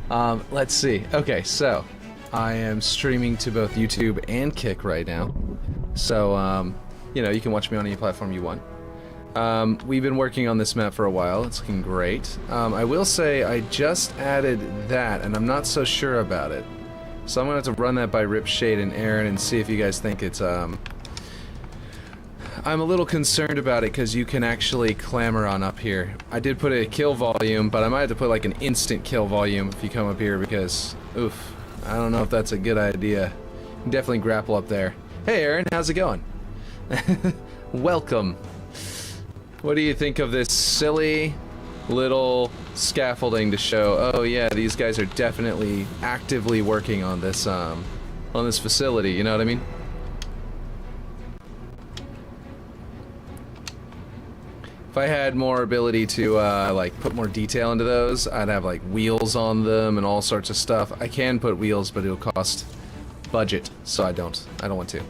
Let's see. Okay, so I am streaming to both YouTube and Kick right now. So, you know, you can watch me on any platform you want. We've been working on this map for a while. It's looking great. I will say I just added that, and I'm not so sure about it. So I'm going to have to run that by Ripshade and Aaron and see if you guys think it's, I'm a little concerned about it because you can actually clamor on up here. I did put a kill volume, but I might have to put like an instant kill volume if you come up here because, oof, I don't know if that's a good idea. You can definitely grapple up there. Hey Aaron, how's it going? Welcome. What do you think of this silly little scaffolding to show, oh yeah, these guys are definitely actively working on this facility, you know what I mean? If I had more ability to like put more detail into those, I'd have like wheels on them and all sorts of stuff. I can put wheels, but it'll cost budget, so I don't want to.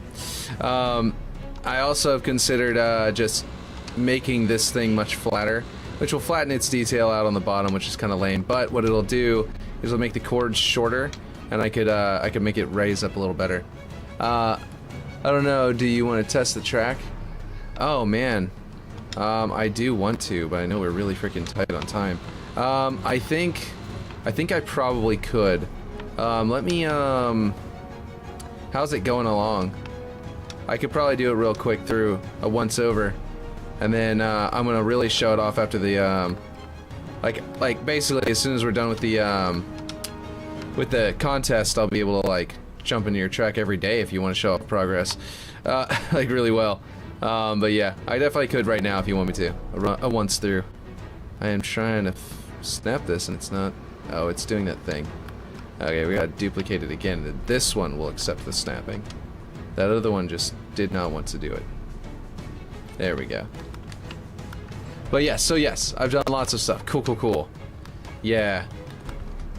I also have considered just making this thing much flatter, which will flatten its detail out on the bottom, which is kind of lame. But what it'll do is it'll make the cords shorter, and I could make it raise up a little better. I don't know. Do you want to test the track? Oh man. I do want to, but I know we're really freaking tight on time. I think I probably could. Let me, how's it going along? I could probably do it real quick through a once over, and then, I'm gonna really show it off after the, like basically as soon as we're done with the contest, I'll be able to, like, jump into your track every day if you want to show off progress, like, really well. But yeah, I definitely could right now if you want me to. A once through. I am trying to snap this and it's not... Oh, it's doing that thing. Okay, we gotta duplicate it again. This one will accept the snapping. That other one just did not want to do it. There we go. But yes, so yes, I've done lots of stuff. Cool, cool, cool. Yeah.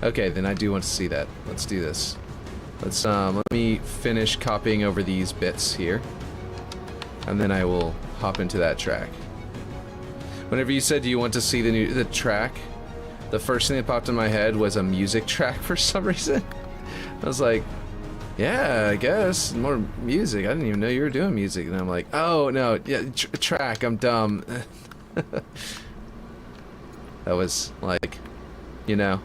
Okay, then I do want to see that. Let's do this. Let's, let me finish copying over these bits here. And then I will hop into that track. Whenever you said, do you want to see the track? The first thing that popped in my head was a music track for some reason. I was like, yeah, I guess, more music. I didn't even know you were doing music. And I'm like, oh, no, yeah, track, I'm dumb. That was like, you know,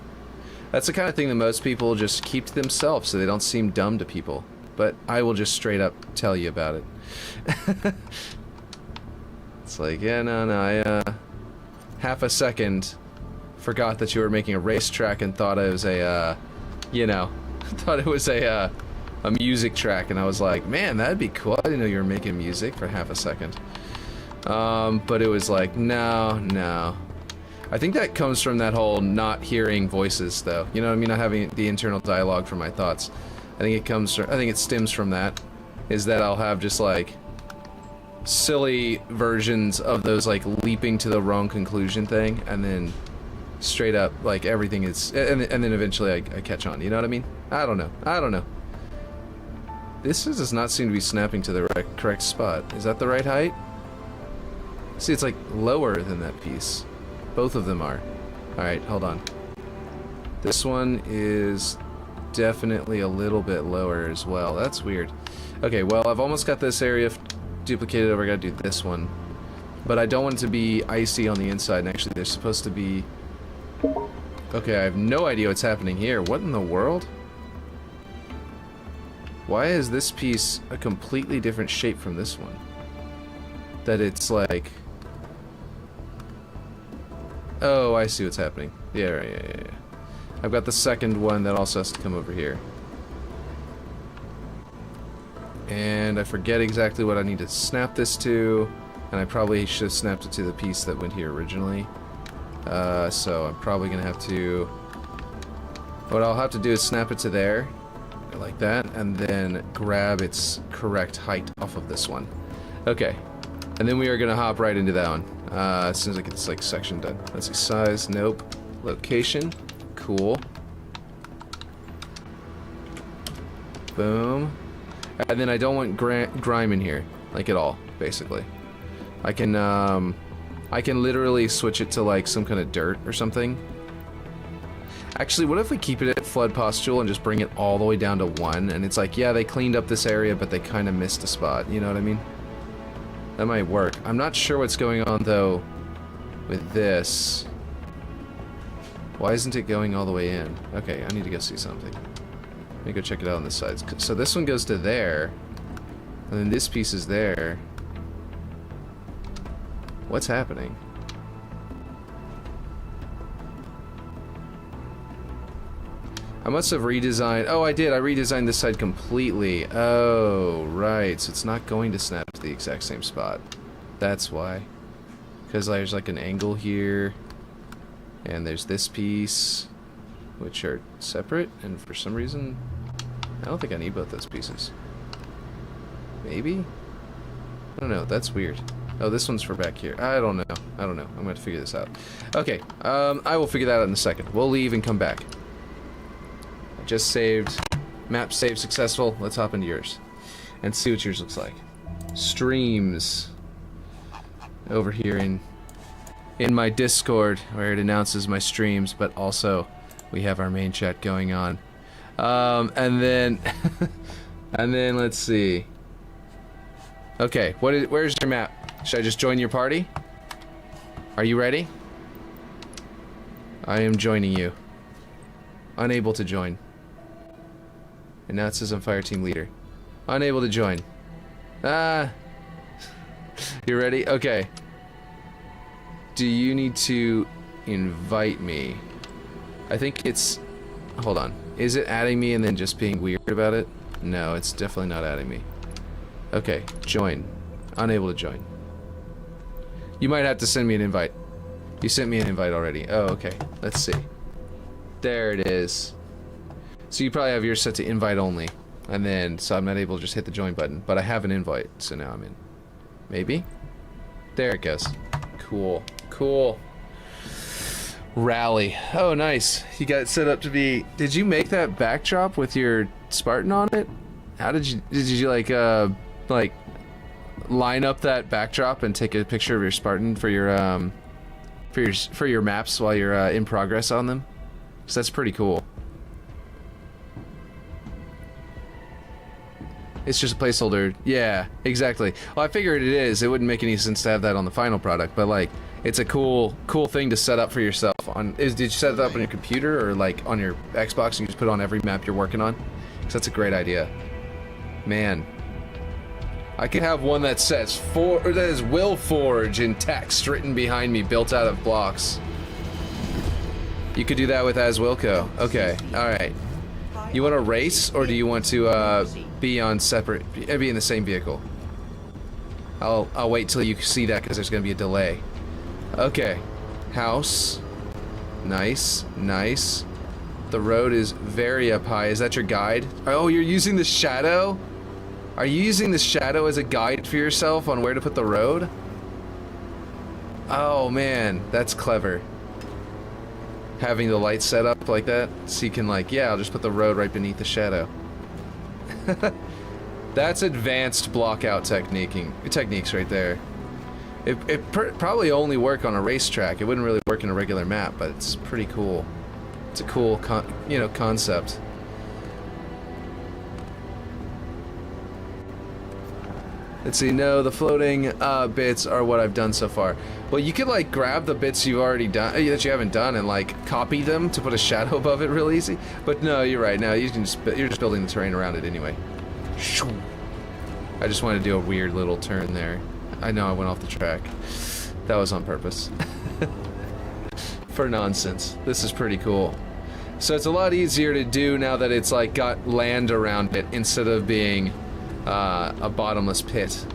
that's the kind of thing that most people just keep to themselves so they don't seem dumb to people. But I will just straight up tell you about it. It's like, yeah, no, I, half a second forgot that you were making a racetrack and thought it was a, you know, thought it was a music track, and I was like, man, that'd be cool. I didn't know you were making music for half a second. But it was like, no. I think that comes from that whole not hearing voices, though. You know what I mean? Not having the internal dialogue for my thoughts. I think it stems from that. Is that I'll have just like silly versions of those like leaping to the wrong conclusion thing, and then straight up like everything is, and then eventually I catch on. You know what I mean? I don't know. This does not seem to be snapping to the correct spot. Is that the right height? See, it's like lower than that piece. Both of them are. All right, hold on. This one is definitely a little bit lower as well. That's weird. Okay, well, I've almost got this area duplicated over. I gotta do this one. But I don't want it to be icy on the inside, and actually they're supposed to be... Okay, I have no idea what's happening here. What in the world? Why is this piece a completely different shape from this one? That it's like... Oh, I see what's happening. Yeah, right, yeah. I've got the second one that also has to come over here. And I forget exactly what I need to snap this to, and I probably should have snapped it to the piece that went here originally. So I'm probably gonna have to... What I'll have to do is snap it to there, like that, and then grab its correct height off of this one. Okay, and then we are gonna hop right into that one. As soon as I get this like section done. Let's see, size, nope. Location, cool. Boom. And then I don't want grime in here, like at all, basically. I can literally switch it to like some kind of dirt or something. Actually, what if we keep it at flood pustule and just bring it all the way down to 1? And it's like, yeah, they cleaned up this area, but they kind of missed a spot. You know what I mean? That might work. I'm not sure what's going on, though, with this. Why isn't it going all the way in? Okay, I need to go see something. Let me go check it out on this side. So this one goes to there, and then this piece is there. What's happening? I must have redesigned... Oh, I did. I redesigned this side completely. Oh, right. So it's not going to snap to the exact same spot. That's why. Because there's like an angle here. And there's this piece. Which are separate. And for some reason... I don't think I need both those pieces. Maybe? I don't know. That's weird. Oh, this one's for back here. I don't know. I don't know. I'm going to have to figure this out. Okay. I will figure that out in a second. We'll leave and come back. Just saved. Map saved successful. Let's hop into yours and see what yours looks like. Streams over here in my Discord where it announces my streams, but also we have our main chat going on. And then and then let's see. Okay, where's your map? Should I just join your party? Are you ready? I am joining you. Unable to join. And now it says I'm fire team leader. Unable to join. Ah. You ready? Okay. Do you need to invite me? I think it's... Hold on. Is it adding me and then just being weird about it? No, it's definitely not adding me. Okay. Join. Unable to join. You might have to send me an invite. You sent me an invite already. Oh, okay. Let's see. There it is. So you probably have yours set to invite only, and then so I'm not able to just hit the join button, but I have an invite, so now I'm in. Maybe? There it goes. Cool. Cool. Rally. Oh, nice. You got it set up to be... Did you make that backdrop with your Spartan on it? How did you like line up that backdrop and take a picture of your Spartan for your maps while you're in progress on them? Because that's pretty cool. It's just a placeholder. Yeah, exactly. Well, I figured it is. It wouldn't make any sense to have that on the final product, but like, it's a cool thing to set up for yourself. Did you set it up on your computer or like on your Xbox and you just put it on every map you're working on? Because that's a great idea. Man, I could have one that says that is Will Forge in text written behind me, built out of blocks. You could do that with As Wilco. Okay, all right. You want to race, or do you want to be on separate, be in the same vehicle? I'll wait till you see that because there's gonna be a delay. Okay, house, nice, nice. The road is very up high. Is that your guide? Oh, you're using the shadow? Are you using the shadow as a guide for yourself on where to put the road? Oh man, that's clever. Having the light set up like that, so you can like, yeah, I'll just put the road right beneath the shadow. That's advanced blockout techniques right there. It probably only work on a racetrack. It wouldn't really work in a regular map, but it's pretty cool. It's a cool, concept. Let's see. No, the floating bits are what I've done so far. Well, you could like grab the bits you've already done that you haven't done and like copy them to put a shadow above it real easy. But no, you're right. Now you're just building the terrain around it anyway. I just wanted to do a weird little turn there. I know I went off the track. That was on purpose. For nonsense. This is pretty cool. So it's a lot easier to do now that it's like got land around it instead of being a bottomless pit.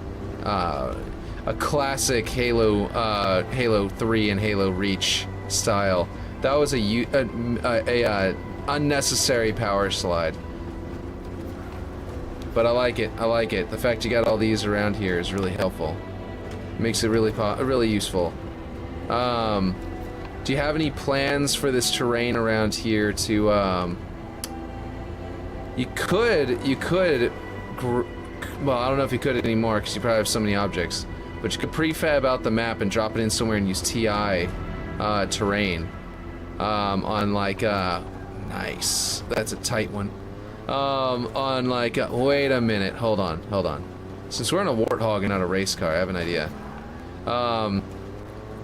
A classic Halo 3 and Halo Reach style. That was a unnecessary power slide. But I like it. I like it. The fact you got all these around here is really helpful. Makes it really useful. Do you have any plans for this terrain around here to you could well, I don't know if you could anymore because you probably have so many objects, but you could prefab out the map and drop it in somewhere and use TI terrain On like nice. That's a tight one. On like wait a minute. Hold on. Since we're in a Warthog and not a race car, I have an idea.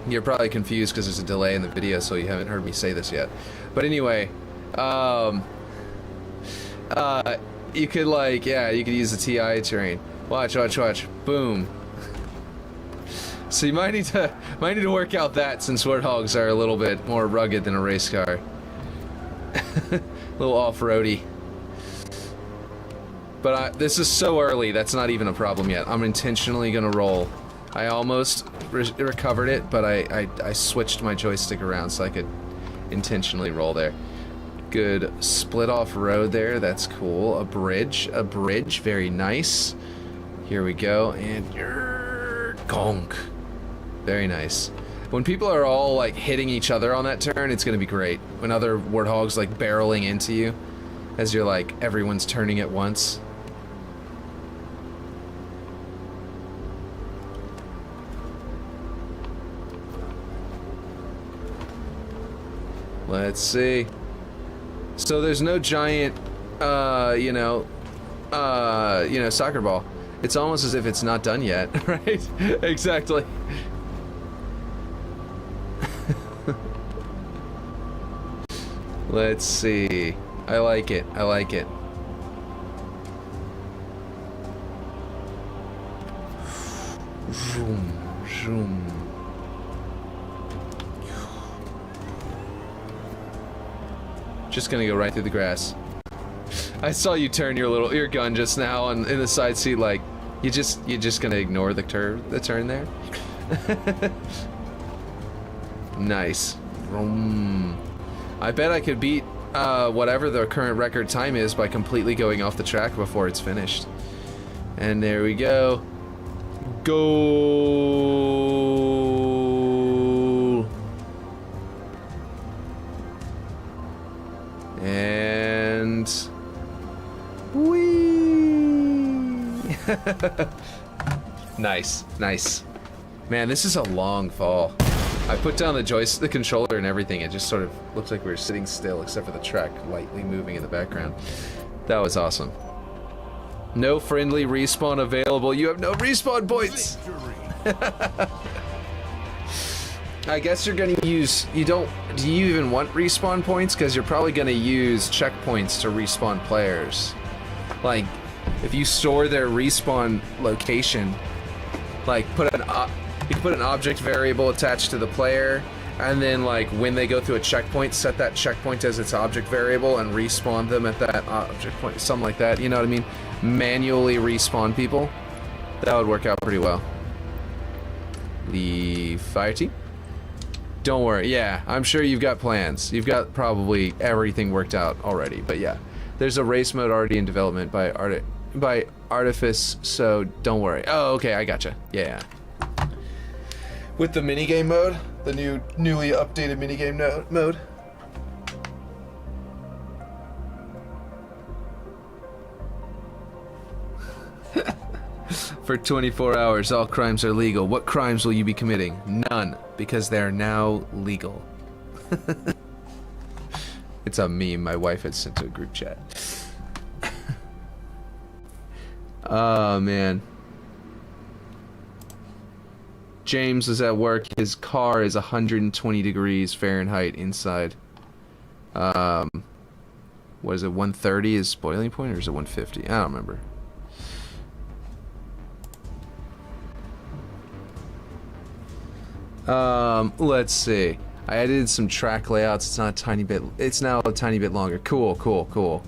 You're probably confused because there's a delay in the video, so you haven't heard me say this yet. But anyway, you could like, yeah, you could use the TI terrain. Watch. Boom. So you might need to work out that, since Warthogs are a little bit more rugged than a race car. A little off-roady. But this is so early, that's not even a problem yet. I'm intentionally gonna roll. I almost recovered it, but I switched my joystick around so I could intentionally roll there. Good split off road there, that's cool. A bridge, very nice. Here we go, and gonk. Very nice. When people are all like hitting each other on that turn, it's gonna be great. When other Warthogs like barreling into you, as you're like, everyone's turning at once. Let's see. So there's no giant, soccer ball. It's almost as if it's not done yet, right? Exactly. Let's see. I like it. Zoom. Just gonna go right through the grass. I saw you turn your gun just now in the side seat, like you're just gonna ignore the turn there. Nice. I bet I could beat whatever the current record time is by completely going off the track before it's finished. And there we go. Go. And whee. Nice. Man, this is a long fall. I put down the controller and everything. It just sort of looks like we were sitting still, except for the track lightly moving in the background. That was awesome. No friendly respawn available. You have no respawn points. I guess you're gonna use. Do you even want respawn points? Because you're probably gonna use checkpoints to respawn players. Like, if you store their respawn location, like you can put an object variable attached to the player, and then like when they go through a checkpoint, set that checkpoint as its object variable and respawn them at that object point, something like that, you know what I mean? Manually respawn people. That would work out pretty well. The fire team? Don't worry, yeah, I'm sure you've got plans. You've got probably everything worked out already, but yeah. There's a race mode already in development by Artifice, so don't worry. Oh, okay, I gotcha. Yeah. With the minigame mode, the newly updated minigame mode. For 24 hours, all crimes are legal. What crimes will you be committing? None, because they're now legal. It's a meme my wife had sent to a group chat. Oh, man. James is at work. His car is 120 degrees Fahrenheit inside. What is it, 130 is boiling point, or is it 150? I don't remember. Let's see. I edited some track layouts. It's now a tiny bit longer. Cool.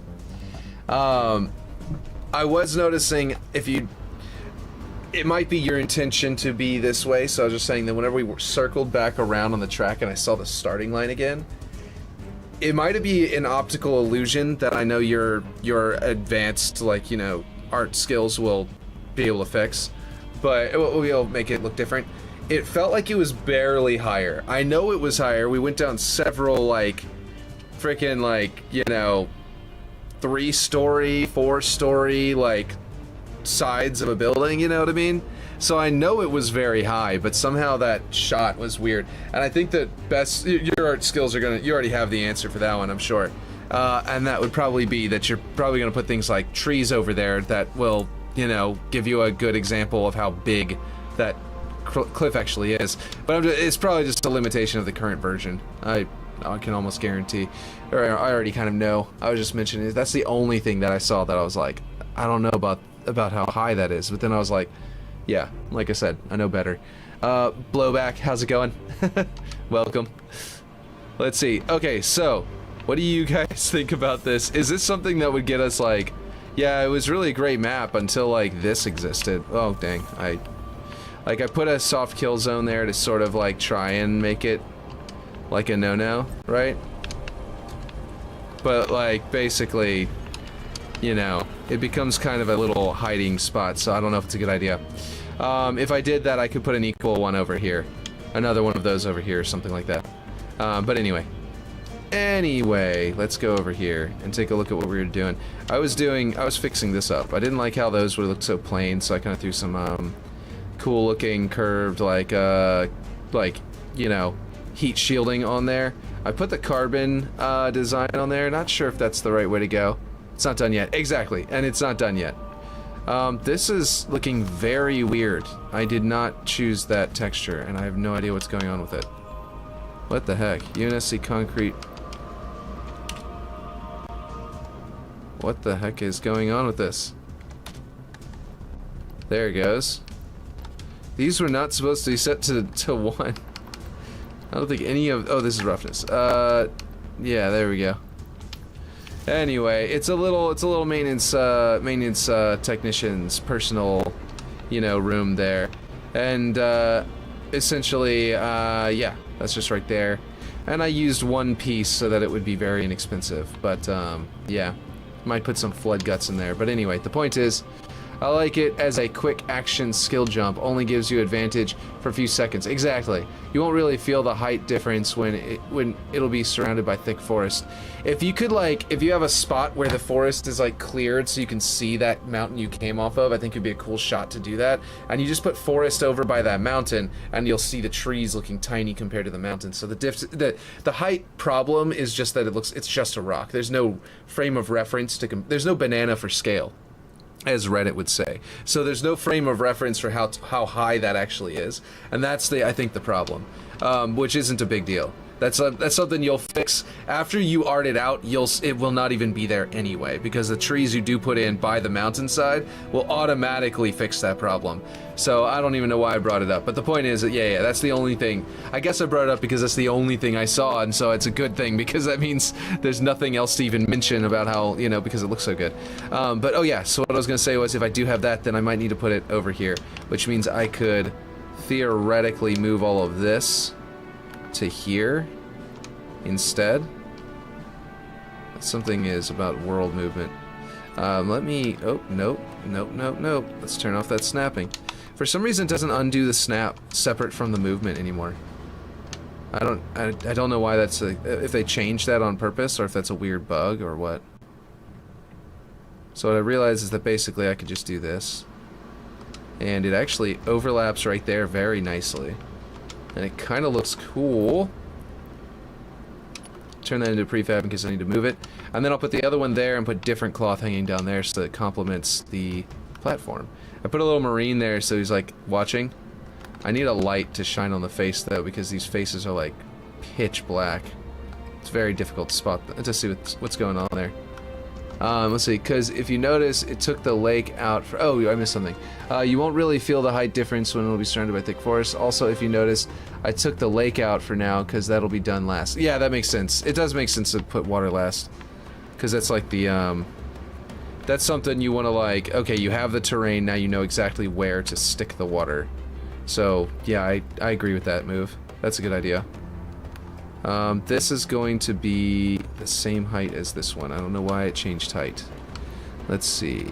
I was noticing it might be your intention to be this way, so I was just saying that whenever we circled back around on the track and I saw the starting line again, it might be an optical illusion that I know your advanced, like, you know, art skills will be able to fix, but it will be able to make it look different. It felt like it was barely higher. I know it was higher. We went down several, like, freaking, like, you know, 3-story, 4-story, like, sides of a building, you know what I mean? So I know it was very high, but somehow that shot was weird. And I think that your art skills are gonna, you already have the answer for that one, I'm sure. And that would probably be that you're probably gonna put things like trees over there that will, you know, give you a good example of how big that cliff actually is. But it's probably just a limitation of the current version. I can almost guarantee, or I already kind of know. I was just mentioning that's the only thing that I saw that I was like, I don't know about how high that is. But then I was like, yeah, like I said, I know better. Blowback, how's it going? Welcome. Let's see. Okay, so what do you guys think about this? Is this something that would get us like, yeah, it was really a great map until like this existed. Oh dang, I put a soft kill zone there to sort of like try and make it like a no-no, right? But like basically, you know, it becomes kind of a little hiding spot, so I don't know if it's a good idea. If I did that, I could put an equal one over here, another one of those over here, or something like that. But anyway, let's go over here and take a look at what we were doing. I was fixing this up. I didn't like how those would look so plain, so I kind of threw some cool looking curved like you know, heat shielding on there. I put the carbon design on there. Not sure if that's the right way to go. It's not done yet. Exactly, and it's not done yet. This is looking very weird. I did not choose that texture, and I have no idea what's going on with it. What the heck? Unicy concrete. What the heck is going on with this? There it goes. These were not supposed to be set to 1. I don't think any of... Oh, this is roughness. Yeah, there we go. Anyway, it's a little maintenance technician's personal, you know, room there. And, essentially, yeah, that's just right there. And I used one piece so that it would be very inexpensive. But, yeah, might put some flood guts in there. But anyway, the point is, I like it as a quick action skill jump, only gives you advantage for a few seconds. Exactly. You won't really feel the height difference when it'll be surrounded by thick forest. If you could if you have a spot where the forest is like cleared so you can see that mountain you came off of, I think it'd be a cool shot to do that. And you just put forest over by that mountain and you'll see the trees looking tiny compared to the mountain. So the height problem is just that it's just a rock. There's no frame of reference there's no banana for scale, as Reddit would say. So there's no frame of reference for how high that actually is, and that's I think the problem, which isn't a big deal. That's something you'll fix after you art it out. It will not even be there anyway, because the trees you do put in by the mountainside will automatically fix that problem. So I don't even know why I brought it up, but the point is that yeah, that's the only thing. I guess I brought it up because that's the only thing I saw, and so it's a good thing because that means there's nothing else to even mention about how, you know, because it looks so good. But oh yeah, so what I was gonna say was if I do have that, then I might need to put it over here, which means I could theoretically move all of this to here instead. Something is about world movement. Let me, oh, nope. Let's turn off that snapping. For some reason it doesn't undo the snap separate from the movement anymore. I don't know why that's if they changed that on purpose or if that's a weird bug or what. So what I realized is that basically I could just do this. And it actually overlaps right there very nicely. And it kind of looks cool. Turn that into prefab in case I need to move it. And then I'll put the other one there and put different cloth hanging down there so that it complements the platform. I put a little marine there so he's like watching. I need a light to shine on the face though because these faces are like pitch black. It's very difficult to spot to see what's going on there. Let's see, because if you notice, it took the lake out for... Oh, I missed something. You won't really feel the height difference when it'll be surrounded by thick forest. Also, if you notice, I took the lake out for now, because that'll be done last. Yeah, that makes sense. It does make sense to put water last. Because that's like the, that's something you want to like... Okay, you have the terrain, now you know exactly where to stick the water. So, yeah, I agree with that move. That's a good idea. This is going to be the same height as this one. I don't know why it changed height. Let's see.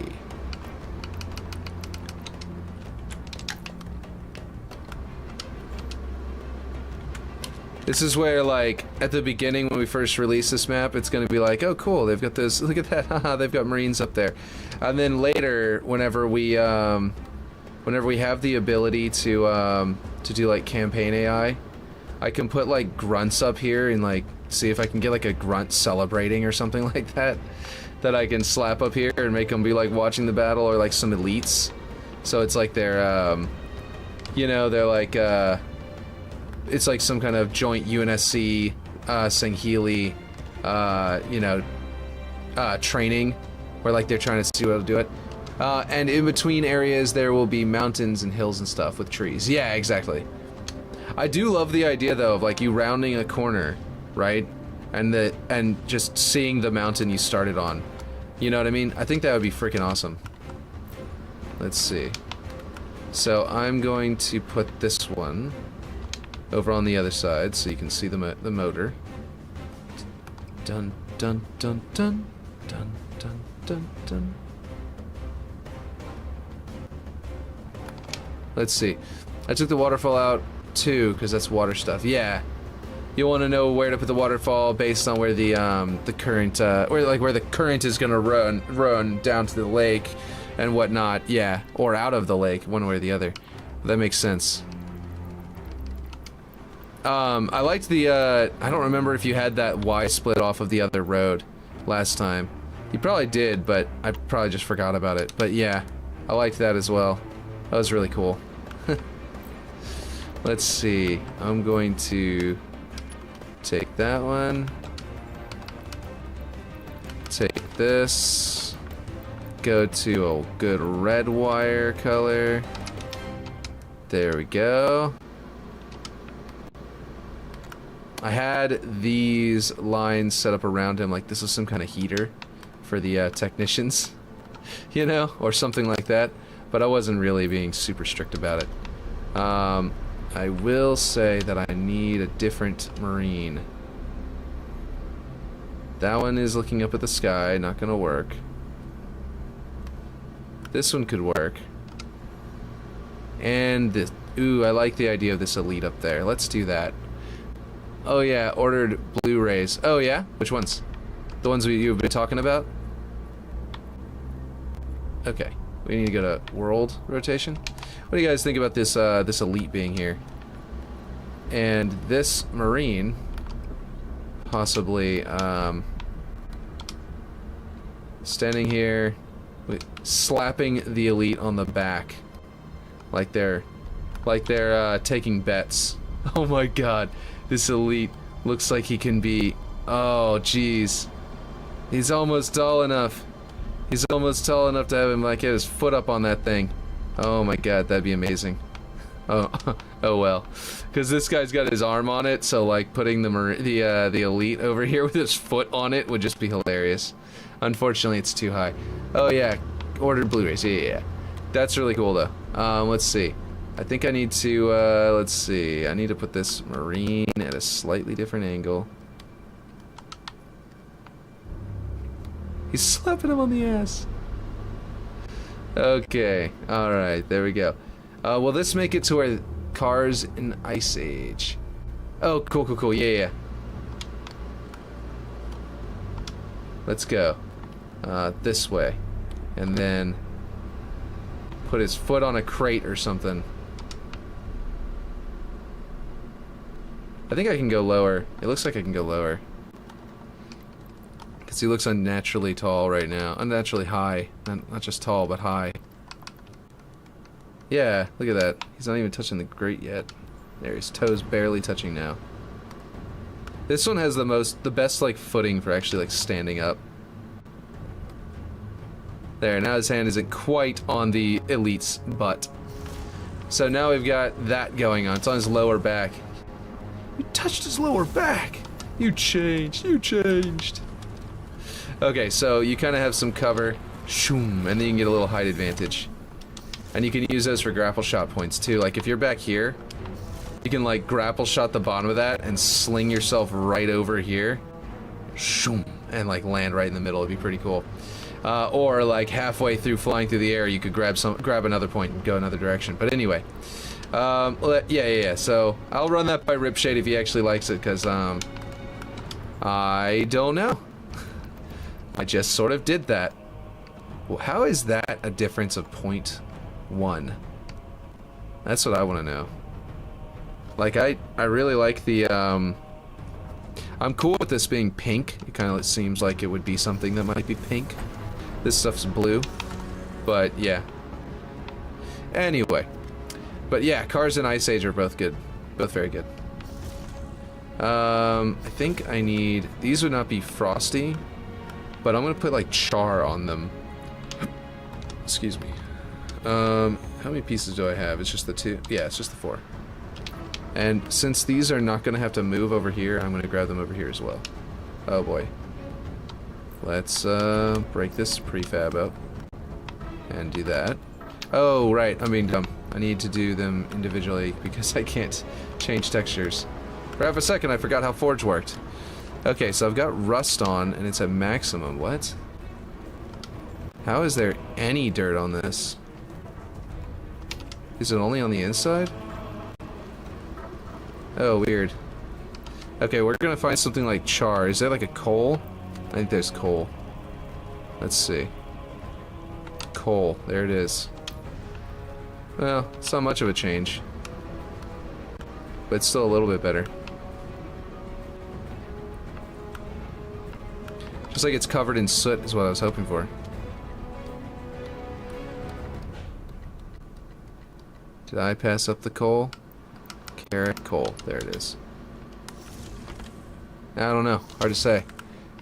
This is where, like, at the beginning when we first release this map, it's going to be like, oh cool, they've got this, look at that, haha, they've got marines up there. And then later, whenever we, whenever we have the ability to do like campaign AI, I can put like grunts up here and like see if I can get like a grunt celebrating or something like that I can slap up here and make them be like watching the battle, or like some elites. So it's like they're you know, they're like it's like some kind of joint UNSC Sangheili you know, training where like they're trying to see how to do it. And in between areas there will be mountains and hills and stuff with trees. Yeah, exactly. I do love the idea though of like you rounding a corner, right? And just seeing the mountain you started on. You know what I mean? I think that would be freaking awesome. Let's see. So I'm going to put this one over on the other side so you can see the motor. Dun dun dun dun dun dun dun dun. Let's see. I took the waterfall out too because that's water stuff. Yeah. You want to know where to put the waterfall based on where the current where the current is gonna run down to the lake and whatnot. Yeah, or out of the lake, one way or the other. That makes sense. I liked the I don't remember if you had that Y split off of the other road last time. You probably did, but I probably just forgot about it. But yeah, I liked that as well. That was really cool. Let's see. I'm going to take that one. Take this. Go to a good red wire color. There we go. I had these lines set up around him like this was some kind of heater for the technicians, you know, or something like that. But I wasn't really being super strict about it. I will say that I need a different marine. That one is looking up at the sky, not gonna work. This one could work. And this, ooh, I like the idea of this elite up there. Let's do that. Oh yeah, ordered Blu-rays. Oh yeah? Which ones? The ones you've been talking about? Okay. We need to go to world rotation. What do you guys think about this this elite being here? And this marine possibly standing here slapping the elite on the back like they're taking bets. Oh my god. This elite looks like he can be, oh jeez. He's almost tall enough. He's almost tall enough to have him like get his foot up on that thing. Oh my god, that'd be amazing. Oh, oh well, because this guy's got his arm on it, so like putting the elite over here with his foot on it would just be hilarious. Unfortunately, it's too high. Oh yeah, ordered Blu-rays. Yeah. That's really cool though. Let's see. I think I need to let's see. I need to put this marine at a slightly different angle. He's slapping him on the ass. Okay, alright, there we go. Will this make it to where cars in Ice Age? Oh, cool, yeah. Let's go. This way. And then put his foot on a crate or something. I think I can go lower. It looks like I can go lower. Because he looks unnaturally tall right now. Unnaturally high. Not just tall, but high. Yeah, look at that. He's not even touching the grate yet. There, his toes barely touching now. This one has the best like footing for actually like standing up. There, now his hand isn't quite on the elite's butt. So now we've got that going on. It's on his lower back. You touched his lower back! You changed. Okay, so you kind of have some cover. Shoom, and then you can get a little height advantage. And you can use those for grapple shot points too. Like if you're back here, you can like grapple shot the bottom of that and sling yourself right over here. Shoom, and like land right in the middle. It'd be pretty cool. Or like halfway through flying through the air, you could grab another point and go another direction. But anyway. Yeah. So I'll run that by Ripshade if he actually likes it, because I don't know. I just sort of did that. Well, how is that a difference of 0.1? That's what I want to know. Like, I really like the, I'm cool with this being pink. It kind of seems like it would be something that might be pink. This stuff's blue. But, yeah. Anyway. But, yeah, Cars and Ice Age are both good. Both very good. I think I need... These would not be frosty. But I'm gonna put, like, char on them. Excuse me. How many pieces do I have? It's just the 2? Yeah, it's just the 4. And since these are not gonna have to move over here, I'm gonna grab them over here as well. Oh boy. Let's break this prefab up and do that. Oh right, I'm being dumb. I need to do them individually because I can't change textures. For half a second I forgot how Forge worked. Okay, so I've got rust on and it's at maximum. What? How is there any dirt on this? Is it only on the inside? Oh, weird. Okay, we're gonna find something like char. Is there like a coal? I think there's coal. Let's see. Coal. There it is. Well, it's not much of a change. But it's still a little bit better. Just like it's covered in soot is what I was hoping for. Did I pass up the coal? Carrot, coal. There it is. I don't know. Hard to say.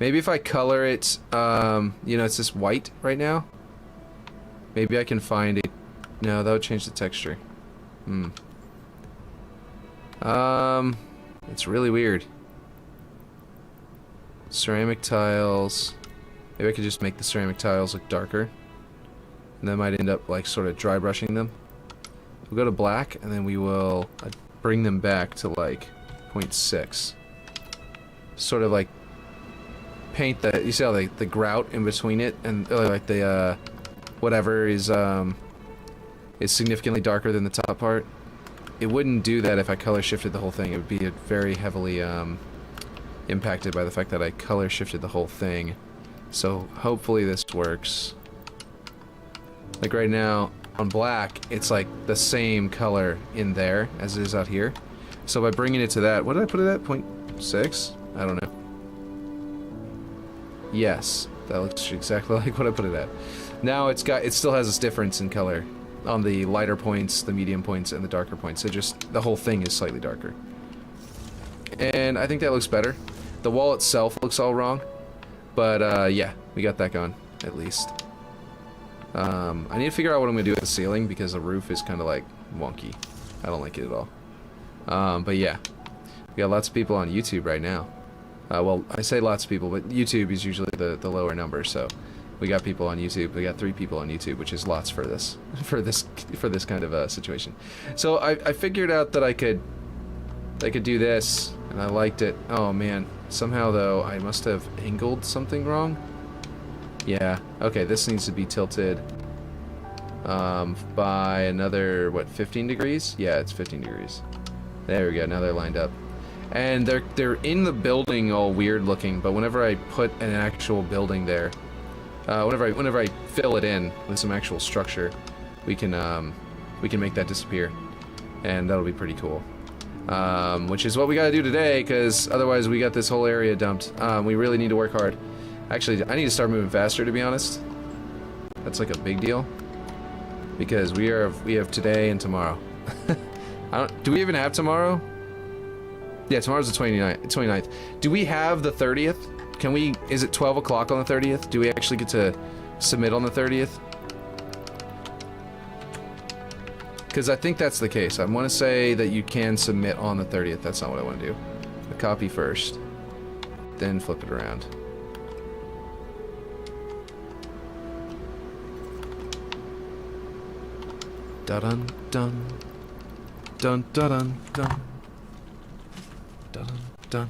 Maybe if I color it, you know, it's just white right now. Maybe I can find it. No, that would change the texture. It's really weird. Ceramic tiles. Maybe I could just make the ceramic tiles look darker. And that might end up, like, sort of dry brushing them. We'll go to black, and then we will bring them back to, like, 0.6. Sort of, like, paint the... You see how the grout in between it, and, like, the, whatever is significantly darker than the top part? It wouldn't do that if I color shifted the whole thing. It would be very heavily, impacted by the fact that I color shifted the whole thing. So, hopefully this works. Like, right now... On black, it's like the same color in there as it is out here. So by bringing it to that, what did I put it at? 0.6? I don't know. Yes, that looks exactly like what I put it at. Now it still has this difference in color on the lighter points, the medium points, and the darker points. The whole thing is slightly darker. And I think that looks better. The wall itself looks all wrong, but yeah, we got that going at least. I need to figure out what I'm going to do with the ceiling because the roof is kind of like wonky. I don't like it at all. But yeah, we got lots of people on YouTube right now. Well, I say lots of people, but YouTube is usually the lower number, so we got people on YouTube. We got 3 people on YouTube, which is lots for this kind of situation. So I figured out that I could do this, and I liked it. Oh man, somehow though I must have angled something wrong. Yeah, okay, this needs to be tilted by another, what, 15 degrees? Yeah, it's 15 degrees. There we go, now they're lined up. And they're in the building all weird looking, but whenever I put an actual building there, whenever I fill it in with some actual structure, we can make that disappear. And that'll be pretty cool. Which is what we gotta do today, because otherwise we got this whole area dumped. We really need to work hard. Actually, I need to start moving faster, to be honest. That's like a big deal. Because we have today and tomorrow. Do we even have tomorrow? Yeah, tomorrow's the 29th. Do we have the 30th? Can we... Is it 12 o'clock on the 30th? Do we actually get to submit on the 30th? Because I think that's the case. I want to say that you can submit on the 30th. That's not what I want to do. A copy first. Then flip it around. Dun dun dun dun dun dun dun dun.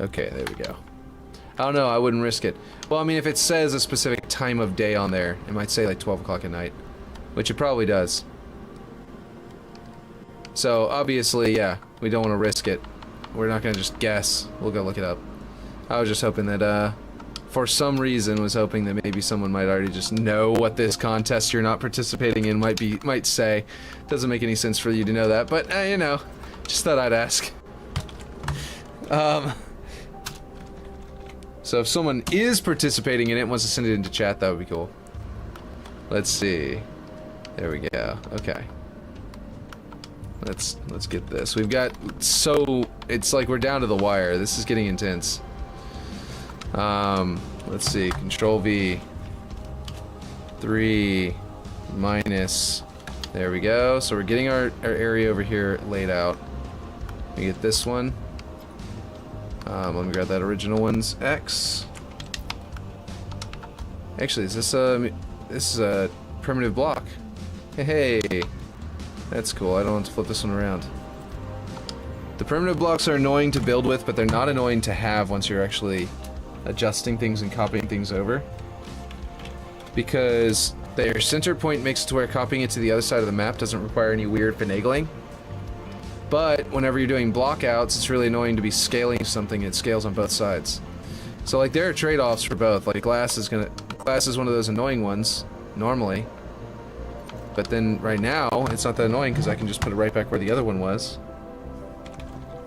Okay, there we go. I don't know, I wouldn't risk it. Well, I mean, if it says a specific time of day on there, it might say like 12 o'clock at night, which it probably does. So obviously, yeah, we don't want to risk it. We're not gonna just guess. We'll go look it up. I was just hoping that for some reason, was hoping that maybe someone might already just know what this contest you're not participating in might say. Doesn't make any sense for you to know that, but you know, just thought I'd ask. So if someone is participating in it and wants to send it into chat, that would be cool. Let's see. There we go. Okay. Let's get this. We've got it's like we're down to the wire. This is getting intense. Let's see. Control V. 3 minus. There we go. So we're getting our area over here laid out. We get this one. Let me grab that original one's X. Actually, is this a primitive block? Hey, that's cool. I don't want to flip this one around. The primitive blocks are annoying to build with, but they're not annoying to have once you're actually adjusting things and copying things over. Because their center point makes it to where copying it to the other side of the map doesn't require any weird finagling. But whenever you're doing blockouts, it's really annoying to be scaling something. It scales on both sides. So like there are trade-offs for both. Like glass is one of those annoying ones normally. But then right now it's not that annoying because I can just put it right back where the other one was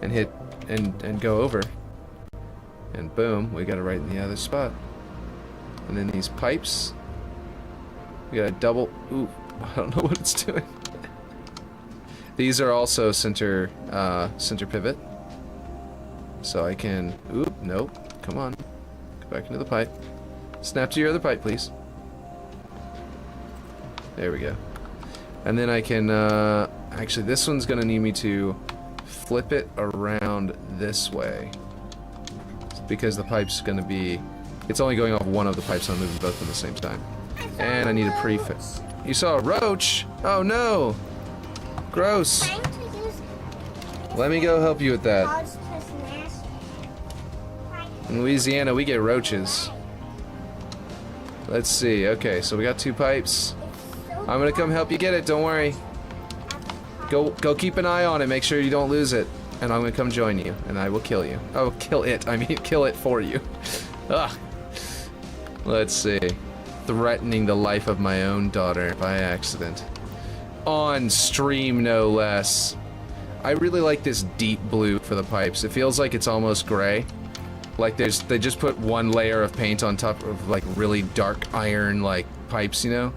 and hit and go over. And boom, we got it right in the other spot. And then these pipes, we got a double. Ooh, I don't know what it's doing. These are also center pivot. So I can, oop, nope, come on. Go back into the pipe. Snap to your other pipe, please. There we go. And then I can, actually this one's gonna need me to flip it around this way. Because the pipe's gonna be, it's only going off one of the pipes, so I'm moving both at the same time. And I need a prefix. You saw a roach? Oh no! Gross. Let me go help you with that. In Louisiana, we get roaches. Let's see. Okay, so we got 2 pipes. I'm gonna come help you get it. Don't worry. Go keep an eye on it. Make sure you don't lose it. And I'm gonna come join you, and I will kill you. Oh, kill it. I mean, kill it for you. Ugh. Let's see. Threatening the life of my own daughter by accident. On stream, no less. I really like this deep blue for the pipes. It feels like it's almost gray. Like they just put one layer of paint on top of like really dark iron like pipes, you know?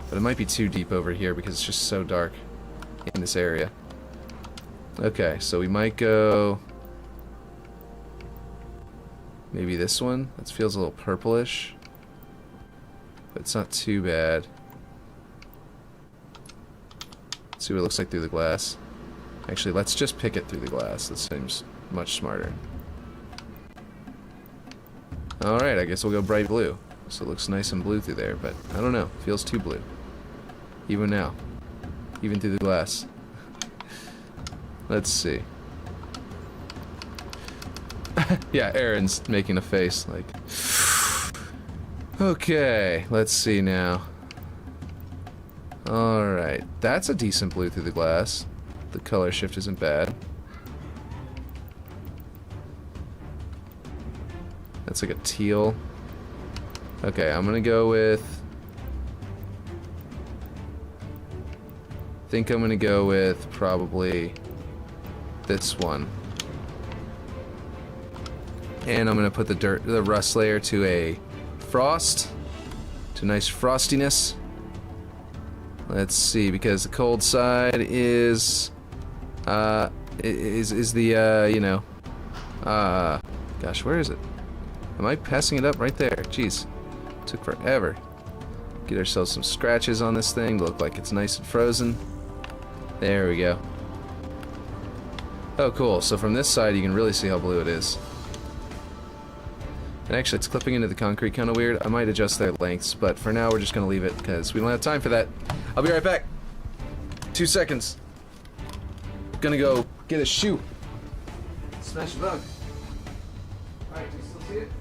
But it might be too deep over here because it's just so dark in this area. Okay, so we might go maybe this one. That feels a little purplish. But it's not too bad. Let's see what it looks like through the glass. Actually, let's just pick it through the glass. That seems much smarter. Alright, I guess we'll go bright blue. So it looks nice and blue through there, but I don't know. Feels too blue. Even now. Even through the glass. Let's see. Yeah, Aaron's making a face like... Okay, let's see now. Alright, that's a decent blue through the glass. The color shift isn't bad. That's like a teal. Okay, I'm gonna go with... I think I'm gonna go with probably this one. And I'm gonna put the rust layer to a frost. To nice frostiness. Let's see, because the cold side is the you know, gosh, where is it? Am I passing it up right there? Jeez, took forever. Get ourselves some scratches on this thing. Look like it's nice and frozen. There we go. Oh, cool. So from this side, you can really see how blue it is. And actually, it's clipping into the concrete kind of weird. I might adjust their lengths, but for now, we're just going to leave it because we don't have time for that. I'll be right back. 2 seconds. Gonna go get a shoe. Smash a bug. Alright, do you still see it?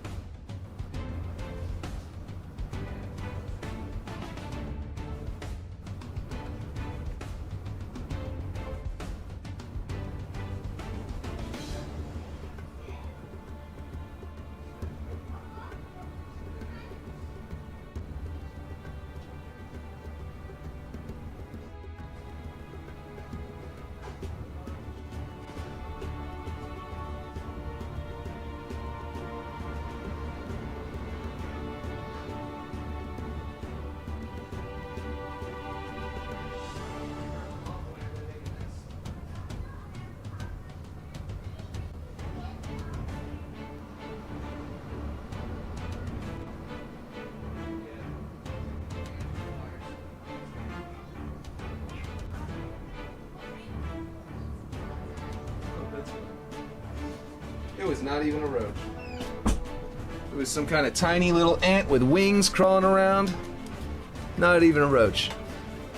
was not even a roach. It was some kind of tiny little ant with wings crawling around. Not even a roach.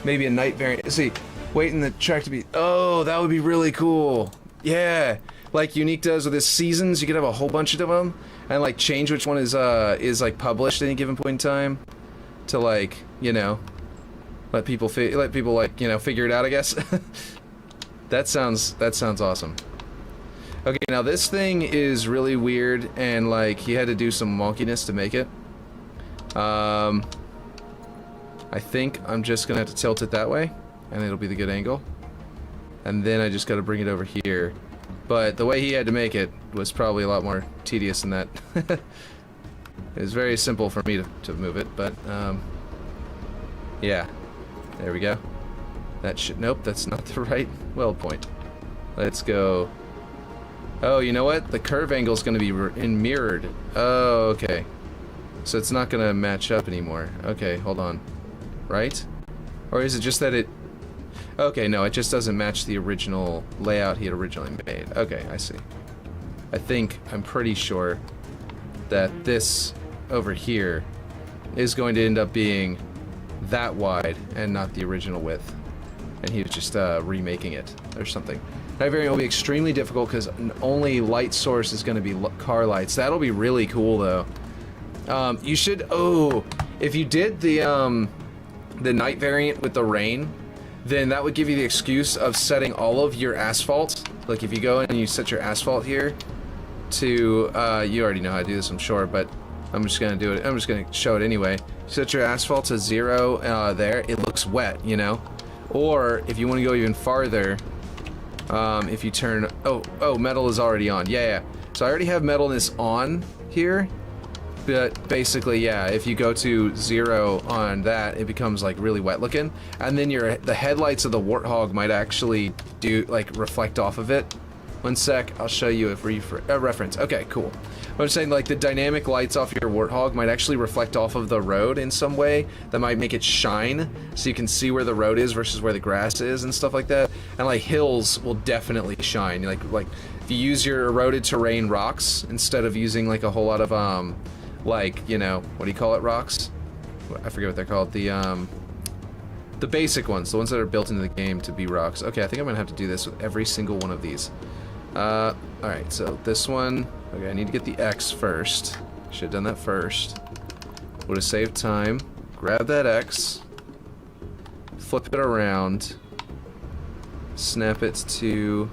Maybe a night variant. See, waiting the track to be... Oh, that would be really cool. Yeah. Like Unique does with his seasons, you could have a whole bunch of them. And like change which one is like published at any given point in time. To like, you know... Let people like, you know, figure it out, I guess. That sounds awesome. Okay, now this thing is really weird, and like he had to do some wonkiness to make it. I think I'm just gonna have to tilt it that way, and it'll be the good angle. And then I just gotta bring it over here. But the way he had to make it was probably a lot more tedious than that. It was very simple for me to move it, but yeah. There we go. That should... Nope, that's not the right weld point. Let's go... Oh, you know what? The curve angle's gonna be mirrored. Oh, okay. So it's not gonna match up anymore. Okay, hold on. Right? Or is it just that it... Okay, no, it just doesn't match the original layout he had originally made. Okay, I see. I'm pretty sure that this over here is going to end up being that wide and not the original width, and he was just remaking it or something. That variant will be extremely difficult because only light source is going to be car lights. That'll be really cool though. You should... Oh, if you did the night variant with the rain, then that would give you the excuse of setting all of your asphalt. Like if you go in and you set your asphalt here to you already know how to do this, I'm sure, but I'm just gonna do it. I'm just gonna show it anyway. Set your asphalt to 0 there. It looks wet, you know. Or if you want to go even farther, if you turn... Oh, metal is already on. Yeah. So I already have metalness on here, but basically, yeah, if you go to 0 on that, it becomes like really wet looking, and then the headlights of the Warthog might actually reflect off of it. One sec, I'll show you a reference. Okay, cool. I'm saying like the dynamic lights off your Warthog might actually reflect off of the road in some way that might make it shine, so you can see where the road is versus where the grass is and stuff like that. And like hills will definitely shine. Like if you use your eroded terrain rocks instead of using like a whole lot of like, you know, what do you call it, rocks? I forget what they're called. The basic ones, the ones that are built into the game to be rocks. Okay, I think I'm gonna have to do this with every single one of these. Alright, so this one... Okay, I need to get the X first. Should have done that first. Would have saved time. Grab that X. Flip it around. Snap it to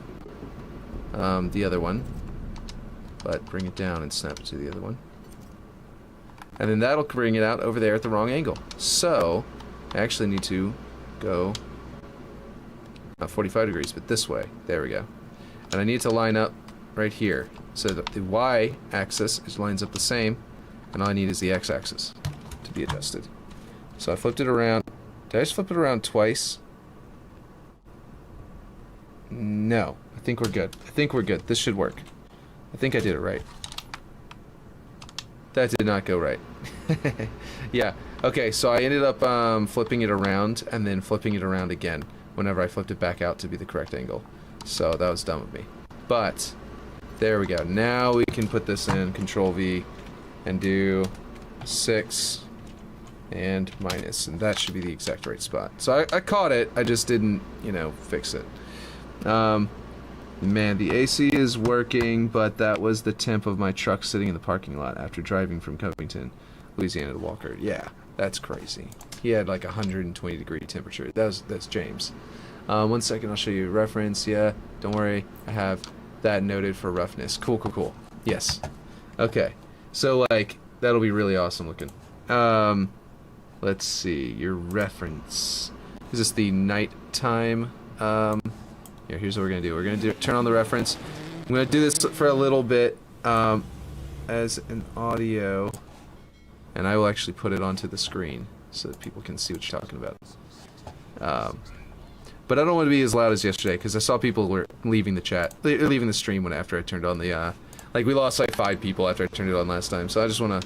the other one. But bring it down and snap it to the other one. And then that'll bring it out over there at the wrong angle. So, I actually need to go... Not 45 degrees, but this way. There we go. And I need to line up right here so that the y-axis lines up the same, and all I need is the x-axis to be adjusted. So I flipped it around. Did I just flip it around twice? No. I think we're good. I think we're good. This should work. I think I did it right. That did not go right. Yeah. Okay, so I ended up flipping it around and then flipping it around again whenever I flipped it back out to be the correct angle. So that was dumb of me. But there we go. Now we can put this in Control V and do 6 and minus, and that should be the exact right spot. So I caught it. I just didn't, you know, fix it. Man, the AC is working, but that was the temp of my truck sitting in the parking lot after driving from Covington, Louisiana to Walker. Yeah, that's crazy. He had like 120 degree temperature. That's James. 1 second, I'll show you a reference. Yeah, don't worry, I have that noted for roughness. Cool. Yes. Okay. So like that'll be really awesome looking. Let's see your reference. Is this the nighttime? Here, here's what we're gonna do. We're gonna turn on the reference. I'm gonna do this for a little bit as an audio, and I will actually put it onto the screen so that people can see what you're talking about. But I don't want to be as loud as yesterday because I saw people were leaving the chat, leaving the stream after I turned on the like we lost like 5 people after I turned it on last time. So I just want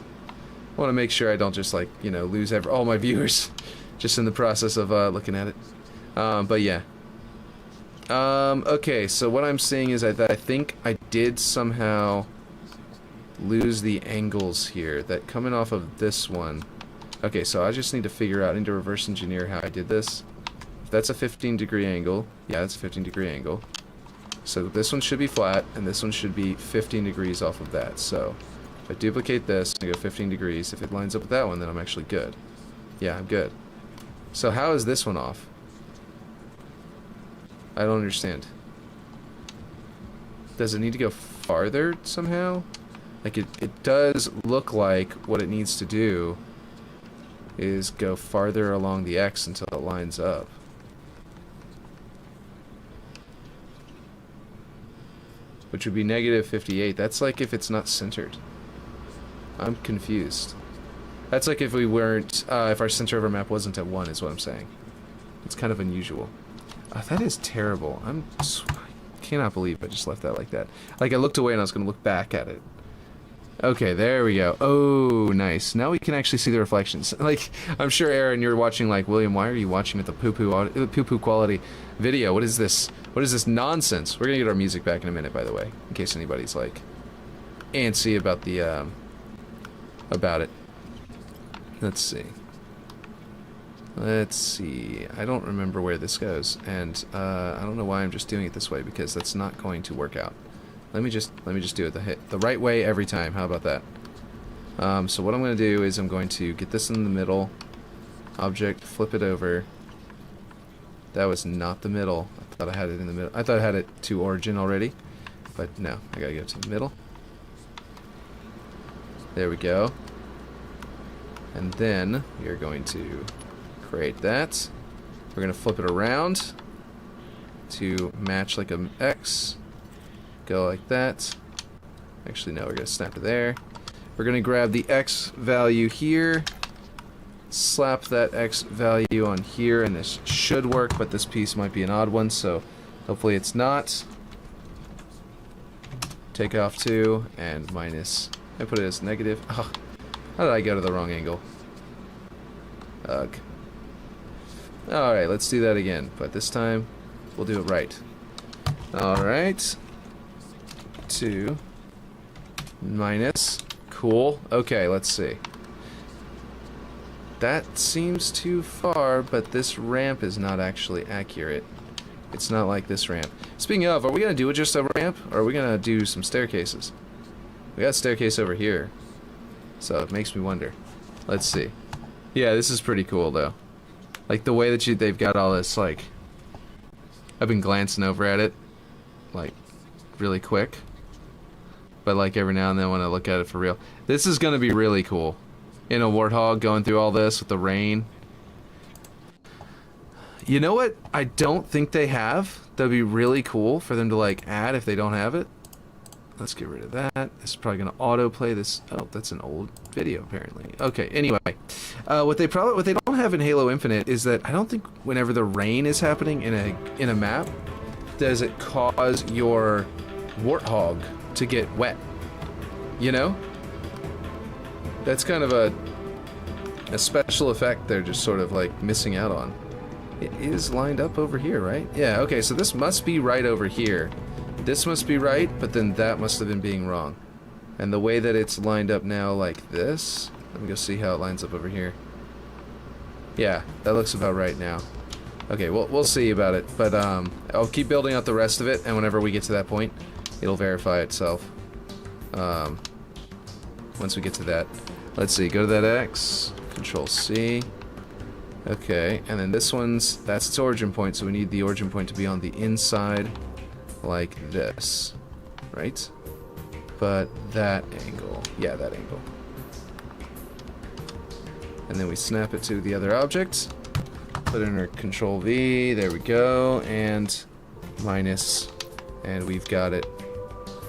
to make sure I don't just like, you know, lose all my viewers just in the process of looking at it. But yeah. Okay, so what I'm seeing is that I think I did somehow lose the angles here. That coming off of this one. Okay, so I just need to figure out, I need to reverse engineer how I did this. If that's a 15-degree angle, yeah, that's a 15-degree angle. So this one should be flat, and this one should be 15 degrees off of that. So if I duplicate this and go 15 degrees, if it lines up with that one, then I'm actually good. Yeah, I'm good. So how is this one off? I don't understand. Does it need to go farther somehow? Like it does look like what it needs to do is go farther along the X until it lines up. Which would be negative 58. That's like if it's not centered. I'm confused. That's like if we weren't, if our center of our map wasn't at 1 is what I'm saying. It's kind of unusual. That is terrible. I cannot believe I just left that like that. Like I looked away and I was going to look back at it. Okay, there we go. Oh, nice. Now we can actually see the reflections. Like, I'm sure, Aaron, you're watching like, William, why are you watching at the poo-poo quality video? What is this? What is this nonsense? We're gonna get our music back in a minute, by the way, in case anybody's like antsy about the about it. Let's see. Let's see. I don't remember where this goes, and I don't know why I'm just doing it this way, because that's not going to work out. Let me just do it the right way every time. How about that? So what I'm going to do is I'm going to get this in the middle. Object, flip it over. That was not the middle. I thought I had it in the middle. I thought I had it to origin already, but no. I gotta go to the middle. There we go. And then we are going to create that. We're going to flip it around to match like an X. Go like that. Actually, no, we're going to snap it there. We're going to grab the X value here, slap that X value on here, and this should work, but this piece might be an odd one, so hopefully it's not. Take off 2 and minus. I put it as negative. Oh, how did I go to the wrong angle? Ugh. Alright, let's do that again, but this time we'll do it right. Alright. 2 minus. Cool. Okay, let's see. That seems too far, but this ramp is not actually accurate. It's not like this ramp. Speaking of, are we going to do just a ramp, or are we going to do some staircases? We got a staircase over here, so it makes me wonder. Let's see. Yeah, this is pretty cool, though. Like, the way that they've got all this, like... I've been glancing over at it, like, really quick. But, like, every now and then when I look at it for real. This is going to be really cool. In a Warthog, going through all this with the rain. You know what I don't think they have? That'd be really cool for them to, like, add if they don't have it. Let's get rid of that. This is probably going to autoplay this. Oh, that's an old video, apparently. Okay, anyway. What they don't have in Halo Infinite is that I don't think whenever the rain is happening in a map, does it cause your Warthog to get wet. You know? That's kind of a special effect they're just sort of like missing out on. It is lined up over here, right? Yeah, okay, so this must be right over here. This must be right, but then that must have been being wrong. And the way that it's lined up now like this, let me go see how it lines up over here. Yeah, that looks about right now. Okay, we'll see about it, but I'll keep building out the rest of it, and whenever we get to that point, it'll verify itself. Once we get to that. Let's see, go to that X, Control C. Okay, and then this that's its origin point, so we need the origin point to be on the inside, like this, right? But that angle, yeah, that angle. And then we snap it to the other object, put in our Control V, there we go, and minus, and we've got it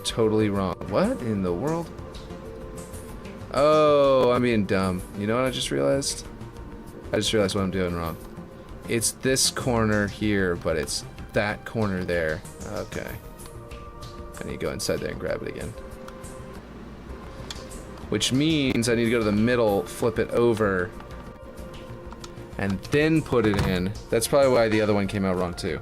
totally wrong. What in the world? Oh, I'm being dumb. You know what I just realized? I just realized what I'm doing wrong. It's this corner here, but it's that corner there. Okay. I need to go inside there and grab it again. Which means I need to go to the middle, flip it over, and then put it in. That's probably why the other one came out wrong too.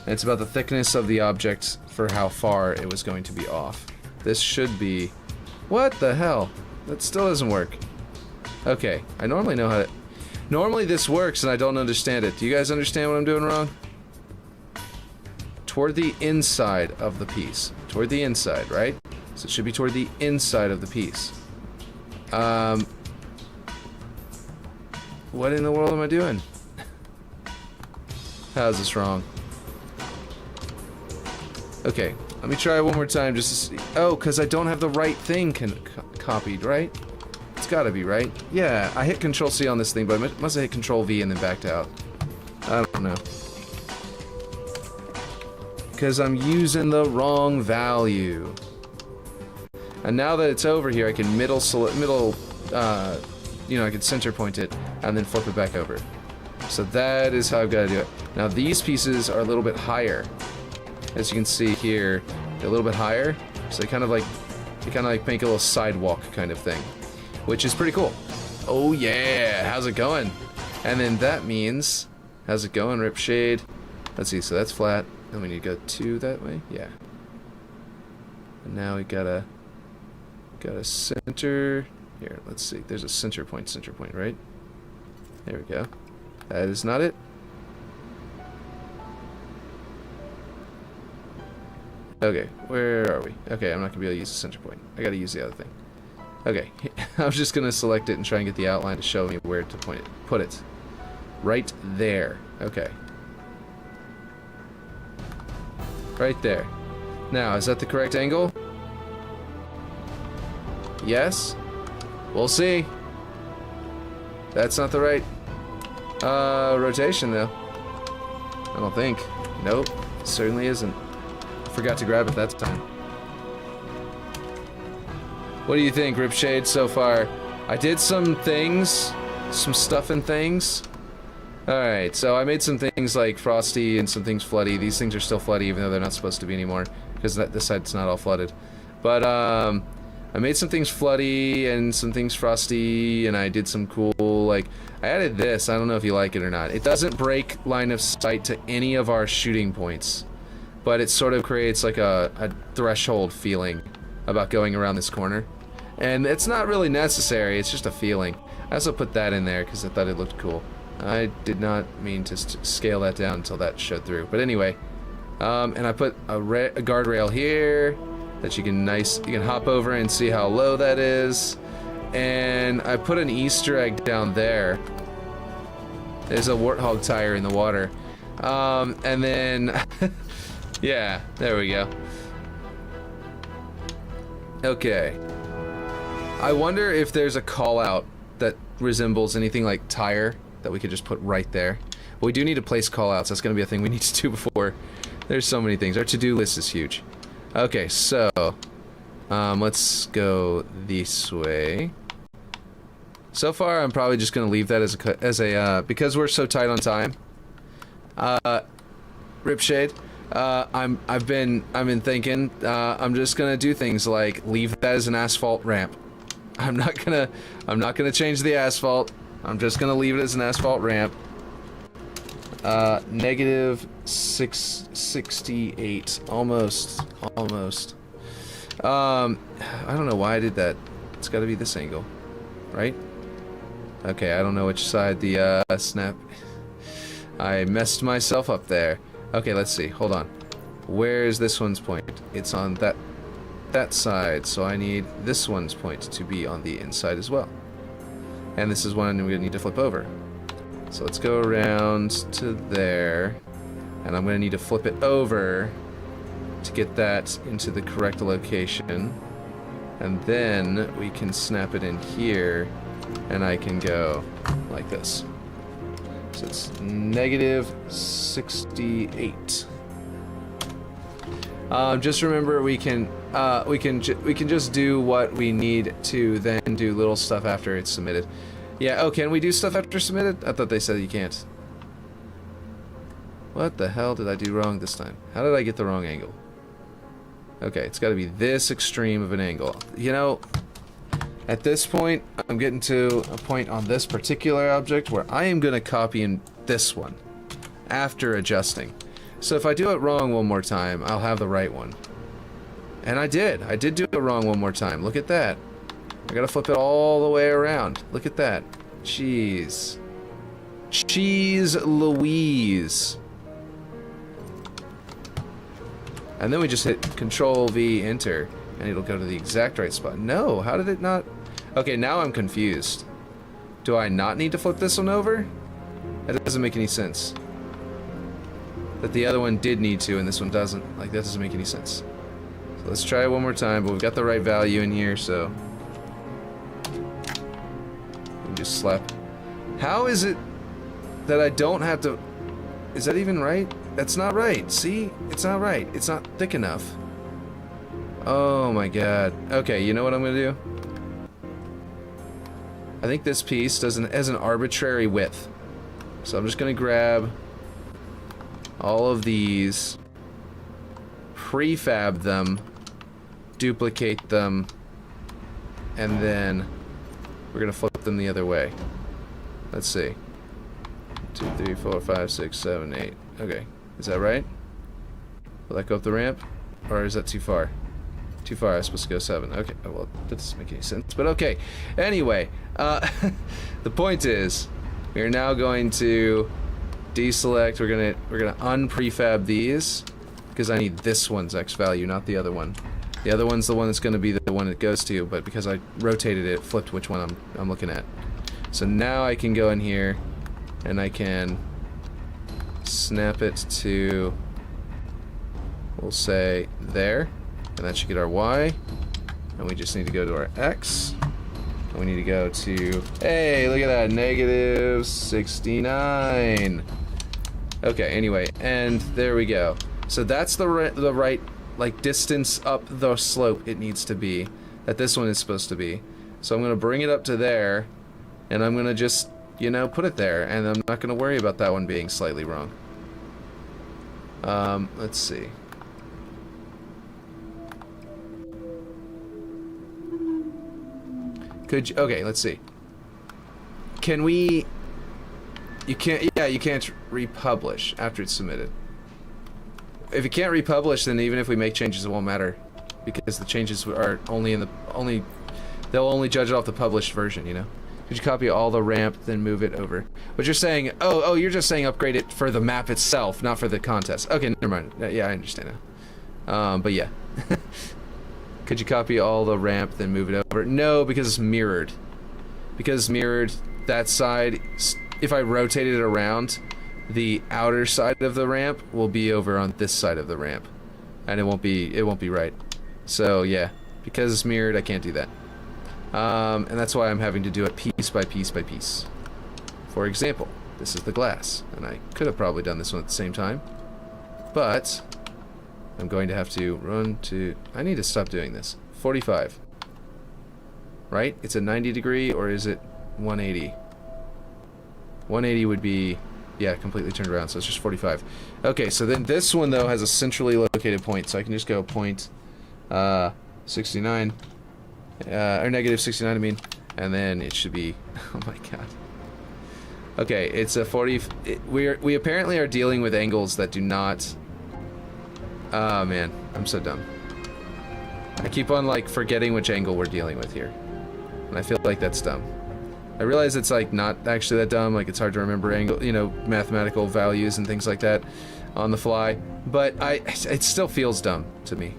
And it's about the thickness of the object for how far it was going to be off. This should be What the hell? That still doesn't work. Okay, I normally know how to... Normally this works and I don't understand it. Do you guys understand what I'm doing wrong? Toward the inside of the piece. Toward the inside, right? So it should be toward the inside of the piece. What in the world am I doing? How is this wrong? Okay, let me try one more time just to see. Oh, because I don't have the right thing copied, right? It's gotta be, right? Yeah, I hit Control-C on this thing, but I must have hit Control-V and then backed out. I don't know. Because I'm using the wrong value. And now that it's over here, I can you know, I can center point it and then flip it back over. So that is how I've got to do it. Now these pieces are a little bit higher. As you can see here, they're a little bit higher. So they kind of like make a little sidewalk kind of thing, which is pretty cool. Oh yeah, how's it going? And then that means, how's it going, Ripshade? Let's see, so that's flat. Then we need to go 2 that way, yeah. And now we got a center. Here, let's see. There's a center point, right? There we go. That is not it. Okay, where are we? Okay, I'm not gonna be able to use the center point. I gotta use the other thing. Okay, I was just gonna select it and try and get the outline to show me where to put it. Right there. Okay. Right there. Now, is that the correct angle? Yes? We'll see. That's not the right rotation though. I don't think. Nope, certainly isn't. Forgot to grab it that time. What do you think, Ripshade, so far? I did some things, some stuff and things. Alright, so I made some things like frosty and some things floody. These things are still floody even though they're not supposed to be anymore, because this side's not all flooded. But I made some things floody and some things frosty, and I did some cool, like, I added this. I don't know if you like it or not. It doesn't break line of sight to any of our shooting points, but it sort of creates like a threshold feeling about going around this corner. And it's not really necessary, it's just a feeling. I also put that in there because I thought it looked cool. I did not mean to scale that down until that showed through. But anyway, and I put a guardrail here that you can hop over and see how low that is. And I put an Easter egg down there. There's a warthog tire in the water. And then, yeah, there we go. Okay. I wonder if there's a call out that resembles anything like tire that we could just put right there. But we do need to place call outs. That's going to be a thing we need to do before. There's so many things. Our to-do list is huge. Okay, so let's go this way. So far, I'm probably just going to leave that as a because we're so tight on time. Ripshade, I've been thinking I'm just gonna do things like leave that as an asphalt ramp. I'm not gonna change the asphalt. I'm just gonna leave it as an asphalt ramp. Negative 668, almost. I don't know why I did that. It's got to be this angle, right? Okay, I don't know which side the snap. I messed myself up there. Okay, let's see. Hold on. Where is this one's point? It's on that side, so I need this one's point to be on the inside as well. And this is one we need to flip over. So let's go around to there, and I'm going to need to flip it over to get that into the correct location. And then we can snap it in here, and I can go like this. So it's negative 68. Just remember, we can just do what we need to, then do little stuff after it's submitted. Yeah. Oh, can we do stuff after submitted? I thought they said you can't. What the hell did I do wrong this time? How did I get the wrong angle? Okay, it's got to be this extreme of an angle. You know, at this point, I'm getting to a point on this particular object where I am going to copy in this one after adjusting. So if I do it wrong one more time, I'll have the right one. And I did. I did do it wrong one more time. Look at that. I gotta flip it all the way around. Look at that. Jeez. Cheese Louise. And then we just hit Control V, Enter, and it'll go to the exact right spot. No, how did it not? Okay, now I'm confused. Do I not need to flip this one over? That doesn't make any sense. That the other one did need to and this one doesn't. Like, that doesn't make any sense. So let's try it one more time, but we've got the right value in here, so... we can just slap. How is it that I don't have to... Is that even right? That's not right. See? It's not right. It's not thick enough. Oh my god. Okay, you know what I'm gonna do? I think this piece has an arbitrary width. So I'm just gonna grab all of these, prefab them, duplicate them, and then we're gonna flip them the other way. Let's see. 2, 3, 4, 5, 6, 7, 8. Okay. Is that right? Will that go up the ramp? Or is that too far? Too far. I was supposed to go 7. Okay. Oh, well, that doesn't make any sense. But okay. Anyway, the point is, we are now going to deselect. We're gonna unprefab these because I need this one's X value, not the other one. The other one's the one that's going to be the one it goes to, but because I rotated it, flipped which one I'm looking at. So now I can go in here and I can snap it to, we'll say there, and that should get our Y, and we just need to go to our X, and we need to go to, hey, look at that, negative 69. Okay, anyway, and there we go. So that's the right like distance up the slope it needs to be, that this one is supposed to be. So I'm gonna bring it up to there, and I'm gonna just, you know, put it there, and I'm not gonna worry about that one being slightly wrong. Let's see. Okay, let's see. Can we... You can't... Yeah, you can't republish after it's submitted. If you can't republish, then even if we make changes, it won't matter. Because the changes are only in the... They'll only judge it off the published version, you know? Could you copy all the ramp, then move it over? But you're saying... Oh, you're just saying upgrade it for the map itself, not for the contest. Okay, never mind. Yeah, I understand now. But yeah. Could you copy all the ramp, then move it over? No, because it's mirrored. Because it's mirrored, that side, if I rotated it around, the outer side of the ramp will be over on this side of the ramp. And it won't be right. So, yeah. Because it's mirrored, I can't do that. And that's why I'm having to do it piece by piece by piece. For example, this is the glass. And I could have probably done this one at the same time. But... I'm going to have to run to... I need to stop doing this. 45. Right? It's a 90 degree, or is it 180? 180 would be... Yeah, completely turned around, so it's just 45. Okay, so then this one, though, has a centrally located point, so I can just go point 69. Or negative 69, I mean. And then it should be... Oh my god. Okay, it's a 40... We apparently are dealing with angles that do not... Oh man, I'm so dumb. I keep on like forgetting which angle we're dealing with here. And I feel like that's dumb. I realize it's like not actually that dumb, like it's hard to remember angle, you know, mathematical values and things like that on the fly, but it still feels dumb to me.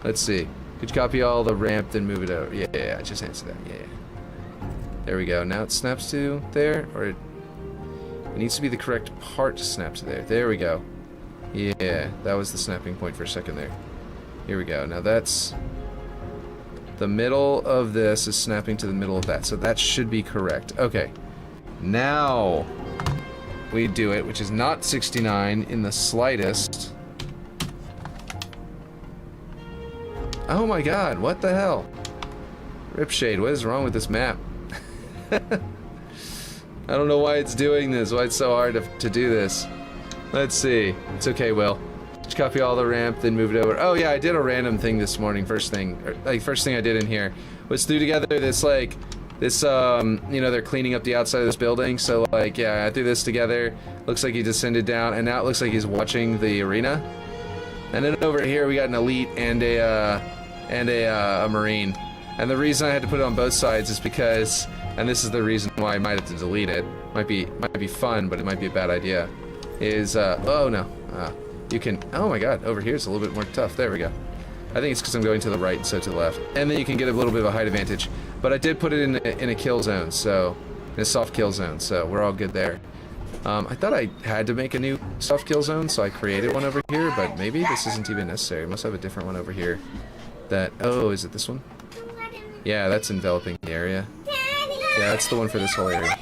Let's see. Could you copy all the ramp then move it over? Yeah, just answer that. Yeah. There we go. Now it snaps to there, or it needs to be the correct part to snap to there. There we go. Yeah, that was the snapping point for a second there. Here we go. Now that's... The middle of this is snapping to the middle of that, so that should be correct. Okay. Now we do it, which is not 69 in the slightest. Oh my god, what the hell? Ripshade, what is wrong with this map? I don't know why it's doing this, why it's so hard to do this. Let's see. It's okay, Will. Just copy all the ramp, then move it over. Oh yeah, I did a random thing this morning, first thing I did in here was threw together this, like, this, you know, they're cleaning up the outside of this building, so, like, yeah, I threw this together. Looks like he descended down, and now it looks like he's watching the arena. And then over here we got an elite and a marine. And the reason I had to put it on both sides is because, and this is the reason why I might have to delete it. Might be fun, but it might be a bad idea. Is oh no, you can. Oh my God, over here it's a little bit more tough. There we go. I think it's because I'm going to the right instead of to the left. And then you can get a little bit of a height advantage. But I did put it in a kill zone, so in a soft kill zone, so we're all good there. I thought I had to make a new soft kill zone, so I created one over here, but maybe this isn't even necessary. I must have a different one over here. That, oh, is it this one? Yeah, that's enveloping the area. Yeah, that's the one for this whole area.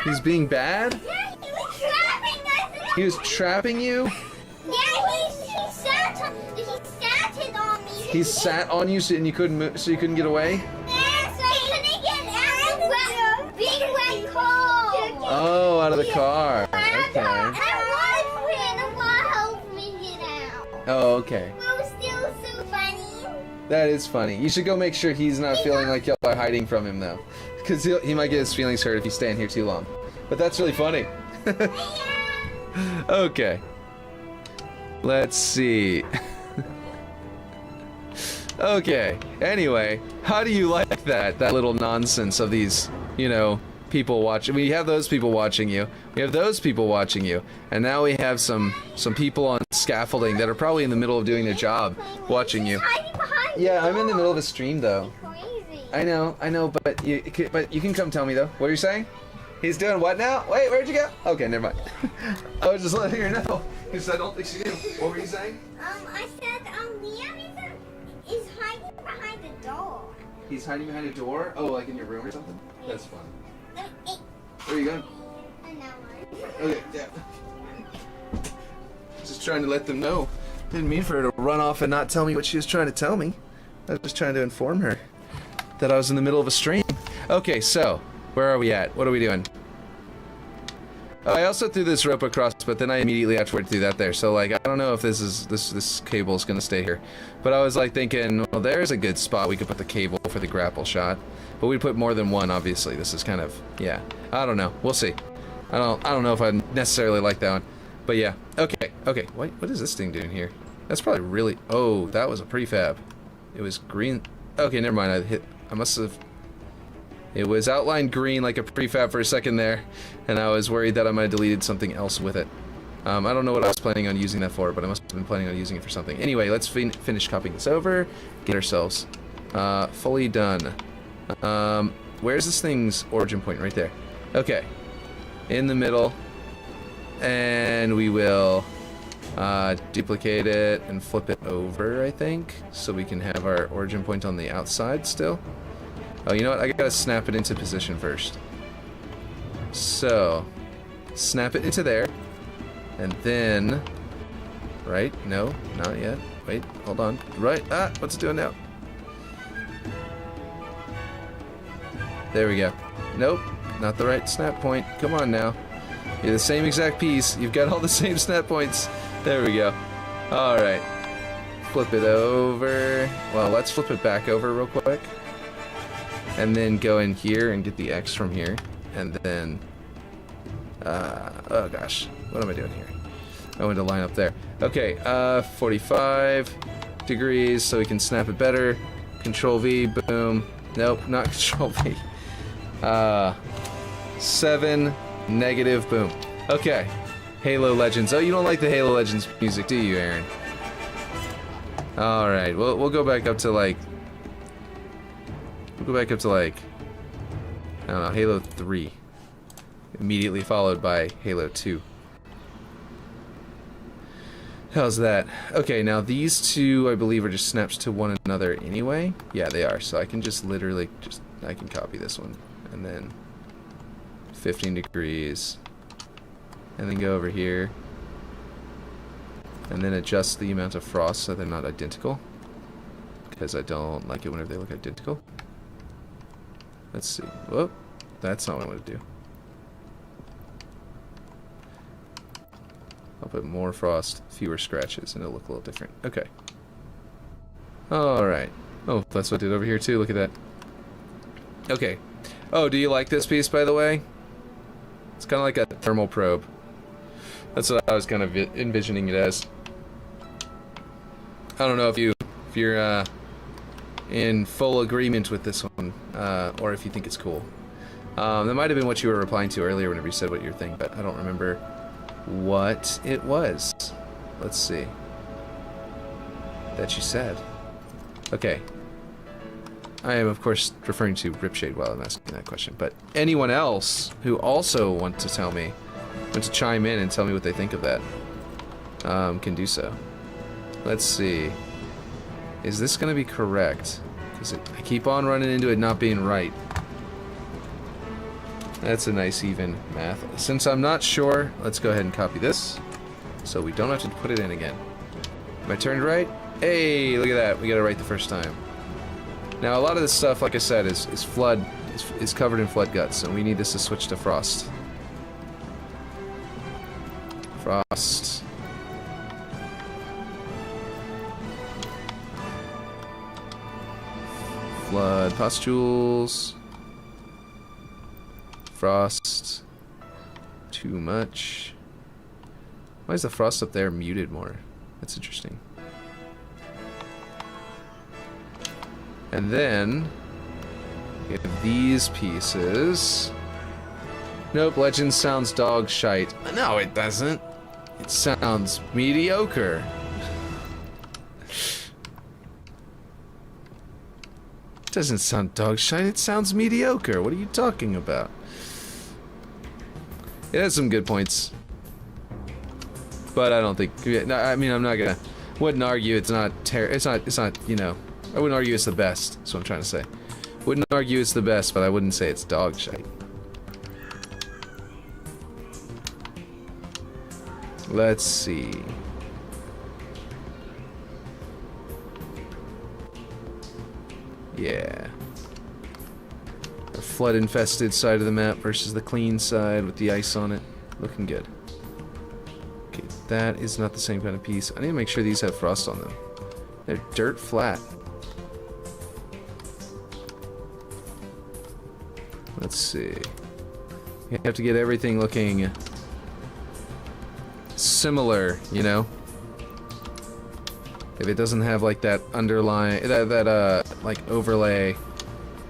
He's being bad? He was trapping you? Yeah, he sat on me. He sat on you and you couldn't move, so you couldn't get away? Yeah, so he couldn't get out of the big red car. Oh, out of the car. Okay. And I wanted to help me get out. Oh, okay. It was still so funny. That is funny. You should go make sure he's not feeling like y'all are hiding from him, though. Because he might get his feelings hurt if you stay in here too long. But that's really funny. Okay. Let's see. Okay. Anyway, how do you like that little nonsense of these, you know, people watching? We have those people watching you. We have those people watching you. And now we have some people on scaffolding that are probably in the middle of doing their job watching you. Yeah, I'm in the middle of a stream though. I know, but you can come tell me though. What are you saying? He's doing what now? Wait, where'd you go? Okay, never mind. I was just letting her know because I don't think she knew. What were you saying? I said, Liam is hiding behind the door. He's hiding behind a door? Oh, like in your room or something? That's fun. Where are you going? Okay, yeah. Just trying to let them know. Didn't mean for her to run off and not tell me what she was trying to tell me. I was just trying to inform her that I was in the middle of a stream. Okay, so where are we at? What are we doing? Oh, I also threw this rope across, but then I immediately afterward threw that there. So like, I don't know if this cable is gonna stay here. But I was like thinking, well, there's a good spot we could put the cable for the grapple shot. But we'd put more than one, obviously. This is kind of, yeah. I don't know. We'll see. I don't know if I necessarily like that one. But yeah. Okay. Okay. What is this thing doing here? That's probably really. Oh, that was a prefab. It was green. Okay, never mind. I must have. It was outlined green like a prefab for a second there, and I was worried that I might have deleted something else with it. I don't know what I was planning on using that for, but I must have been planning on using it for something. Anyway, let's finish copying this over, get ourselves fully done. Where's this thing's origin point? Right there. Okay, in the middle, and we will duplicate it and flip it over, I think, so we can have our origin point on the outside still. Oh, you know what? I gotta snap it into position first. So, snap it into there, and then, right? No, not yet. Wait, hold on. Right, what's it doing now? There we go. Nope, not the right snap point. Come on now. You're the same exact piece. You've got all the same snap points. There we go. Alright. Flip it over. Well, let's flip it back over real quick. And then go in here and get the X from here. And then... oh gosh. What am I doing here? I want to line up there. Okay, 45 degrees so we can snap it better. Control V, boom. Nope, not Control V. 7, negative, boom. Okay. Halo Legends. Oh, you don't like the Halo Legends music, do you, Aaron? Alright, we'll go back up to like... We'll go back up to like... I don't know, Halo 3. Immediately followed by Halo 2. How's that? Okay, now these two, I believe, are just snaps to one another anyway. Yeah, they are. So I can just literally I can copy this one. And then 15 degrees. And then go over here. And then adjust the amount of frost so they're not identical. Because I don't like it whenever they look identical. Let's see. Whoop. That's not what I want to do. I'll put more frost, fewer scratches, and it'll look a little different. Okay. Alright. Oh, that's what I did over here too. Look at that. Okay. Oh, do you like this piece, by the way? It's kind of like a thermal probe. That's what I was kind of envisioning it as. I don't know if you're in full agreement with this one, or if you think it's cool. That might have been what you were replying to earlier whenever you said what your thing, but I don't remember what it was. Let's see. That you said. Okay. I am, of course, referring to Ripshade while I'm asking that question, but anyone else who also wants to tell me, want to chime in and tell me what they think of that, can do so. Let's see. Is this going to be correct? Because I keep on running into it not being right. That's a nice even math. Since I'm not sure, let's go ahead and copy this, so we don't have to put it in again. Am I turned right? Hey, look at that. We got it right the first time. Now, a lot of this stuff, like I said, is covered in flood guts, and we need this to switch to frost. Frost. Flood pustules. Frost. Too much. Why is the frost up there muted more? That's interesting. And then we have these pieces. Nope, legend sounds dog shite. No, it doesn't. It sounds mediocre. It doesn't sound dog shite, it sounds mediocre. What are you talking about? It has some good points. But I don't think, I mean, I'm not gonna, wouldn't argue it's not, you know, I wouldn't argue it's the best, that's what I'm trying to say. Wouldn't argue it's the best, but I wouldn't say it's dog shite. Let's see. Yeah. The flood-infested side of the map versus the clean side with the ice on it. Looking good. Okay, that is not the same kind of piece. I need to make sure these have frost on them. They're dirt flat. Let's see. You have to get everything looking similar, you know? If it doesn't have like that underlying, like overlay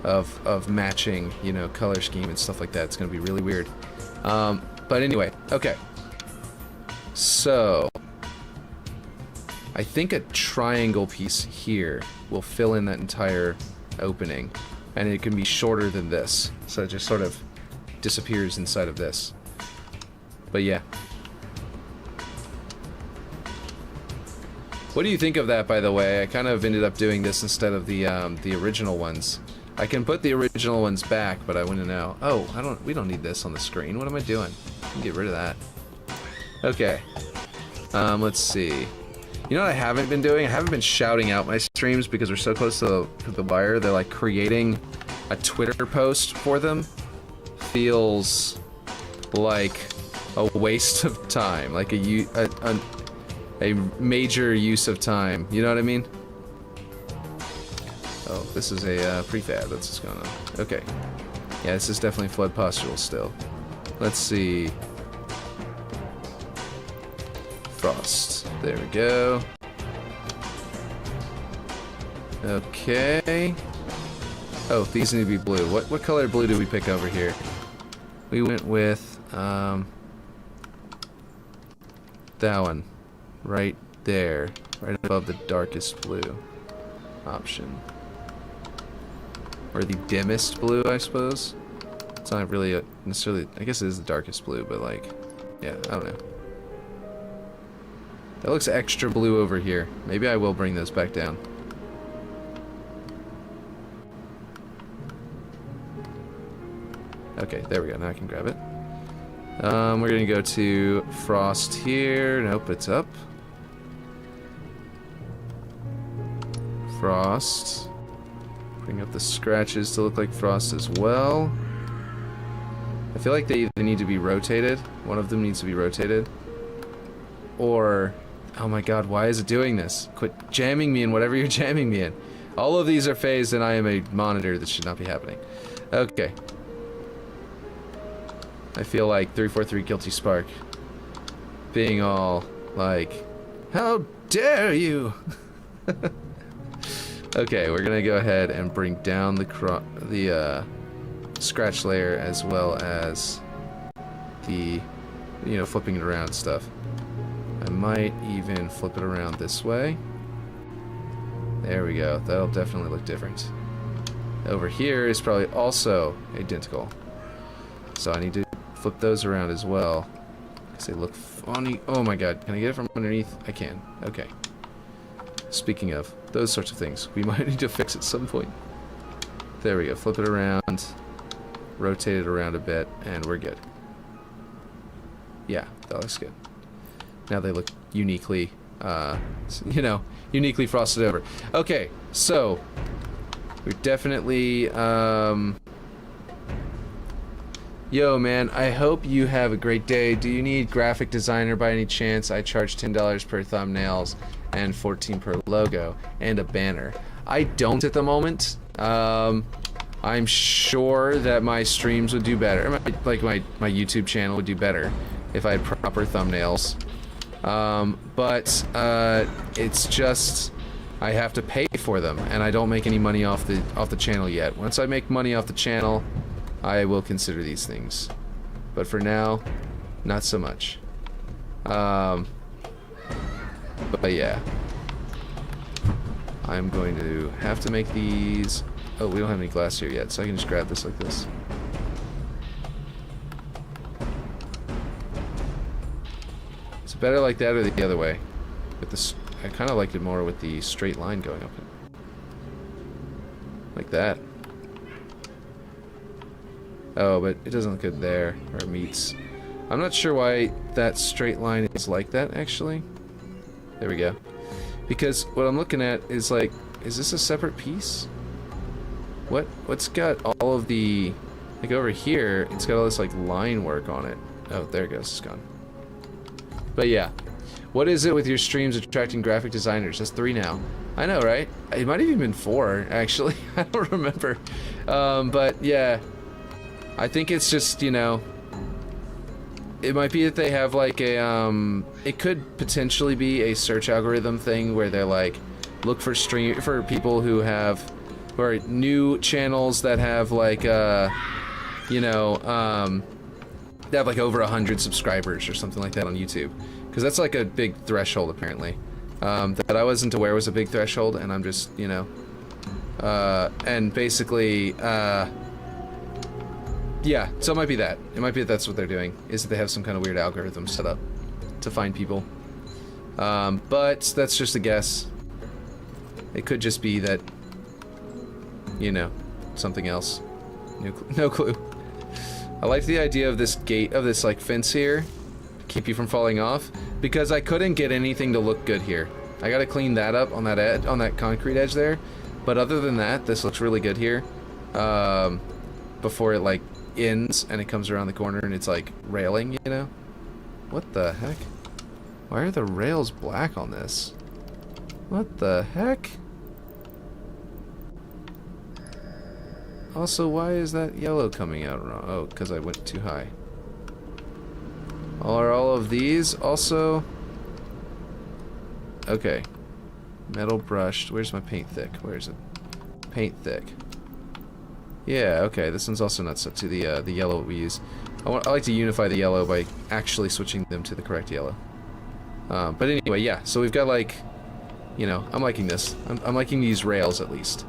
of matching, you know, color scheme and stuff like that, it's gonna be really weird. But anyway, okay. So, I think a triangle piece here will fill in that entire opening, and it can be shorter than this, so it just sort of disappears inside of this. But yeah. What do you think of that, by the way? I kind of ended up doing this instead of the original ones. I can put the original ones back, but I want to know. Oh, we don't need this on the screen. What am I doing? Get rid of that. Okay. Let's see. You know what I haven't been doing? I haven't been shouting out my streams because we're so close to the wire. They're like creating a Twitter post for them. Feels like a waste of time. Like a major use of time. You know what I mean? Oh, this is a prefab. That's what's going on. Okay. Yeah, this is definitely flood pustules still. Let's see. Frost. There we go. Okay. Oh, these need to be blue. What color blue did we pick over here? We went with that one. Right there. Right above the darkest blue option. Or the dimmest blue, I suppose. It's not really necessarily, I guess it is the darkest blue, but like, yeah, I don't know. That looks extra blue over here. Maybe I will bring those back down. Okay, there we go. Now I can grab it. We're gonna go to frost here. Nope, it's up. Frost. Bring up the scratches to look like frost as well. I feel like they either need to be rotated. One of them needs to be rotated. Or, oh my god, why is it doing this? Quit jamming me in whatever you're jamming me in. All of these are phased and I am a monitor that should not be happening. Okay. I feel like 343 Guilty Spark being all like, how dare you? Okay, we're gonna go ahead and bring down the scratch layer as well as the, you know, flipping it around stuff. I might even flip it around this way. There we go. That'll definitely look different. Over here is probably also identical. So I need to flip those around as well, because they look funny. Oh my god, can I get it from underneath? I can. Okay. Speaking of, those sorts of things we might need to fix at some point. There we go. Flip it around, rotate it around a bit, and we're good. Yeah, that looks good. Now they look uniquely, you know, uniquely frosted over. Okay, so we're definitely, yo, man, I hope you have a great day. Do you need graphic designer by any chance? I charge $10 per thumbnails and $14 per logo and a banner. I don't at the moment. I'm sure that my streams would do better. My YouTube channel would do better if I had proper thumbnails. But it's just I have to pay for them, and I don't make any money off the channel yet. Once I make money off the channel, I will consider these things. But for now, not so much. But yeah, I'm going to have to make these. Oh, we don't have any glass here yet, so I can just grab this like this. Is it better like that or the other way? With this, I kind of liked it more with the straight line going up it. Like that. Oh, but it doesn't look good there, where it meets. I'm not sure why that straight line is like that, actually. There we go. Because what I'm looking at is like, is this a separate piece? What's got all of the, like over here, it's got all this like line work on it. Oh, there it goes, it's gone. But yeah, what is it with your streams attracting graphic designers? That's 3 now. I know, right? It might have even been 4, actually. I don't remember. But yeah, I think it's just, you know, it might be that they have like a, it could potentially be a search algorithm thing where they're like, look for people who have, or new channels that have like, you know, they have like over 100 subscribers or something like that on YouTube. Because that's like a big threshold, apparently. That I wasn't aware was a big threshold, and I'm just, you know, and basically, yeah, so it might be that. It might be that that's what they're doing, is that they have some kind of weird algorithm set up to find people. But that's just a guess. It could just be that, you know, something else. No clue. I like the idea of this gate, of this like fence here, to keep you from falling off, because I couldn't get anything to look good here. I gotta clean that up on that edge, on that concrete edge there. But other than that, this looks really good here. Before it like ends and it comes around the corner and it's like railing, you know? What the heck? Why are the rails black on this? What the heck? Also, why is that yellow coming out wrong? Oh, because I went too high. Are all of these also? Okay. Metal brushed. Where's my paint thick? Where is it? Paint thick. Yeah, okay. This one's also not set to the yellow we use. I like to unify the yellow by actually switching them to the correct yellow. But anyway, yeah. So we've got like, you know, I'm liking this. I'm liking these rails at least.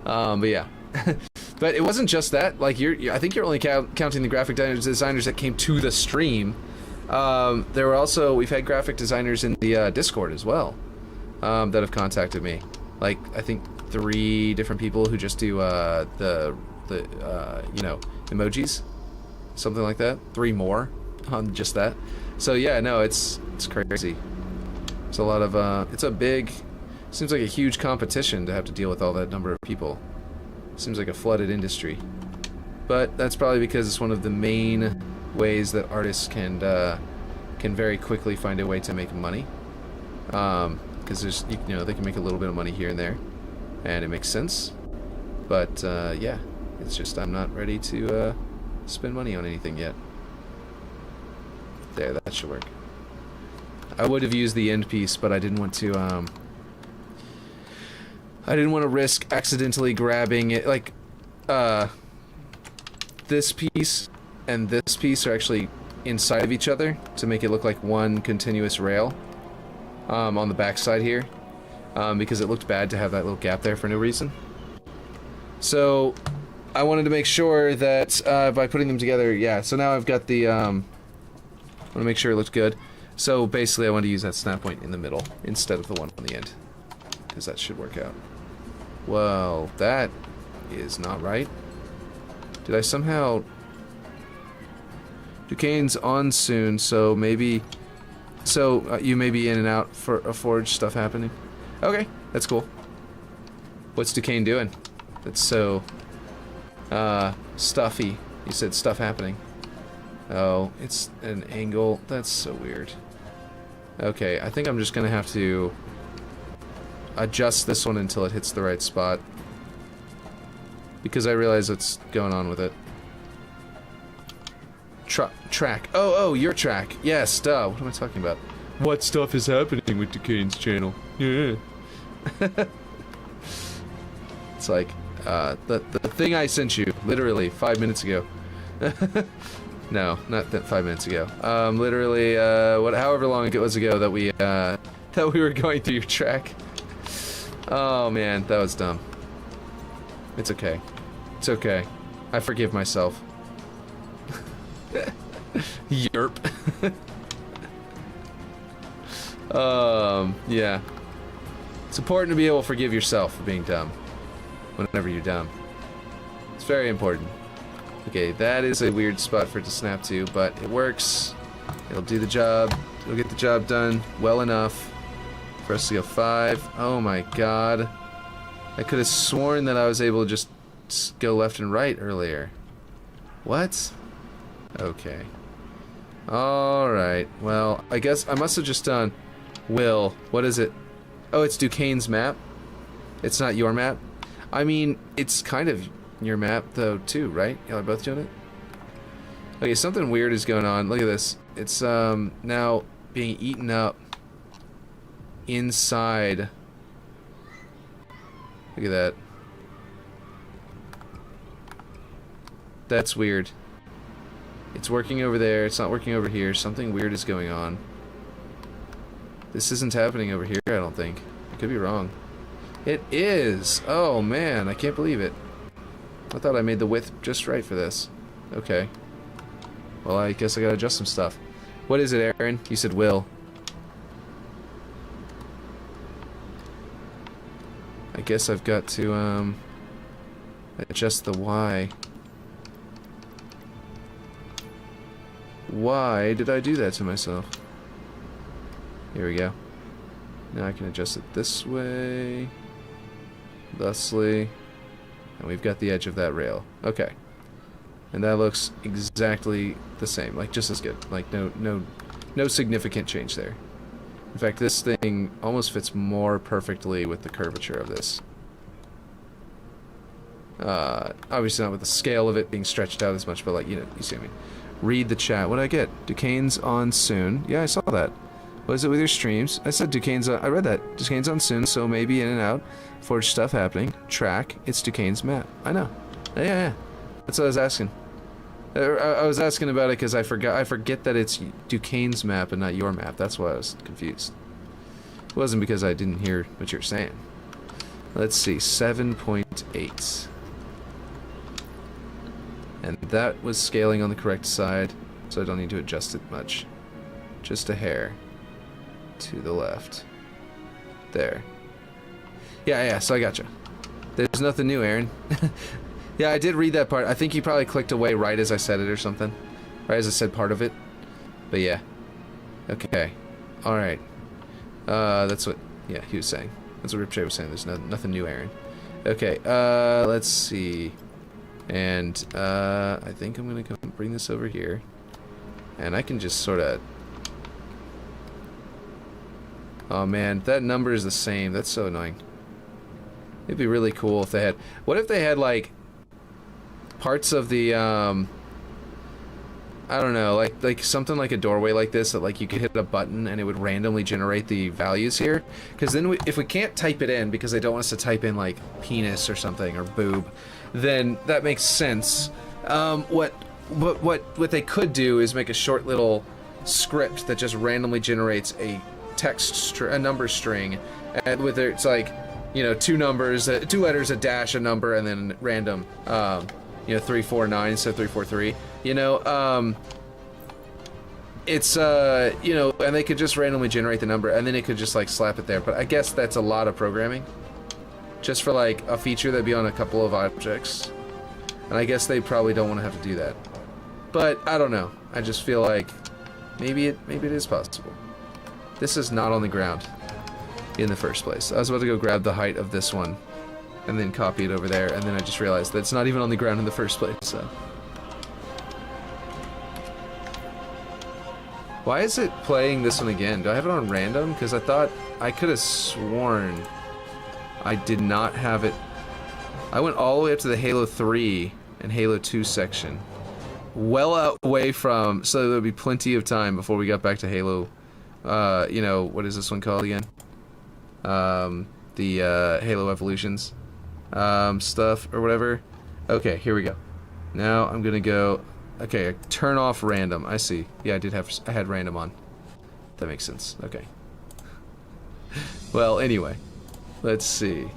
But yeah. But it wasn't just that. Like I think you're only counting the graphic designers that came to the stream. There were also, we've had graphic designers in the Discord as well, that have contacted me. Like I think 3 different people who just do the you know, emojis, something like that. 3 more on just that. So yeah, no, it's crazy. It's a lot of it's a big, seems like a huge competition to have to deal with all that number of people. Seems like a flooded industry. But that's probably because it's one of the main ways that artists can very quickly find a way to make money. Because there's, you know, they can make a little bit of money here and there, and it makes sense. But yeah, it's just I'm not ready to spend money on anything yet. There, that should work. I would have used the end piece, but I didn't want to, I didn't want to risk accidentally grabbing it, like, this piece and this piece are actually inside of each other to make it look like one continuous rail, on the back side here, because it looked bad to have that little gap there for no reason. So, I wanted to make sure that, by putting them together, yeah, so now I've got the, I want to make sure it looked good. So basically I want to use that snap point in the middle instead of the one on the end, because that should work out. Well, that is not right. Did I somehow... Duquesne's on soon, so maybe... So, you may be in and out for a forge stuff happening. Okay, that's cool. What's Duquesne doing? That's so... stuffy. You said stuff happening. Oh, it's an angle. That's so weird. Okay, I think I'm just gonna have to adjust this one until it hits the right spot, because I realize what's going on with it. Track. Oh, your track. Yes, duh. What am I talking about? What stuff is happening with Duquesne's channel? Yeah. It's like, the thing I sent you, literally, 5 minutes ago. No, not that 5 minutes ago. Literally, however long it was ago that we were going through your track. Oh man, that was dumb. It's okay. It's okay. I forgive myself. Yerp. Yeah. It's important to be able to forgive yourself for being dumb. Whenever you're dumb. It's very important. Okay, that is a weird spot for it to snap to, but it works. It'll do the job. It'll get the job done well enough for us to go 5. Oh my god. I could have sworn that I was able to just go left and right earlier. What? Okay. Alright, well, I guess I must have just done... Will. What is it? Oh, it's Duquesne's map? It's not your map? I mean, it's kind of... your map, though, too, right? Y'all are both doing it? Okay, something weird is going on. Look at this. It's, now being eaten up inside. Look at that. That's weird. It's working over there. It's not working over here. Something weird is going on. This isn't happening over here, I don't think. I could be wrong. It is! Oh, man. I can't believe it. I thought I made the width just right for this. Okay. Well, I guess I gotta adjust some stuff. What is it, Aaron? You said will. I guess I've got to, adjust the Y. Why did I do that to myself? Here we go. Now I can adjust it this way. Thusly. And we've got the edge of that rail. Okay. And that looks exactly the same. Like, just as good. Like, no significant change there. In fact, this thing almost fits more perfectly with the curvature of this. Obviously not with the scale of it being stretched out as much, but like, you know, you see what I mean. Read the chat. What did I get? Duquesne's on soon. Yeah, I saw that. What is it with your streams? I said Duquesne's on... I read that. Duquesne's on soon, so maybe in and out. Forge stuff happening. Track. It's Duquesne's map. I know. Yeah. That's what I was asking. I was asking about it because I forget that it's Duquesne's map and not your map. That's why I was confused. It wasn't because I didn't hear what you're saying. Let's see. 7.8. And that was scaling on the correct side, so I don't need to adjust it much. Just a hair. To the left. There. Yeah, so I gotcha. There's nothing new, Aaron. Yeah, I did read that part. I think you probably clicked away right as I said it or something. Right as I said part of it. But yeah. Okay. Alright. That's what... yeah, he was saying. That's what Ripshade was saying. There's nothing new, Aaron. Okay, let's see. And, I think I'm gonna come bring this over here. And I can just sort of... oh man, that number is the same. That's so annoying. It'd be really cool if they had... what if they had, like, parts of the, I don't know, like something like a doorway like this that like you could hit a button and it would randomly generate the values here. Because then if we can't type it in because they don't want us to type in like penis or something or boob, then that makes sense. What they could do is make a short little script that just randomly generates a a number string, and with it's like, you know, two numbers, two letters, a dash, a number, and then random, you know, 349 instead of 343. You know, it's you know, and they could just randomly generate the number, and then it could just like slap it there. But I guess that's a lot of programming, just for like a feature that'd be on a couple of objects, and I guess they probably don't want to have to do that. But I don't know. I just feel like maybe it is possible. This is not on the ground in the first place. I was about to go grab the height of this one and then copy it over there, and then I just realized that it's not even on the ground in the first place, so. Why is it playing this one again? Do I have it on random? Because I thought I could have sworn I did not have it. I went all the way up to the Halo 3 and Halo 2 section. Well away from, so there would be plenty of time before we got back to Halo, you know, what is this one called again? The Halo Evolutions stuff or whatever. Okay, here we go. Now I'm gonna go, okay, turn off random. I see. Yeah, I had random on. That makes sense. Okay. Well, anyway, let's see.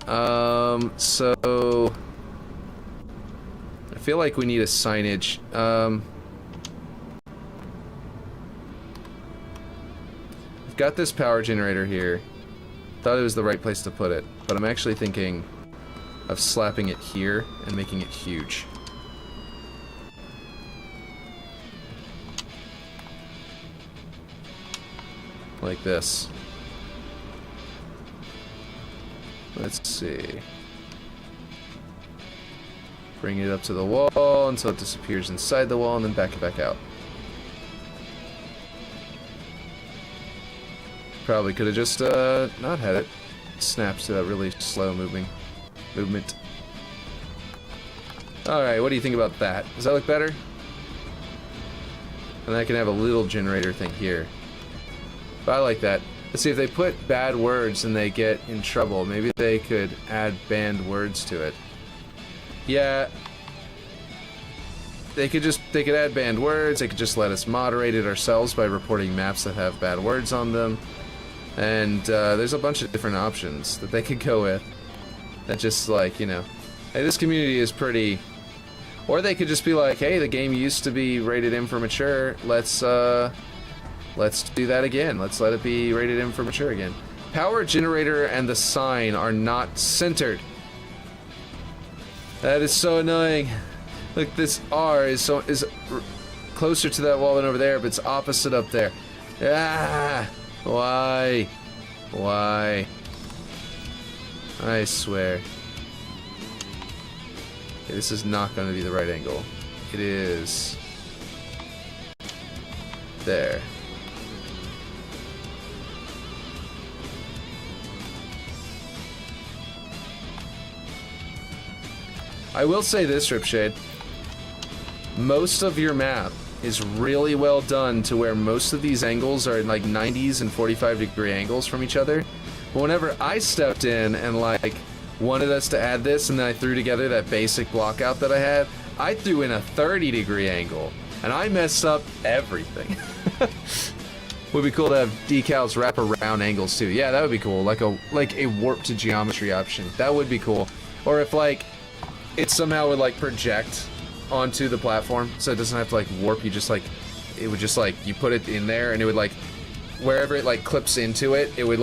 So I feel like we need a signage. I've got this power generator here. Thought it was the right place to put it, but I'm actually thinking of slapping it here and making it huge. Like this. Let's see. Bring it up to the wall until it disappears inside the wall and then back it back out. Probably could have just not had it snap to that really slow movement. Alright, what do you think about that? Does that look better? And I can have a little generator thing here. But I like that. Let's see, if they put bad words and they get in trouble, maybe they could add banned words to it. Yeah. They could add banned words, they could just let us moderate it ourselves by reporting maps that have bad words on them. And there's a bunch of different options that they could go with. That just like, you know, hey, this community is pretty... Or they could just be like, hey, the game used to be rated M for mature, let's do that again. Let's let it be rated M for mature again. Power generator and the sign are not centered. That is so annoying. Look, this R is closer to that wall than over there, but it's opposite up there. Ah! Why? Why? I swear. Okay, this is not going to be the right angle. It is... there. I will say this, Ripshade. Most of your map is really well done to where most of these angles are in like 90s and 45-degree angles from each other. But whenever I stepped in and like wanted us to add this and then I threw together that basic block out that I had, I threw in a 30-degree angle and I messed up everything. Would be cool to have decals wrap around angles too. Yeah, that would be cool. Like a warp to geometry option. That would be cool. Or if like it somehow would like project onto the platform, so it doesn't have to like warp. You just like, it would just like, you put it in there and it would like, wherever it like clips into it, it would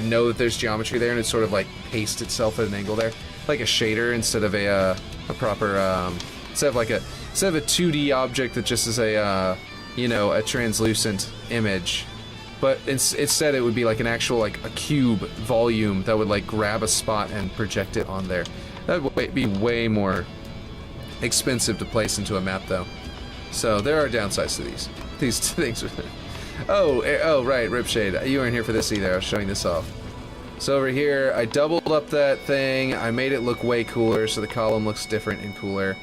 know that there's geometry there and it sort of like paste itself at an angle there, like a shader instead of a proper instead of a 2D object that just is a you know, a translucent image. But instead it would be like an actual like a cube volume that would like grab a spot and project it on there. That would be way more expensive to place into a map, though. So there are downsides to these things. Oh, right, Ripshade. You weren't here for this either. I was showing this off. So over here, I doubled up that thing. I made it look way cooler, so the column looks different and cooler.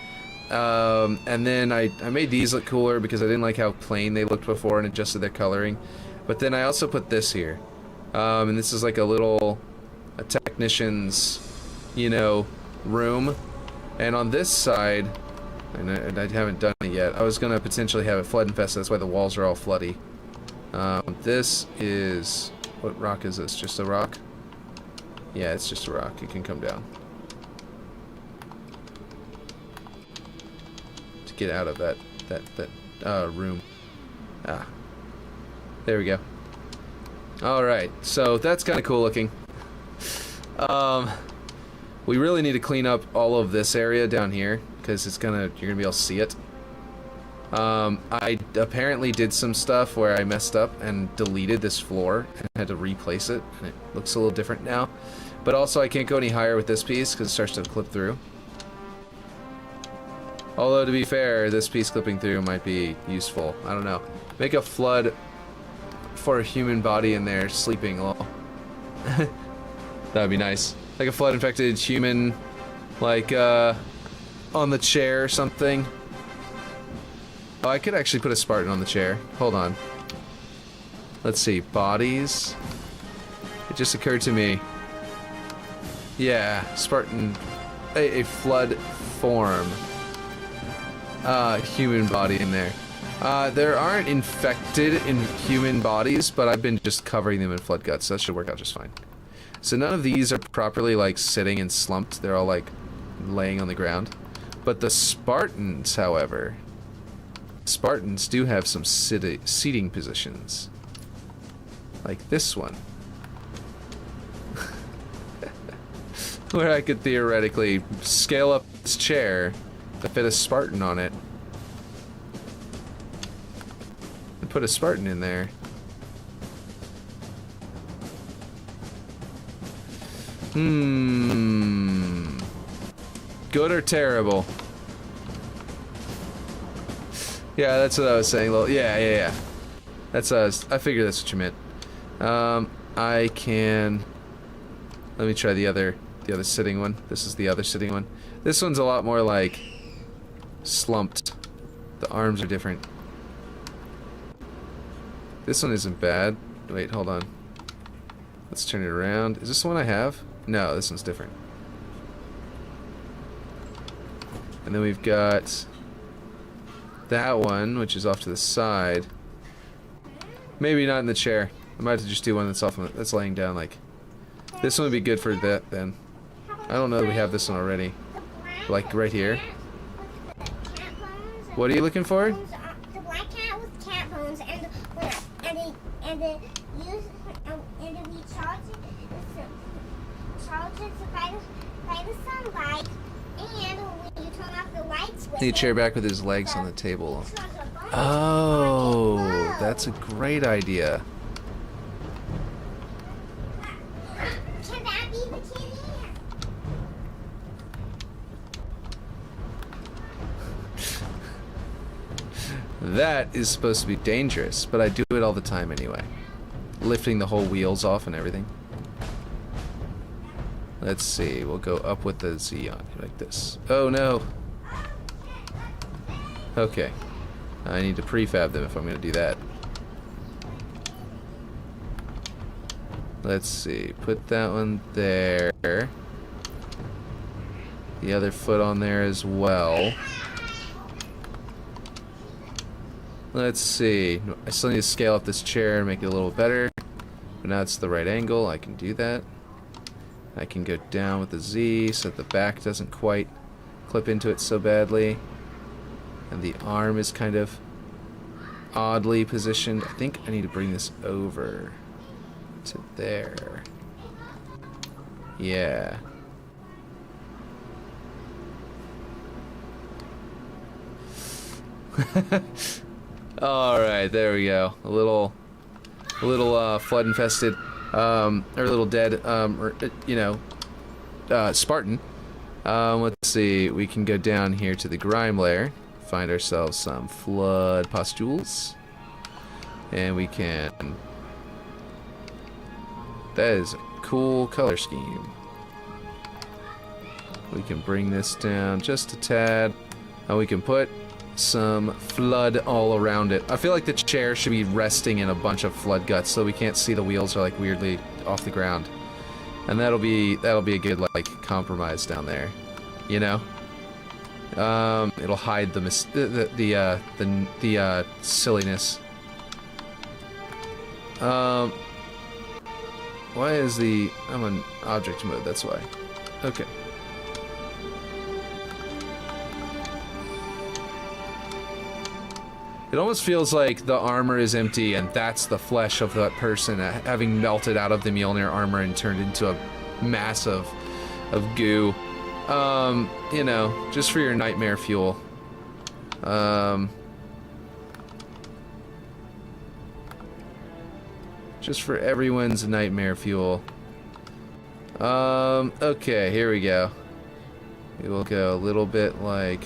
And then I made these look cooler because I didn't like how plain they looked before and adjusted their coloring. But then I also put this here. And this is like a technician's, you know, room. And on this side, and I haven't done it yet, I was going to potentially have it flood infested. That's why the walls are all floody. This is... What rock is this? Just a rock? Yeah, it's just a rock. It can come down. To get out of that room. Ah. There we go. Alright, so that's kind of cool looking. We really need to clean up all of this area down here, because you're gonna be able to see it. I apparently did some stuff where I messed up and deleted this floor and had to replace it, and it looks a little different now. But also I can't go any higher with this piece because it starts to clip through. Although to be fair, this piece clipping through might be useful. I don't know. Make a flood for a human body in there sleeping. That'd be nice. Like a flood infected human, like on the chair or something. Oh, I could actually put a Spartan on the chair. Hold on. Let's see. Bodies. It just occurred to me. Yeah, Spartan. A flood form. Human body in there. There aren't infected in human bodies, but I've been just covering them in flood guts, so that should work out just fine. So none of these are properly, like, sitting and slumped. They're all, like, laying on the ground. But the Spartans, however... Spartans do have some seating positions. Like this one. Where I could theoretically scale up this chair to fit a Spartan on it. And put a Spartan in there. Good or terrible? Yeah, that's what I was saying. Yeah. That's I figured that's what you meant. I can. Let me try the other sitting one. This is the other sitting one. This one's a lot more like slumped. The arms are different. This one isn't bad. Wait, hold on. Let's turn it around. Is this the one I have? No, this one's different. And then we've got that one, which is off to the side. Maybe not in the chair. I might have to just do one that's laying down. Like this one would be good for that. Then I don't know that we have this one already. Like right here. What are you looking for? The black cat with cat bones, and we charge it by the sunlight, and when you turn off the lights with Need a chair back with his legs on the table. Oh, that's a great idea. Can that be the kitty? That is supposed to be dangerous, but I do it all the time anyway. Lifting the whole wheels off and everything. Let's see, we'll go up with the Z on like this. Oh no! Okay. I need to prefab them if I'm going to do that. Let's see, put that one there. The other foot on there as well. Let's see, I still need to scale up this chair and make it a little better. But now it's the right angle, I can do that. I can go down with the Z so that the back doesn't quite clip into it so badly. And the arm is kind of oddly positioned. I think I need to bring this over to there. Yeah. Alright, there we go. A little flood infested, or a little dead, Spartan. Let's see, we can go down here to the grime layer, find ourselves some flood pustules, and we can, that is a cool color scheme. We can bring this down just a tad. And we can put some flood all around it. I feel like the chair should be resting in a bunch of flood guts so we can't see the wheels are like weirdly off the ground. And that'll be a good like compromise down there. You know? It'll hide the silliness. Why is I'm on object mode, that's why. Okay. It almost feels like the armor is empty and that's the flesh of that person having melted out of the Mjolnir armor and turned into a mass of goo. You know, just for your nightmare fuel. Just for everyone's nightmare fuel. Okay, here we go. We will go a little bit like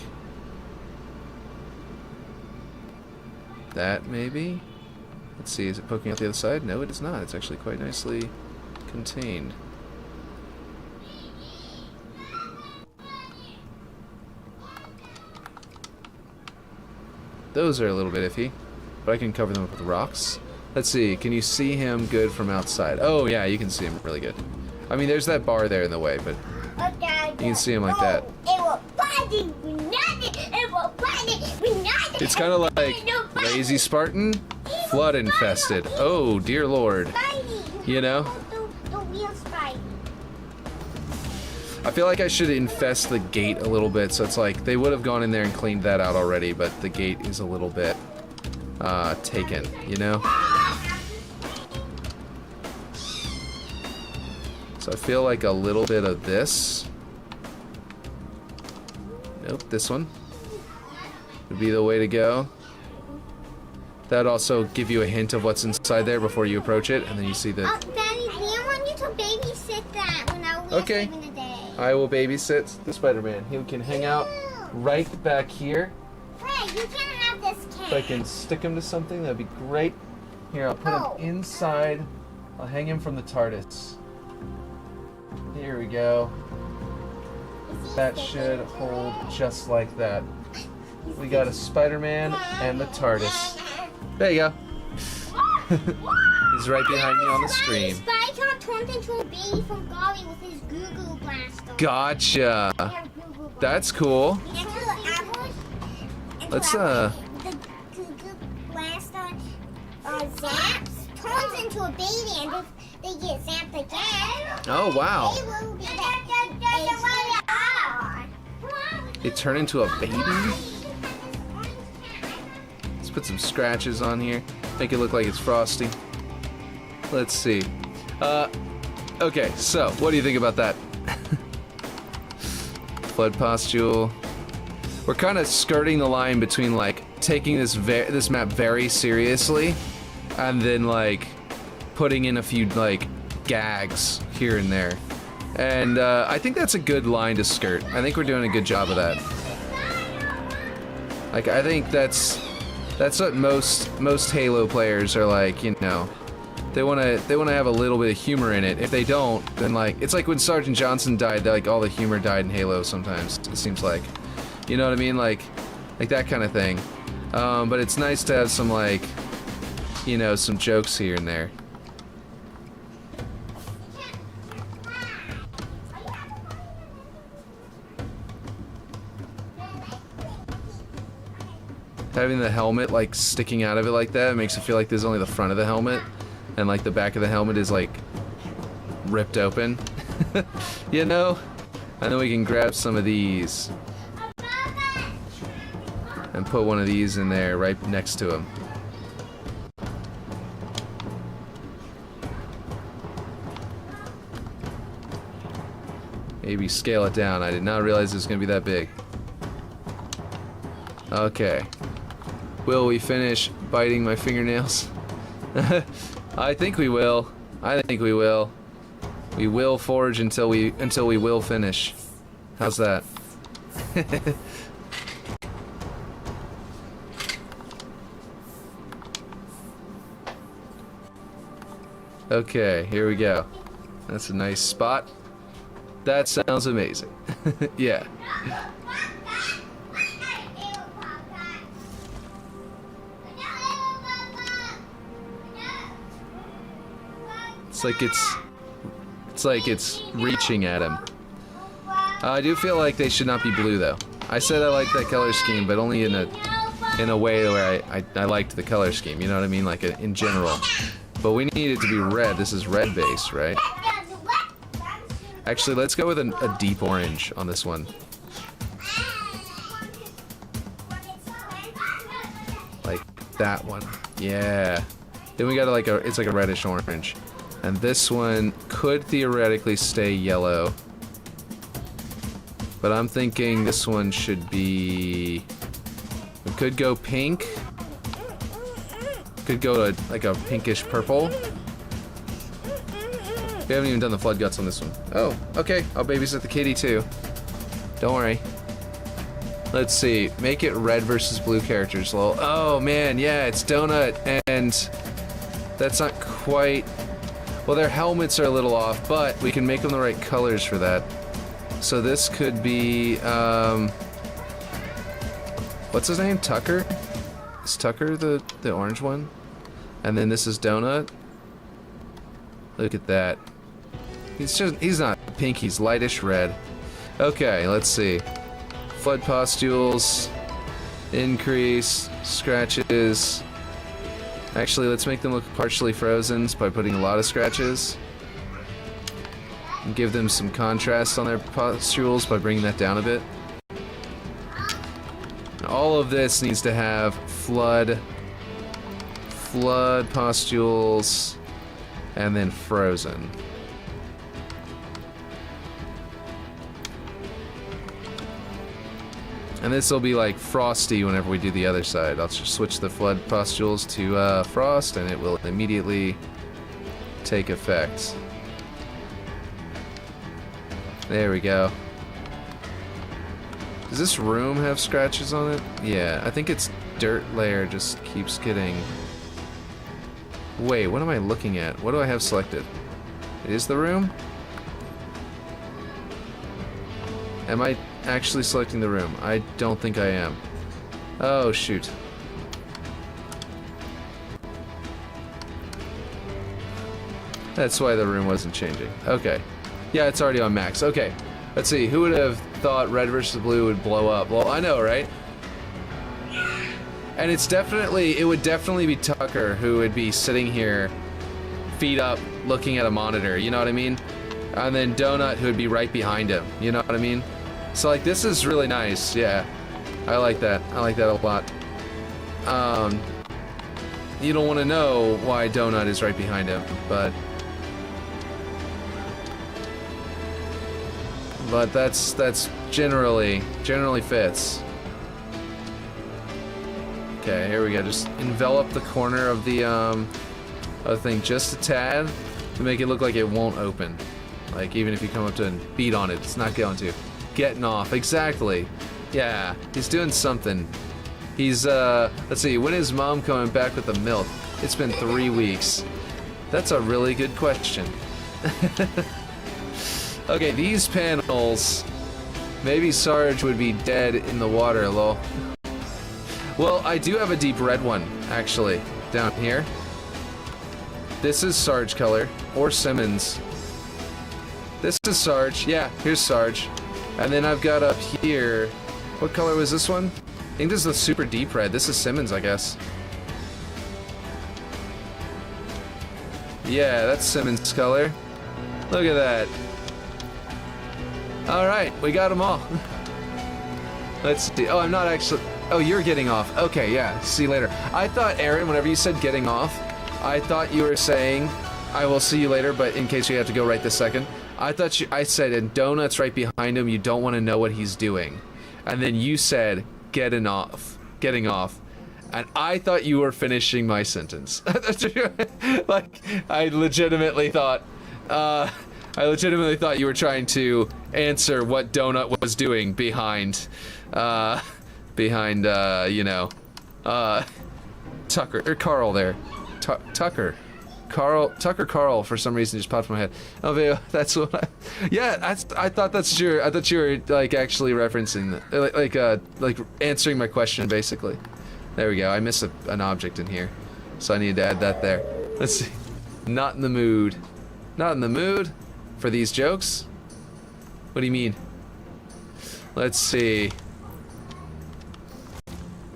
that, maybe? Let's see, is it poking out the other side? No, it is not. It's actually quite nicely contained. Those are a little bit iffy, but I can cover them up with rocks. Let's see, can you see him good from outside? Oh yeah, you can see him really good. I mean, there's that bar there in the way, but you can see him like that. It's kind of like Lazy Spartan, flood infested. Oh dear lord. You know? I feel like I should infest the gate a little bit, so it's like they would have gone in there and cleaned that out already, but the gate is a little bit taken, you know? So I feel like a little bit of this. Nope, this one would be the way to go. That'd also give you a hint of what's inside there before you approach it, and then you see the... Daddy, I want you to babysit that when I was okay. saving the day. I will babysit the Spider-Man. He can hang out right back here. Fred, you can't have this cat. If I can stick him to something, that'd be great. Here, I'll put him inside. I'll hang him from the TARDIS. Here we go. That should hold just like that. We got a Spider-Man and the TARDIS. There you go. He's right behind me on the stream. Spycon turned into a baby from Golly with his Goo Blaster. Gotcha. That's cool. Let's The Goo Blaster zaps turns into a baby, and if they get zapped again, oh wow. they will be They turn into a baby? Let's put some scratches on here. Make it look like it's frosty. Let's see. Okay, so what do you think about that? Flood postule. We're kind of skirting the line between like taking this map very seriously and then like putting in a few like gags here and there. And I think that's a good line to skirt. I think we're doing a good job of that. Like I think that's what most Halo players are like, you know. They want to have a little bit of humor in it. If they don't, then like it's like when Sergeant Johnson died, like all the humor died in Halo sometimes, it seems like. You know what I mean? Like that kind of thing. But it's nice to have some like, you know, some jokes here and there. Having the helmet like sticking out of it like that makes it feel like there's only the front of the helmet and like the back of the helmet is like ripped open. You know? And then we can grab some of these and put one of these in there right next to him. Maybe scale it down. I did not realize it was going to be that big. Okay. Will we finish biting my fingernails? I think we will. I think we will. We will forge until we will finish. How's that? Okay, here we go. That's a nice spot. That sounds amazing. Yeah. It's like it's reaching at him. I do feel like they should not be blue though. I said I like that color scheme, but only in a way where I liked the color scheme. You know what I mean? Like in general. But we need it to be red. This is red base, right? Actually, let's go with a deep orange on this one. Like that one. Yeah. Then we got it's like a reddish orange. And this one could theoretically stay yellow. But I'm thinking this one should be... We could go pink. Could go to like a pinkish purple. We haven't even done the flood guts on this one. Oh, okay. I'll babysit the kitty too. Don't worry. Let's see. Make it red versus blue characters. Lol. Oh man, yeah, it's Donut, and that's not quite... Well, their helmets are a little off, but we can make them the right colors for that. So this could be, what's his name? Tucker? Is Tucker the orange one? And then this is Donut. Look at that. He's not pink, he's lightish red. Okay, let's see. Flood pustules, increase, scratches. Actually, let's make them look partially frozen by putting a lot of scratches. And give them some contrast on their pustules by bringing that down a bit. All of this needs to have flood pustules, and then frozen. And this will be like frosty whenever we do the other side. I'll just switch the flood pustules to frost, and it will immediately take effect. There we go. Does this room have scratches on it? Yeah, I think its dirt layer just keeps getting... Wait, what am I looking at? What do I have selected? It is the room? Am I actually selecting the room? I don't think I am. Oh, shoot. That's why the room wasn't changing. Okay. Yeah, it's already on max. Okay. Let's see. Who would have thought red versus blue would blow up? Well, I know, right? And it would definitely be Tucker who would be sitting here, feet up, looking at a monitor. You know what I mean? And then Donut who would be right behind him. You know what I mean? So, like, this is really nice. Yeah. I like that. I like that a lot. You don't want to know why Donut is right behind him, but that's generally fits. Okay, here we go. Just envelop the corner of the thing just a tad to make it look like it won't open. Like, even if you come up to and beat on it, it's not going to. Getting off, exactly. Yeah, he's doing something. He's let's see, when is Mom coming back with the milk? It's been 3 weeks. That's a really good question. Okay, these panels, maybe Sarge would be dead in the water, lol. Well, I do have a deep red one, actually, down here. This is Sarge color, or Simmons. This is Sarge, yeah, here's Sarge. And then I've got up here, what color was this one? I think this is the super deep red. This is Simmons, I guess. Yeah, that's Simmons color. Look at that. Alright, we got them all. Let's see. Oh, I'm not actually... Oh, you're getting off. Okay, yeah. See you later. I thought, Aaron, whenever you said getting off, I thought you were saying, I will see you later, but in case you have to go right this second. I said, and Donut's right behind him, you don't want to know what he's doing. And then you said, getting off. And I thought you were finishing my sentence. Like, I legitimately thought you were trying to answer what Donut was doing behind, you know, Tucker, or Carl there. Tucker. Carl, for some reason just popped in my head. Oh, that's what yeah, I thought that's true. I thought you were, like, actually referencing, like answering my question, basically. There we go. I missed an object in here. So I needed to add that there. Let's see. Not in the mood. Not in the mood for these jokes? What do you mean? Let's see.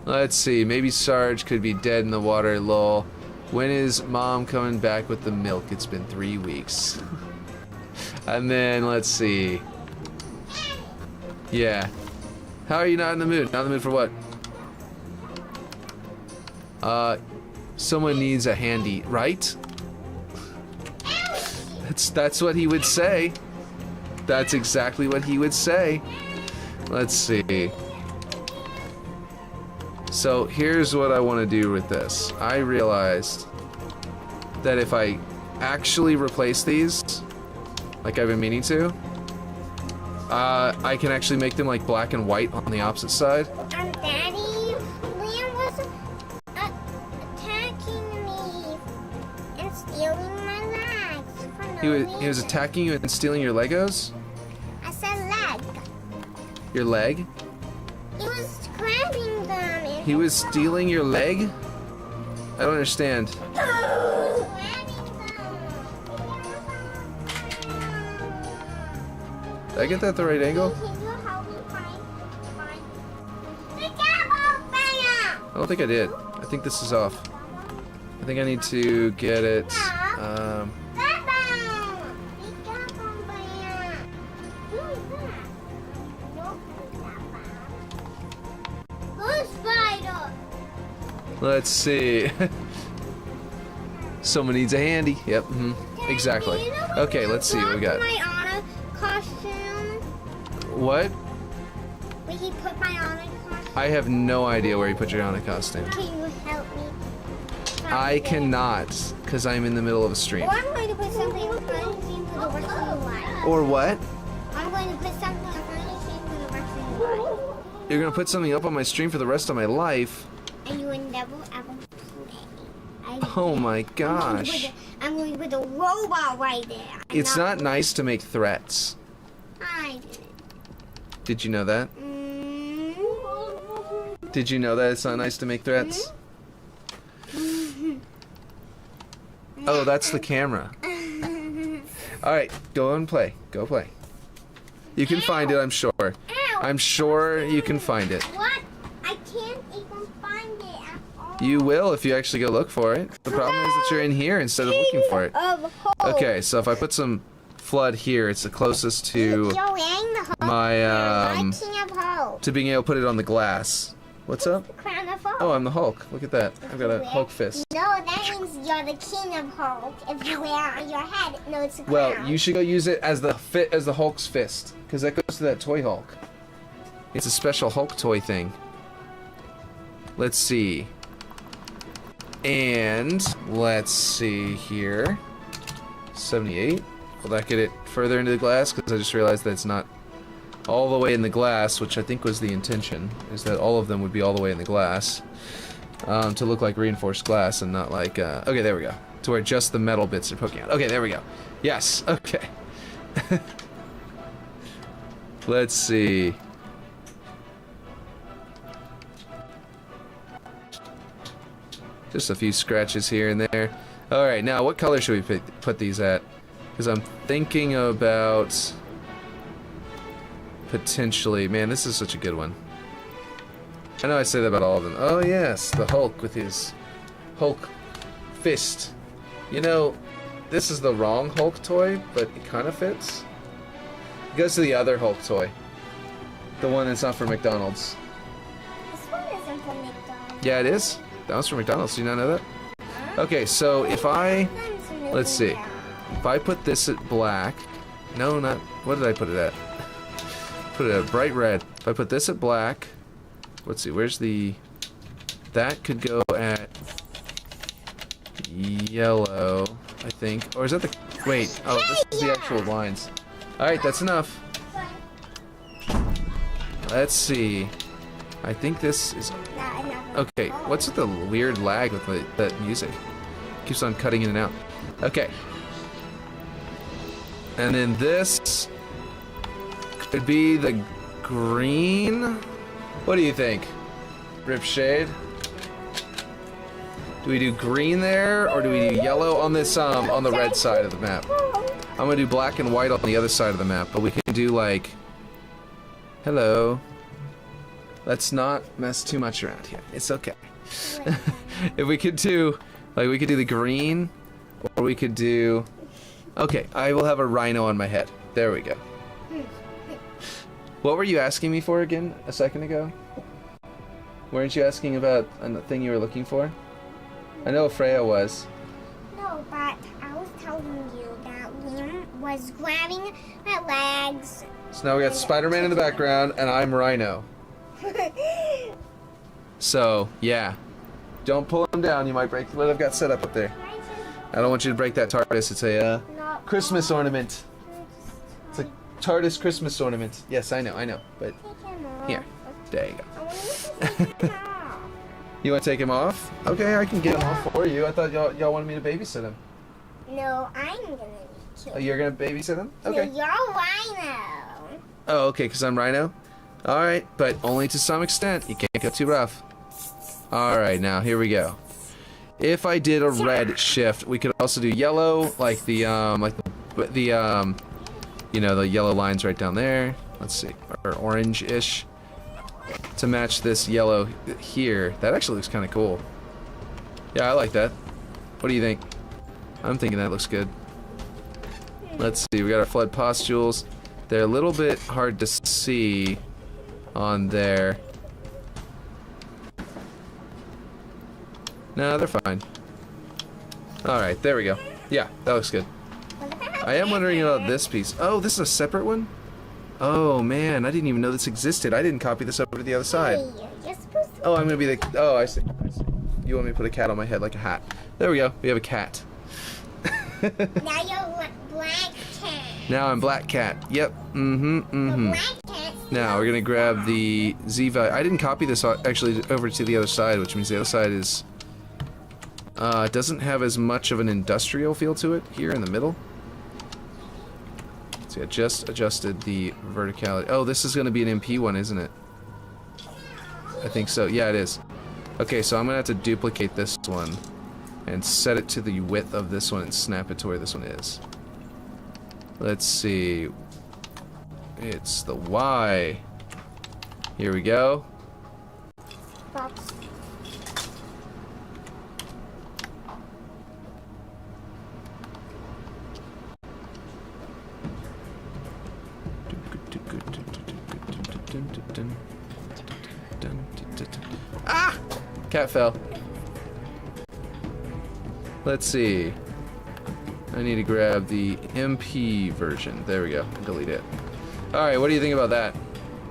Let's see. Maybe Sarge could be dead in the water, lol. When is mom coming back with the milk? It's been 3 weeks. And then, let's see. Yeah. How are you not in the mood? Not in the mood for what? Someone needs a handy, right? That's what he would say. That's exactly what he would say. Let's see. So here's what I want to do with this. I realized that if I actually replace these, like I've been meaning to, I can actually make them like black and white on the opposite side. Daddy, Liam was attacking me and stealing my legs. He was attacking you and stealing your Legos? I said leg. Your leg? He was grabbing them. And He was stealing your leg? I don't understand. Did I get that at the right angle? Can you help me find the devil bear? I don't think I did. I think this is off. I think I need to get it. Let's see. Someone needs a handy. Yep. Exactly. Okay, let's see what we got. My Anna costume. What? Where he put my Anna costume. I have no idea where you put your Anna costume. Can you help me? I cannot, because I'm in the middle of a stream. Or I'm going to put something in front of you for the rest of your life. Or what? I'm going to put something in front of you for the rest of your life. You're gonna put something up on my stream for the rest of my life? And you will never ever play. Oh my gosh. I'm going to put a robot right there. It's not nice to make threats. I did. Did you know that? Did you know that it's not nice to make threats? Oh, that's the camera. Alright, go and play. Go play. You can find it, I'm sure. Ow. I'm sure you can find it. What? I can't even find it at all. You will if you actually go look for it. The problem is that you're in here instead of looking for it. Okay, so if I put some flood here, it's the closest to my to being able to put it on the glass. What's up? Crown of Hulk. Oh, I'm the Hulk. Look at that. I've got a Hulk fist. No, that means you're the king of Hulk. If you wear it on your head, no, it's a crown. Well, you should go use it as the Hulk's fist, because that goes to that toy Hulk. It's a special Hulk toy thing. Let's see. And let's see here. 78. Will that get it further into the glass? Because I just realized that it's not all the way in the glass, which I think was the intention, is that all of them would be all the way in the glass, to look like reinforced glass and not like, okay, there we go, to where just the metal bits are poking out. Okay, there we go. Yes, okay. Let's see. Just a few scratches here and there. Alright, now what color should we put these at? Because I'm thinking about potentially, man, this is such a good one. I know I say that about all of them. Oh yes, the Hulk with his Hulk fist. You know, this is the wrong Hulk toy, but it kind of fits. It goes to the other Hulk toy. The one that's not for McDonald's. This one isn't for McDonald's. Yeah, it is. That one's for McDonald's. Do you not know that? Okay, so if I, let's see. If I put this at black, no, not, what did I put it at? Put it at bright red. If I put this at black, let's see, where's the, that could go at yellow, I think. Or is that the, wait, oh, this is the actual lines. Alright, that's enough. Let's see. I think this is, okay, what's with the weird lag with that music? Keeps on cutting in and out. Okay. And then this could be the green. What do you think, Ripshade? Do we do green there, or do we do yellow on this, on the red side of the map? I'm gonna do black and white on the other side of the map, but we can do, like... Hello. Let's not mess too much around here. It's okay. If we could do... Like, we could do the green, or we could do... Okay, I will have a rhino on my head. There we go. What were you asking me for again a second ago? Weren't you asking about a thing you were looking for? I know Freya was. No, but I was telling you that Liam was grabbing my legs. So now we got Spider-Man in the background, and I'm Rhino. So, yeah. Don't pull him down, you might break what I've got set up there. I don't want you to break that TARDIS. It's a Christmas ornament. It's a TARDIS Christmas ornament. Yes, I know, but here. There you go. You want to take him off? Okay, I can get him off for you. I thought y'all wanted me to babysit him. No, I'm gonna kill him. Oh, you're gonna babysit him? Okay. No, you're Rhino. Oh, okay, because I'm Rhino? Alright, but only to some extent. You can't go too rough. Alright, now, here we go. If I did a red shift, we could also do yellow, like the, you know, the yellow lines right down there. Let's see, or orange-ish. To match this yellow here. That actually looks kind of cool. Yeah, I like that. What do you think? I'm thinking that looks good. Let's see, we got our flood pustules. They're a little bit hard to see on there. No, they're fine. Alright, there we go. Yeah, that looks good. I am wondering about this piece. Oh, this is a separate one? Oh man, I didn't even know this existed. I didn't copy this over to the other side. You're supposed to. Oh, I'm gonna be the... Oh, I see. You want me to put a cat on my head like a hat. There we go. We have a cat. Now you're black cat. Now I'm black cat. Yep. The black cat. Now we're gonna grab the Z value. I didn't copy this actually over to the other side, which means the other side is... doesn't have as much of an industrial feel to it here in the middle. See, I just adjusted the verticality. Oh, this is going to be an MP one, isn't it? I think so. Yeah, it is. Okay, so I'm going to have to duplicate this one and set it to the width of this one and snap it to where this one is. Let's see. It's the Y. Here we go. Box. Ah! Cat fell. Let's see. I need to grab the MP version. There we go. Delete it. Alright, what do you think about that?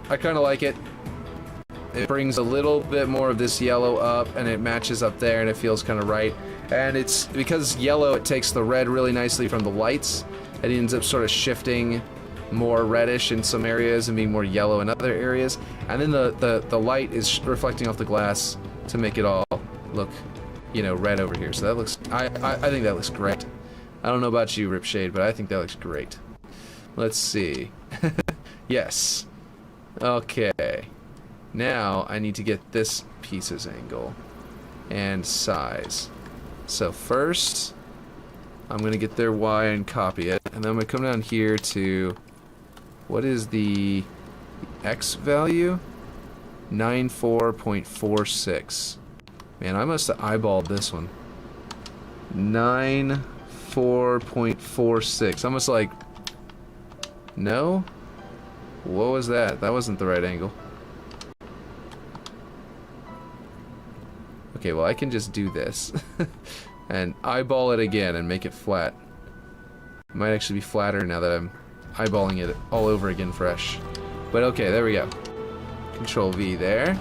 I kind of like it. It brings a little bit more of this yellow up, and it matches up there, and it feels kind of right. And it's because yellow, it takes the red really nicely from the lights. It ends up sort of shifting more reddish in some areas and being more yellow in other areas. And then the light is reflecting off the glass to make it all look, you know, red over here. So that looks, I think that looks great. I don't know about you, Ripshade, but I think that looks great. Let's see. Yes. Okay. Now I need to get this piece's angle and size. So first, I'm going to get their Y and copy it. And then I'm going to come down here to... What is the X value? 94.46. Man, I must have eyeballed this one. 94.46. Almost like... No? What was that? That wasn't the right angle. Okay, well I can just do this. And eyeball it again and make it flat. It might actually be flatter now that I'm eyeballing it all over again fresh. But okay, there we go. Control V there.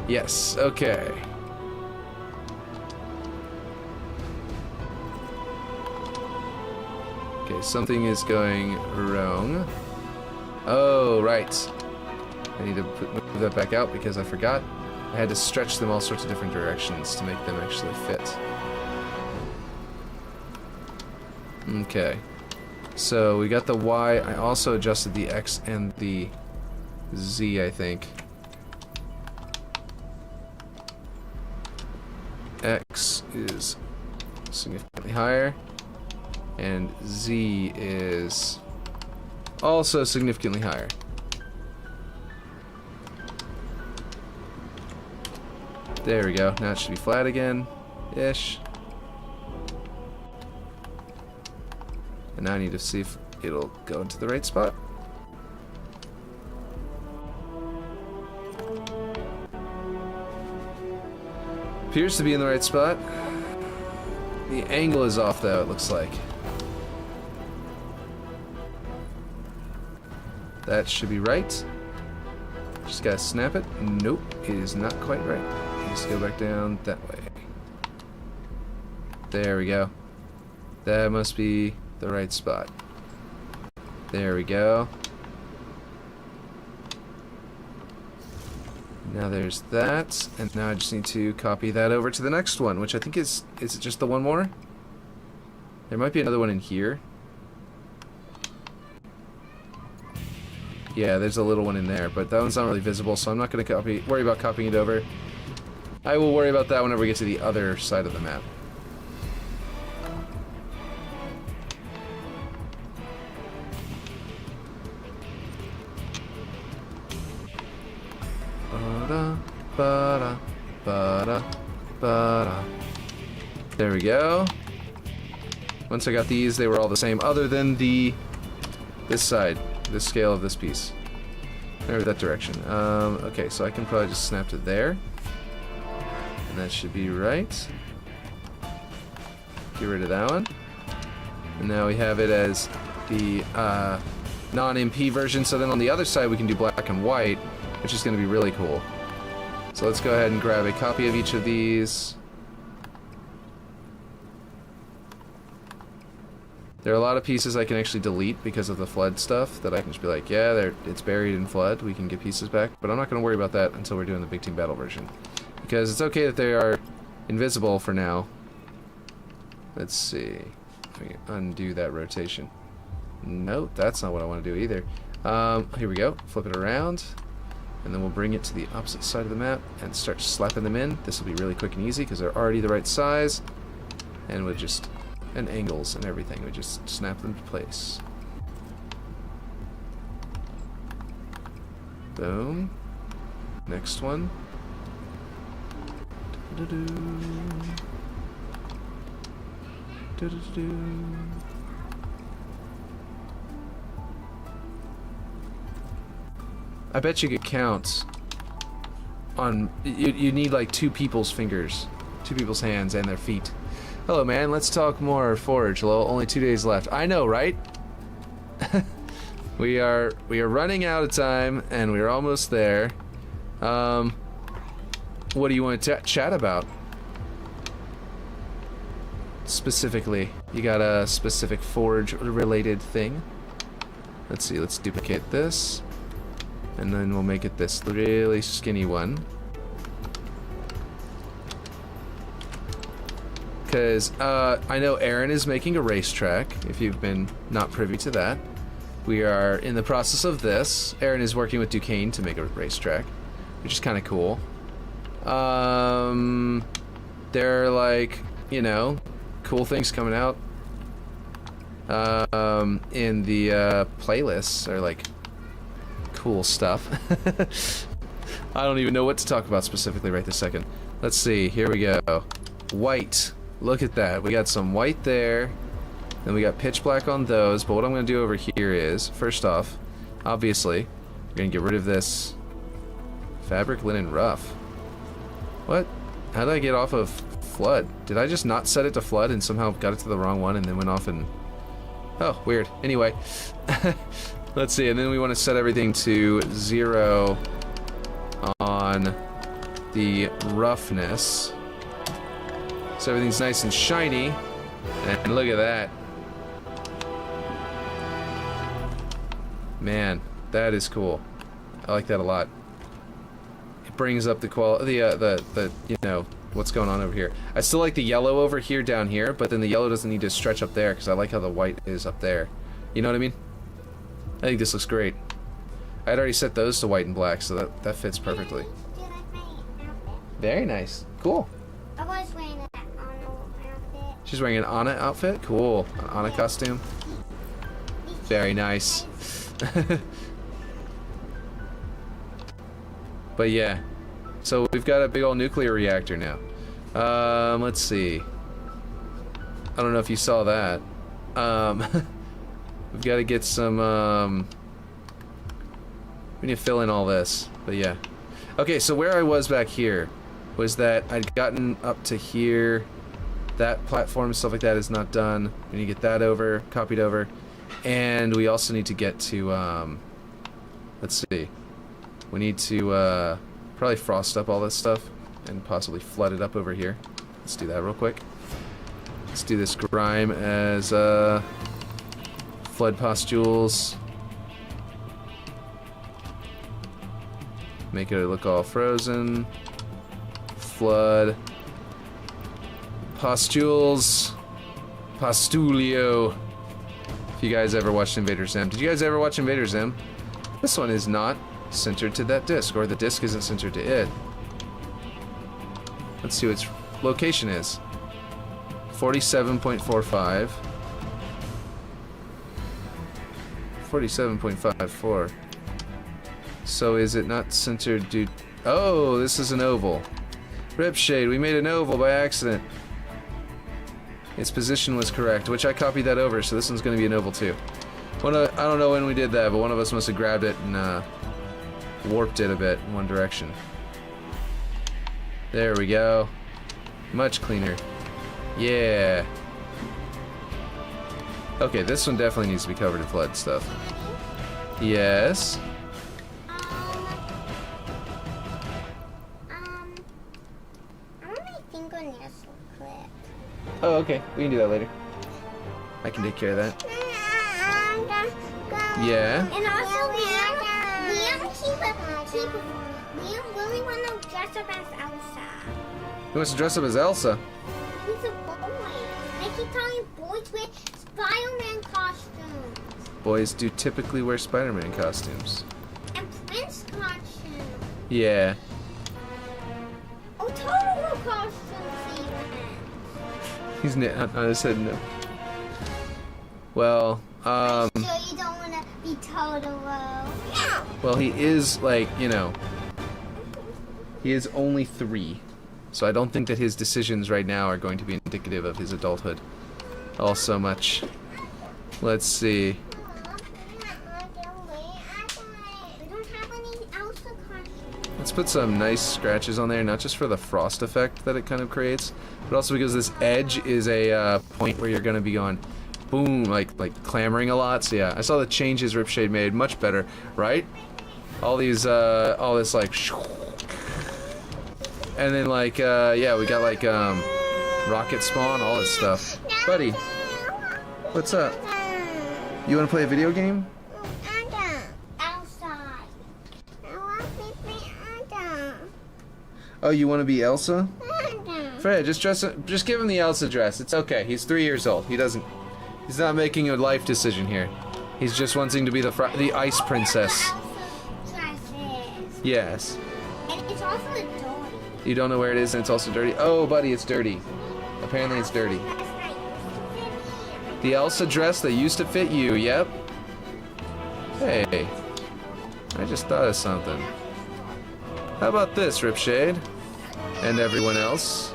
Yes, okay. Okay, something is going wrong. Oh, right. I need to move that back out because I forgot. I had to stretch them all sorts of different directions to make them actually fit. Okay. So we got the Y. I also adjusted the X and the Z, I think. X is significantly higher, and Z is also significantly higher. There we go. Now it should be flat again, ish. And now I need to see if it'll go into the right spot. Appears to be in the right spot. The angle is off though, it looks like. That should be right. Just gotta snap it. Nope, it is not quite right. Let's go back down that way. There we go. That must be the right spot. There we go. Now there's that, and now I just need to copy that over to the next one, which I think is it just the one more? There might be another one in here. Yeah, there's a little one in there, but that one's not really visible, so I'm not going to worry about copying it over. I will worry about that whenever we get to the other side of the map. There we go. Once I got these, they were all the same, other than this side, this scale of this piece. Or that direction. Okay, so I can probably just snap to there. And that should be right. Get rid of that one. And now we have it as the non-MP version, so then on the other side we can do black and white, which is going to be really cool. So let's go ahead and grab a copy of each of these. There are a lot of pieces I can actually delete because of the flood stuff that I can just be like, yeah, it's buried in flood, we can get pieces back, but I'm not going to worry about that until we're doing the Big Team Battle version. Because it's okay that they are invisible for now. Let's see. Let me undo that rotation. Nope, that's not what I want to do either. Here we go. Flip it around. And then we'll bring it to the opposite side of the map and start slapping them in. This will be really quick and easy because they're already the right size. And with just... and angles and everything. We just snap them to place. Boom. Next one. I bet you could count on... You need like two people's fingers. Two people's hands and their feet. Hello, man. Let's talk more Forge. Lol. Only 2 days left. I know, right? we are running out of time, and we're almost there. What do you want to chat about? Specifically, you got a specific Forge-related thing? Let's see. Let's duplicate this, and then we'll make it this really skinny one. Because I know Aaron is making a racetrack, if you've been not privy to that. We are in the process of this. Aaron is working with Duquesne to make a racetrack, which is kind of cool. There are, like, you know, cool things coming out in the playlists, or like cool stuff. I don't even know what to talk about specifically right this second. Let's see, here we go. White. Look at that. We got some white there. Then we got pitch black on those. But what I'm going to do over here is, first off, obviously, we're going to get rid of this fabric linen rough. What? How did I get off of flood? Did I just not set it to flood and somehow got it to the wrong one and then went off and... Oh, weird. Anyway. Let's see. And then we want to set everything to 0 on the roughness. So everything's nice and shiny. And look at that. Man, that is cool. I like that a lot. It brings up the quality, the you know, what's going on over here. I still like the yellow over here down here, but then the yellow doesn't need to stretch up there because I like how the white is up there. You know what I mean? I think this looks great. I'd already set those to white and black, so that fits perfectly. Do you like my outfit? Very nice. Cool. I was wearing She's wearing an Anna outfit. Cool. An Anna costume. Very nice. But yeah. So we've got a big old nuclear reactor now. Let's see. I don't know if you saw that. We've got to get some, we need to fill in all this. But yeah. Okay, so where I was back here was that I'd gotten up to here. That platform and stuff like that is not done. We need to get that over, copied over. And we also need to get to, let's see. We need to, probably frost up all this stuff and possibly flood it up over here. Let's do that real quick. Let's do this grime as, flood pustules. Make it look all frozen. Flood. Pustules. Pastulio. If you guys ever watched Invader Zim. Did you guys ever watch Invader Zim? This one is not centered to that disc, or the disc isn't centered to it. Let's see what its location is. 47.45. 47.54. So is it not centered due... Oh, this is an oval. Ripshade, we made an oval by accident. Its position was correct, which I copied that over, so this one's going to be an oval too. I don't know when we did that, but one of us must have grabbed it and warped it a bit in one direction. There we go. Much cleaner. Yeah. Okay, this one definitely needs to be covered in flood stuff. Yes. I want my fingernails clipped. Oh, okay. We can do that later. I can take care of that. Yeah. And also, Liam really want to dress up as Elsa. He wants to dress up as Elsa. He's a boy. I keep telling boys wear Spider-Man costumes. Boys do typically wear Spider-Man costumes. And Prince costumes. Yeah. Oh, Totoro costumes even. He's on his head no. Well, So you don't want to be Totoro. Yeah. well, he is, like, you know, he is only 3. So I don't think that his decisions right now are going to be indicative of his adulthood all so much. Let's see. We don't have any Elsa costumes. Let's put some nice scratches on there, not just for the frost effect that it kind of creates, but also because this edge is a point where you're going to be going boom, like clamoring a lot. So yeah, I saw the changes Ripshade made, much better, right? All these, all this like, and then like, yeah, we got like rocket spawn, all this stuff. Buddy, what's up? You want to play a video game? Outside. I want to be Elsa. Oh, you want to be Elsa? Fred, just give him the Elsa dress. It's okay. He's 3 years old. He's not making a life decision here. He's just wanting to be the ice princess. Dresses. Yes. And it's also a dirty. You don't know where it is, and it's also dirty. Oh, buddy, it's dirty. Apparently, it's dirty. The Elsa dress that used to fit you. Yep. Hey, I just thought of something. How about this, Ripshade? And everyone else?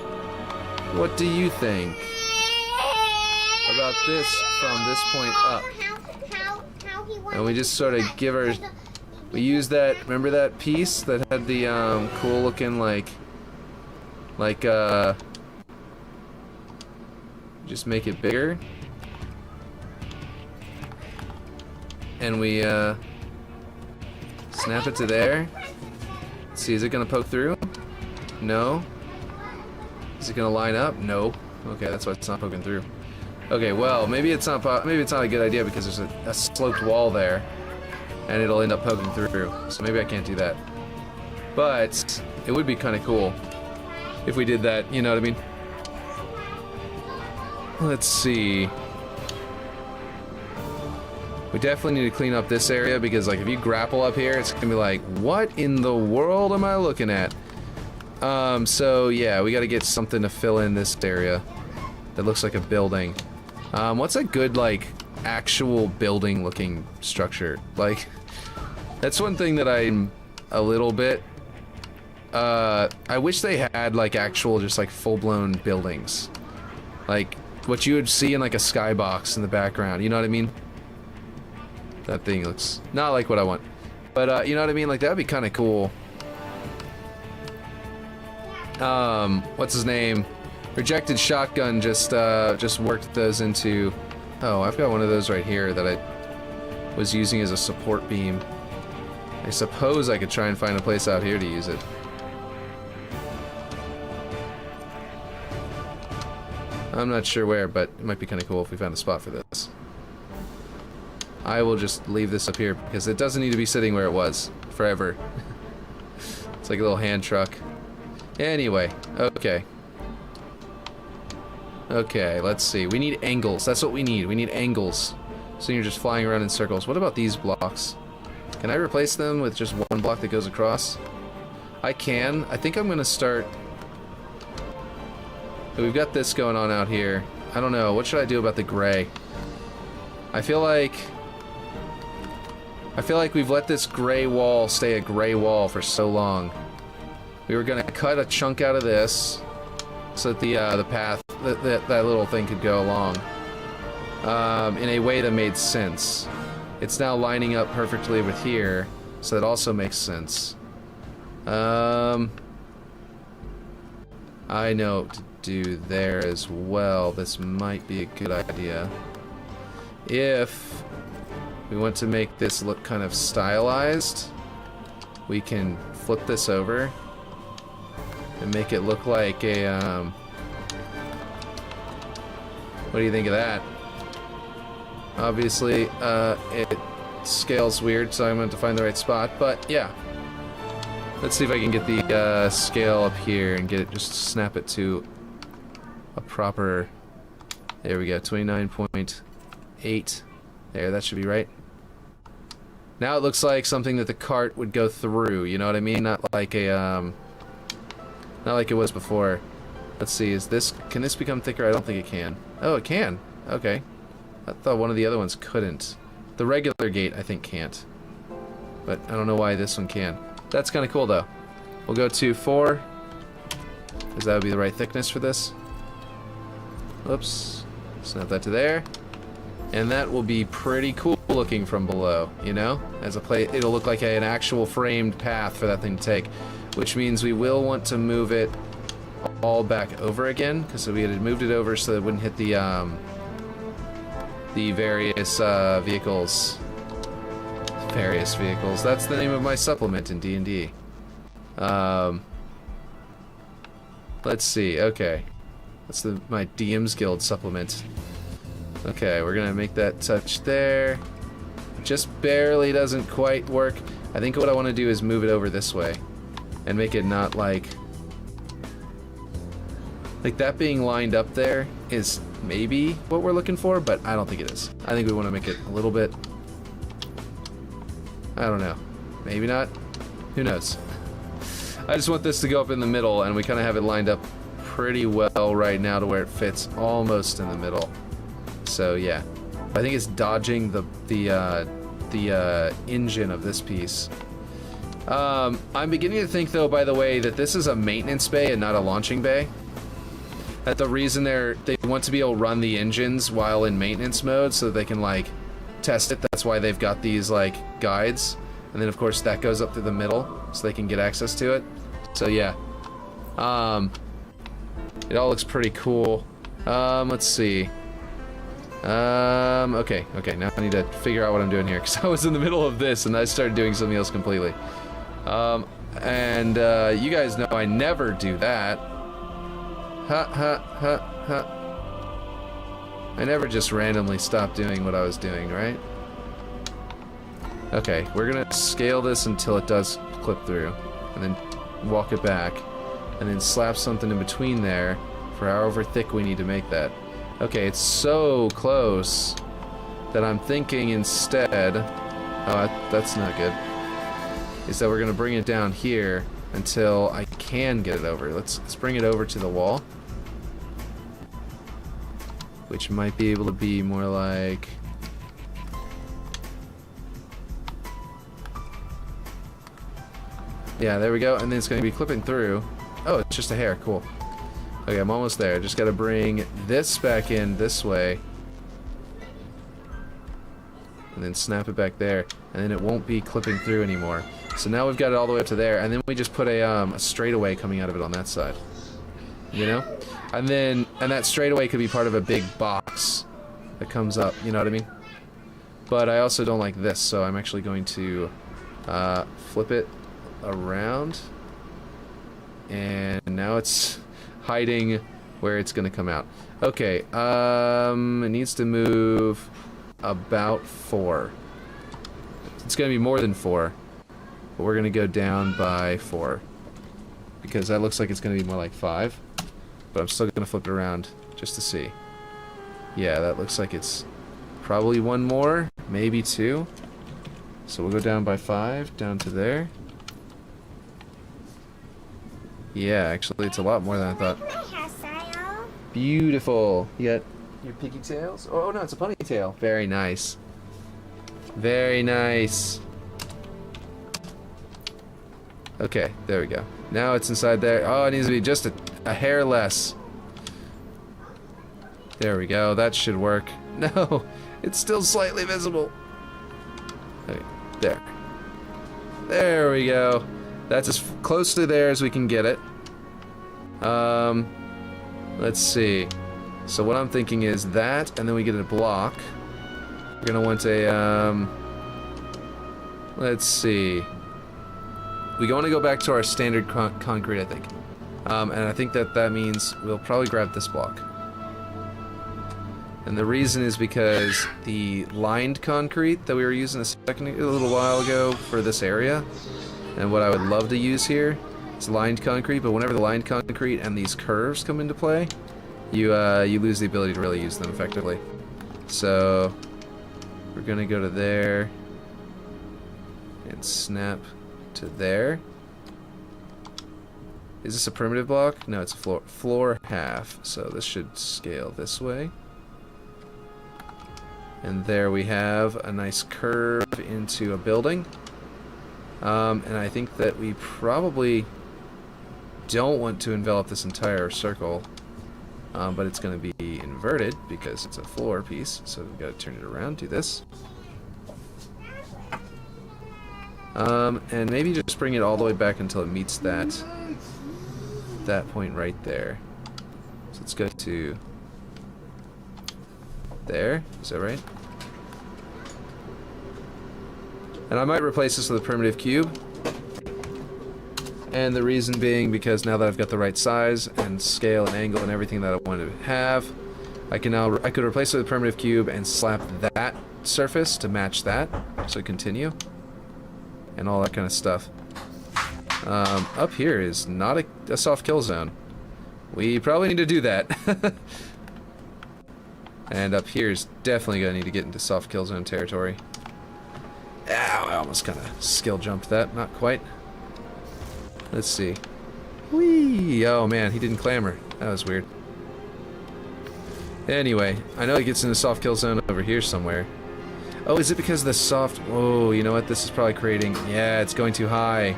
What do you think about this from this point up? And we just sort of give her... We use that... Remember that piece that had the cool looking like just make it bigger? And we snap it to there. Let's see, is it gonna poke through? No. Is it gonna line up? No. Okay, that's why it's not poking through. Okay, well, maybe it's not a good idea because there's a sloped wall there, and it'll end up poking through. So maybe I can't do that. But it would be kind of cool if we did that. You know what I mean? Let's see. We definitely need to clean up this area because, like, if you grapple up here, it's gonna be like, what in the world am I looking at? So yeah, we got to get something to fill in this area. that looks like a building. What's a good, like, actual building-looking structure? Like, that's one thing that I'm a little bit... I wish they had, like, actual, just, like, full-blown buildings. Like, what you would see in, like, a skybox in the background, you know what I mean? That thing looks not like what I want. But, you know what I mean? Like, that'd be kind of cool. What's his name? Rejected Shotgun just worked those into... Oh, I've got one of those right here that I was using as a support beam. I suppose I could try and find a place out here to use it. I'm not sure where, but it might be kind of cool if we found a spot for this. I will just leave this up here because it doesn't need to be sitting where it was forever. It's like a little hand truck. Anyway, okay. Okay, let's see. We need angles. That's what we need. We need angles. So you're just flying around in circles. What about these blocks? Can I replace them with just one block that goes across? I can. I think I'm going to start... We've got this going on out here. I don't know. What should I do about the gray? I feel like we've let this gray wall stay a gray wall for so long. We were going to cut a chunk out of this so that the path, that little thing could go along in a way that made sense. It's now lining up perfectly with here, so that also makes sense. I know what to do there as well. This might be a good idea. If we want to make this look kind of stylized, we can flip this over and make it look like a, what do you think of that? Obviously, it scales weird, so I'm going to have to find the right spot, but yeah. Let's see if I can get the scale up here and get it, just snap it to a proper, there we go, 29.8. There, that should be right. Now it looks like something that the cart would go through, you know what I mean? Not like a, not like it was before. Let's see, is this, can this become thicker? I don't think it can. Oh, it can. Okay. I thought one of the other ones couldn't. The regular gate, I think, can't. But I don't know why this one can. That's kind of cool, though. We'll go to 4. Because that would be the right thickness for this. Oops. Snap that to there. And that will be pretty cool looking from below, you know? As a plate, it'll look like an actual framed path for that thing to take. Which means we will want to move it all back over again, because we had moved it over so that it wouldn't hit the various vehicles. Various vehicles. That's the name of my supplement in D&D. Let's see. Okay, that's my DM's Guild supplement. Okay, we're gonna make that touch there. Just barely doesn't quite work. I think what I want to do is move it over this way and make it not like that being lined up there is maybe what we're looking for, but I don't think it is. I think we want to make it a little bit, I don't know, maybe not, who knows. I just want this to go up in the middle, and we kind of have it lined up pretty well right now to where it fits almost in the middle. So yeah, I think it's dodging the engine of this piece. I'm beginning to think, though, by the way, that this is a maintenance bay and not a launching bay. That the reason they want to be able to run the engines while in maintenance mode so that they can, like, test it. That's why they've got these, like, guides. And then, of course, that goes up through the middle so they can get access to it. So, yeah. It all looks pretty cool. Let's see. Okay, now I need to figure out what I'm doing here, because I was in the middle of this and I started doing something else completely. You guys know I never do that. I never just randomly stop doing what I was doing, right? Okay, we're gonna scale this until it does clip through, and then walk it back, and then slap something in between there for however thick we need to make that. Okay, it's so close that I'm thinking instead, that's not good, is that we're gonna bring it down here until I can get it over. Let's bring it over to the wall. which might be able to be more like... Yeah, there we go, and then it's going to be clipping through. Oh, it's just a hair, cool. Okay, I'm almost there. Just got to bring this back in this way. And then snap it back there, and then it won't be clipping through anymore. So now we've got it all the way up to there, and then we just put a straightaway coming out of it on that side. You know? And that straightaway could be part of a big box that comes up, you know what I mean? But I also don't like this, so I'm actually going to flip it around, and now it's hiding where it's going to come out. Okay, it needs to move about 4. It's going to be more than 4, but we're going to go down by 4 because that looks like it's going to be more like 5, but I'm still going to flip it around just to see. Yeah, that looks like it's probably 1 more, maybe 2. So we'll go down by 5, down to there. Yeah, actually, it's a lot more than I thought. My hairstyle. Beautiful. You got your pigtails? Oh, no, it's a ponytail. Very nice. Very nice. Okay, there we go. Now it's inside there. Oh, it needs to be just a hair less. There we go. That should work. No, it's still slightly visible. Okay, there. There we go. That's as close to there as we can get it. Let's see. So what I'm thinking is that, and then we get a block. We're gonna want a, let's see. We want to go back to our standard concrete, I think. And I think that means we'll probably grab this block. And the reason is because the lined concrete that we were using a little while ago for this area, and what I would love to use here is lined concrete, but whenever the lined concrete and these curves come into play, you lose the ability to really use them effectively. So we're gonna go to there and snap to there. Is this a primitive block? No, it's a floor half. So this should scale this way. And there we have a nice curve into a building. And I think that we probably don't want to envelop this entire circle, but it's going to be inverted because it's a floor piece, so we've got to turn it around, do this. And maybe just bring it all the way back until it meets that point right there. So let's go to there, is that right? And I might replace this with a primitive cube. And the reason being because now that I've got the right size and scale and angle and everything that I want to have, I could replace it with a primitive cube and slap that surface to match that, so continue, and all that kind of stuff. Up here is not a soft kill zone. We probably need to do that. And up here is definitely going to need to get into soft kill zone territory. Ow, I almost kind of skill jumped that. Not quite. Let's see. Whee! Oh man, he didn't clamor. That was weird. Anyway, I know it gets into soft kill zone over here somewhere. Oh, is it because the soft... Oh, you know what? This is probably creating... Yeah, it's going too high.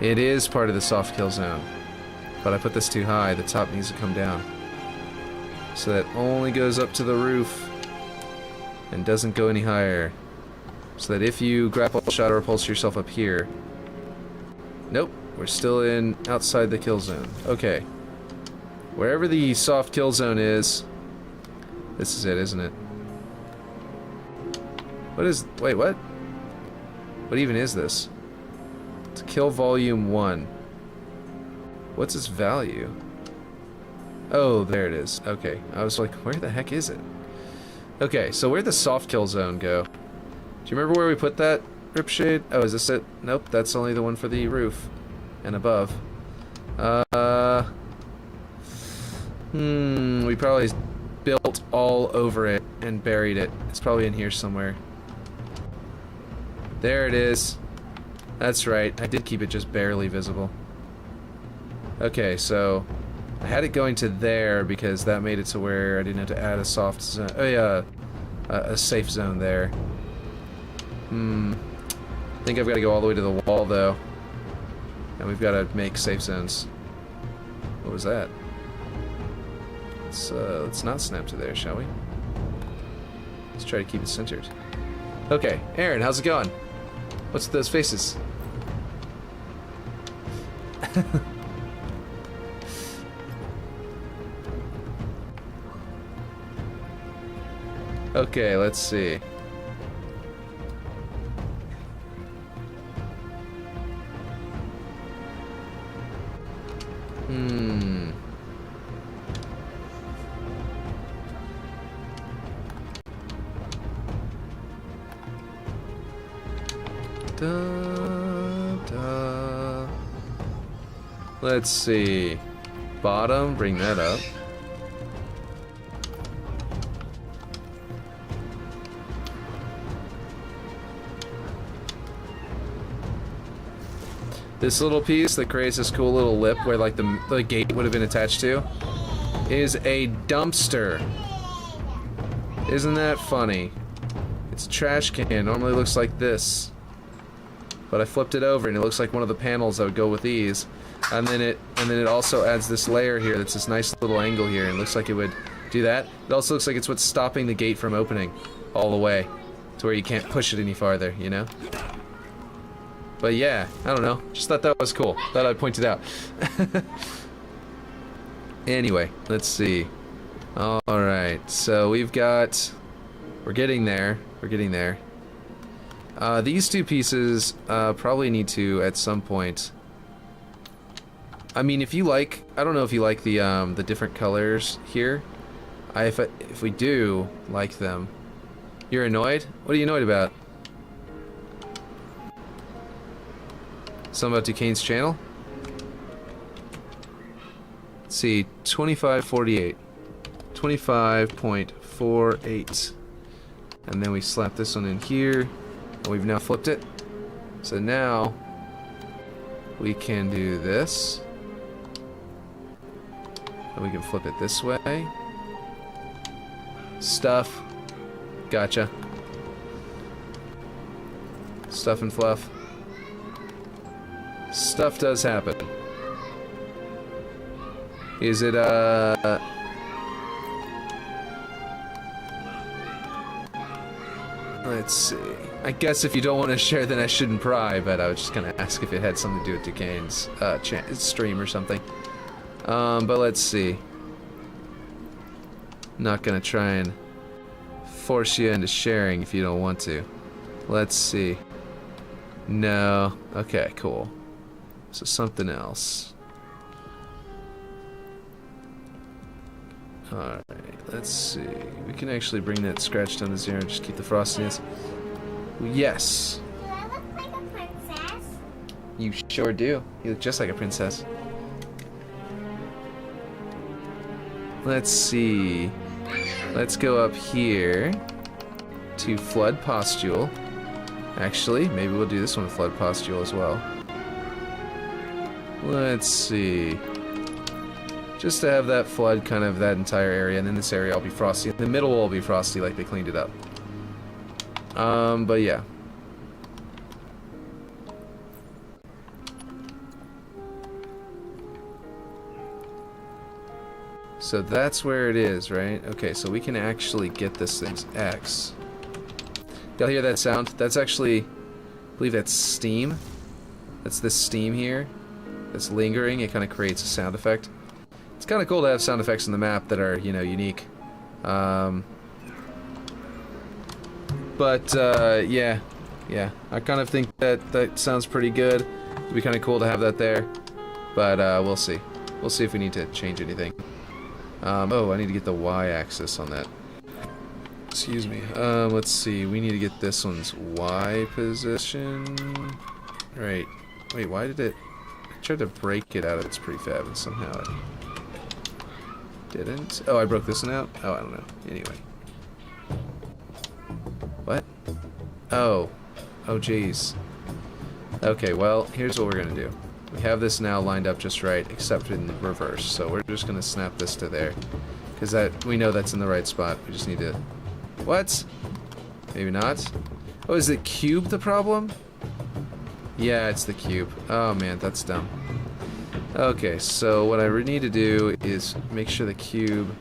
It is part of the soft kill zone. But I put this too high. The top needs to come down. So that only goes up to the roof and doesn't go any higher. So that if you grapple shot or repulse yourself up here... Nope, we're still in outside the kill zone. Okay. Wherever the soft kill zone is... This is it, isn't it? What is... Wait, what? What even is this? It's kill volume 1. What's its value? Oh, there it is. Okay. I was like, where the heck is it? Okay, so where'd the soft kill zone go? Do you remember where we put that, Ripshade? Oh, is this it? Nope, that's only the one for the roof. And above. We probably built all over it and buried it. It's probably in here somewhere. There it is. That's right, I did keep it just barely visible. Okay, so I had it going to there because that made it to where I didn't have to add a soft zone. Oh yeah, a safe zone there. I think I've got to go all the way to the wall though, and we've got to make safe zones. What was that? Let's not snap to there, shall we? Let's try to keep it centered. Okay, Aaron, how's it going? What's with those faces? Okay, let's see. Let's see. Bottom, bring that up. This little piece that creates this cool little lip where like the gate would have been attached to is a dumpster. Isn't that funny? It's a trash can. Normally looks like this. But I flipped it over and it looks like one of the panels that would go with these. And then it also adds this layer here that's this nice little angle here, and it looks like it would do that. It also looks like it's what's stopping the gate from opening all the way to where you can't push it any farther, you know? But yeah, I don't know. Just thought that was cool. Thought I'd point it out. Anyway, let's see. Alright, so we're getting there. We're getting there. These two pieces probably need to, at some point... I mean, if you like... I don't know if you like the different colors here. If we do like them... You're annoyed? What are you annoyed about? Something about Duquesne's channel? Let's see, 2548. 25.48. And then we slap this one in here. And we've now flipped it. So now we can do this. And we can flip it this way. Stuff. Gotcha. Stuff and fluff. Stuff does happen. Is it, let's see. I guess if you don't want to share, then I shouldn't pry, but I was just gonna ask if it had something to do with Duquesne's, stream or something. But let's see. Not gonna try and force you into sharing if you don't want to. Let's see. No. Okay, cool. So something else. Alright, let's see. We can actually bring that scratch down to 0 and just keep the frostiness. Yes. Do I look like a princess? You sure do. You look just like a princess. Let's see. Let's go up here to flood postule. Actually, maybe we'll do this one with flood postule as well. Let's see. Just to have that flood kind of that entire area, and then this area will be frosty. The middle will be frosty like they cleaned it up. But yeah. So that's where it is, right? Okay, so we can actually get this thing's X. Y'all hear that sound? That's actually, I believe that's steam. That's this steam here. That's lingering. It kind of creates a sound effect. It's kind of cool to have sound effects in the map that are, you know, unique. Yeah. I kind of think that sounds pretty good. It'd be kind of cool to have that there. But, we'll see. We'll see if we need to change anything. Oh, I need to get the Y-axis on that. Excuse me. Let's see. We need to get this one's Y position. Right. Wait, why did it... I tried to break it out of its prefab and somehow it didn't. Oh, I broke this one out? Oh, I don't know. Anyway. What? Oh. Oh, jeez. Okay, well, here's what we're gonna do. We have this now lined up just right, except in the reverse. So we're just gonna snap this to there, because that we know that's in the right spot. We just need to. What? Maybe not. Oh, is the cube the problem? Yeah, it's the cube. Oh man, that's dumb. Okay, so what I need to do is make sure the cube.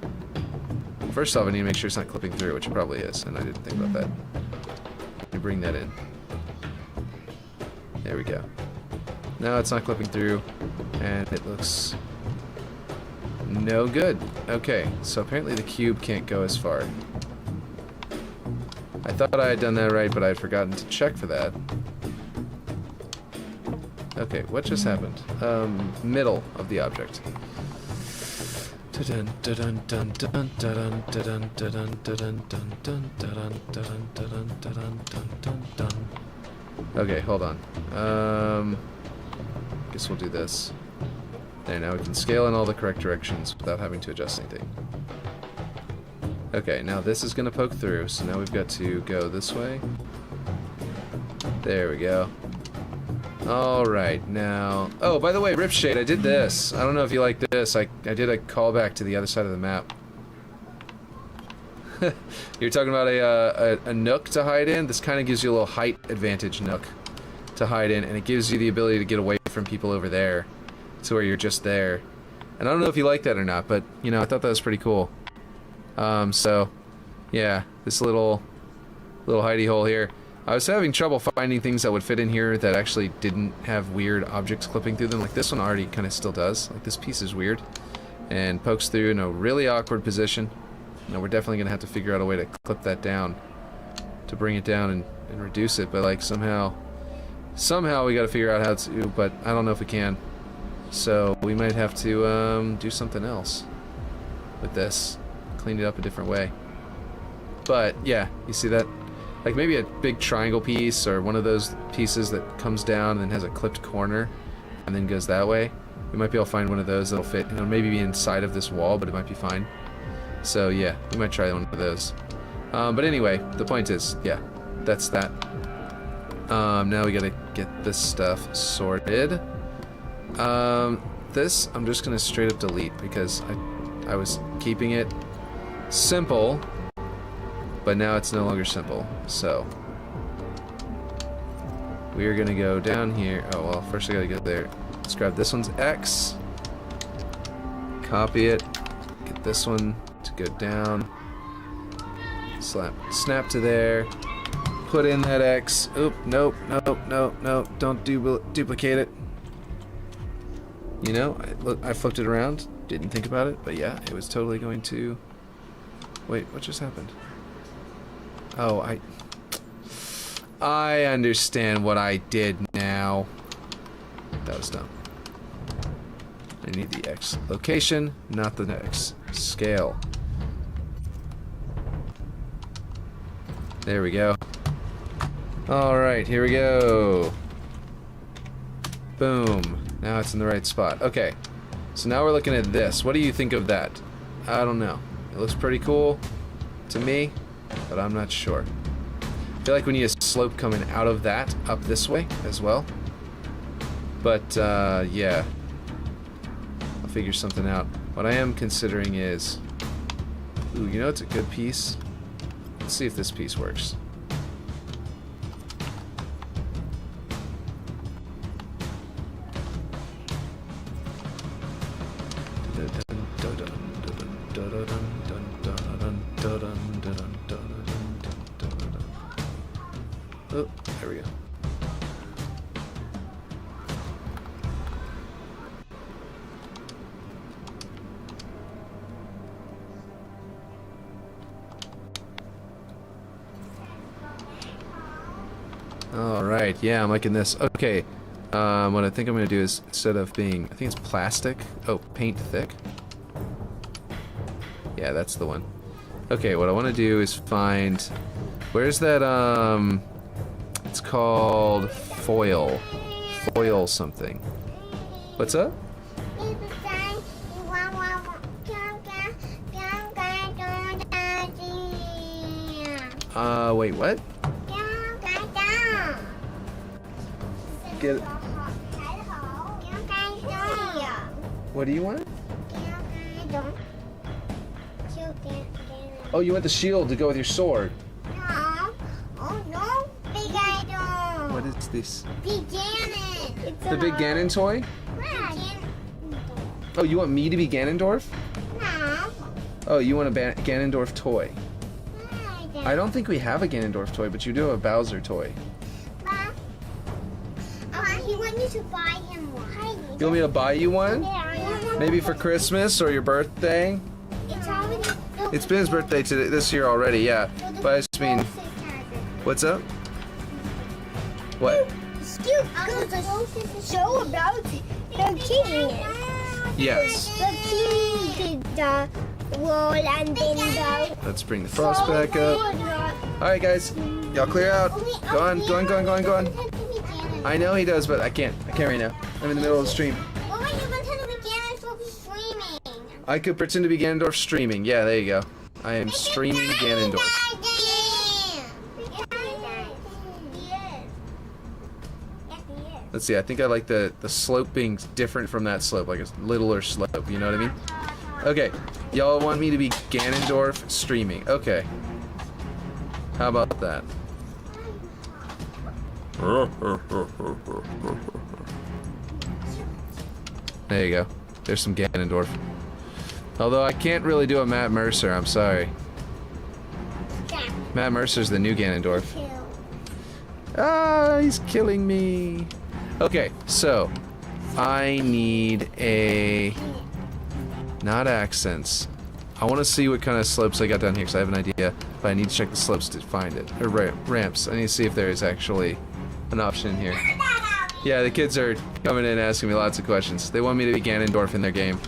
First off, I need to make sure it's not clipping through, which it probably is, and I didn't think about that. Let me bring that in. There we go. Now it's not clipping through, and it looks no good. Okay, so apparently the cube can't go as far. I thought I had done that right, but I had forgotten to check for that. Okay, what just happened? Middle of the object. Okay, hold on. Guess we'll do this. There, now we can scale in all the correct directions without having to adjust anything. Okay, now this is gonna poke through, so now we've got to go this way. There we go. Alright, now... Oh, by the way, Ripshade, I did this. I don't know if you like this. I did a callback to the other side of the map. You're talking about a nook to hide in? This kind of gives you a little height advantage nook to hide in, and it gives you the ability to get away from people over there to where you're just there. And I don't know if you like that or not, but, you know, I thought that was pretty cool. So, yeah, this little hidey hole here. I was having trouble finding things that would fit in here that actually didn't have weird objects clipping through them. Like this one already kind of still does. Like this piece is weird and pokes through in a really awkward position. Now we're definitely going to have to figure out a way to clip that down, to bring it down and reduce it. But like somehow we got to figure out how to, but I don't know if we can. So we might have to do something else with this. Clean it up a different way. But yeah, you see that? Like maybe a big triangle piece or one of those pieces that comes down and has a clipped corner and then goes that way. We might be able to find one of those that'll fit. It'll maybe be inside of this wall, but it might be fine. So yeah, we might try one of those. But anyway, the point is, yeah, that's that. Now we gotta get this stuff sorted. This I'm just gonna straight up delete because I was keeping it simple. But now it's no longer simple, so we're gonna go down here. Oh well, first I gotta get there. Let's grab this one's X, copy it, get this one to go down, snap to there, put in that X. Oop, nope, don't duplicate it. You know, I flipped it around, didn't think about it, but yeah, it was totally going to. Wait, what just happened? Oh, I understand what I did now. That was dumb. I need the X location, not the X scale. There we go. Alright, here we go. Boom. Now it's in the right spot. Okay. So now we're looking at this. What do you think of that? I don't know. It looks pretty cool to me, but I'm not sure. I feel like we need a slope coming out of that up this way as well. But yeah, I'll figure something out. What I am considering is, ooh, you know it's a good piece? Let's see if this piece works. Oh, there we go. Alright, yeah, I'm liking this. Okay, what I think I'm going to do is, instead of being, I think it's plastic. Oh, paint thick. Yeah, that's the one. Okay, what I want to do is find, where's that, it's called foil. Foil something. What's up? Wait, what? Get it. What do you want? Yeah, I don't. Kill Ganon. Oh, you want the shield to go with your sword. No. Oh no, big I don't. What is this? Big Ganon. It's The big Ganon toy? Oh, you want me to be Ganondorf? No. Oh, you want a Ganondorf toy? I I don't think we have a Ganondorf toy, but you do have a Bowser toy. He want you to buy him one. You want me to buy you one? Yeah, Maybe for Christmas or your birthday? It's already. It's been his birthday today, this year already, yeah. But I just mean, what's up? What? Scoop goes a show about the king. Yes. The king did the world and then the. Let's bring the frost back up. Alright guys, y'all clear out. Go on, go on, go on, go on, go on. I know he does, but I can't right now. I'm in the middle of the stream. What were you going to begin for streaming? I could pretend to be Ganondorf streaming. Yeah, there you go. I am streaming Ganondorf. Let's see, I think I like the slope being different from that slope, like a littler slope, you know what I mean? Okay, y'all want me to be Ganondorf streaming. Okay. How about that? There you go. There's some Ganondorf. Although I can't really do a Matt Mercer, I'm sorry. Matt Mercer's the new Ganondorf. Ah, he's killing me. Okay, so I need a not accents. I want to see what kind of slopes I got down here because I have an idea, but I need to check the slopes to find it. Or ramps. I need to see if there is actually an option in here. Yeah, the kids are coming in asking me lots of questions. They want me to be Ganondorf in their game.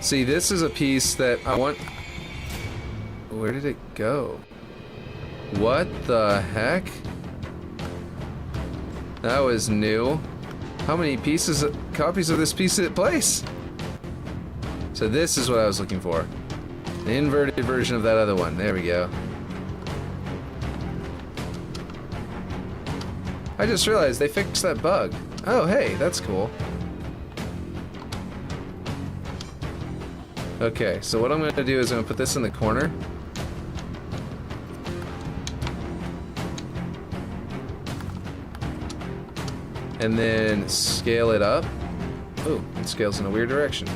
See, this is a piece that I want... Where did it go? What the heck? That was new. How many copies of this piece did it place? So this is what I was looking for. The inverted version of that other one. There we go. I just realized they fixed that bug. Oh, hey, that's cool. Okay, so what I'm going to do is I'm going to put this in the corner. And then scale it up. Oh, it scales in a weird direction.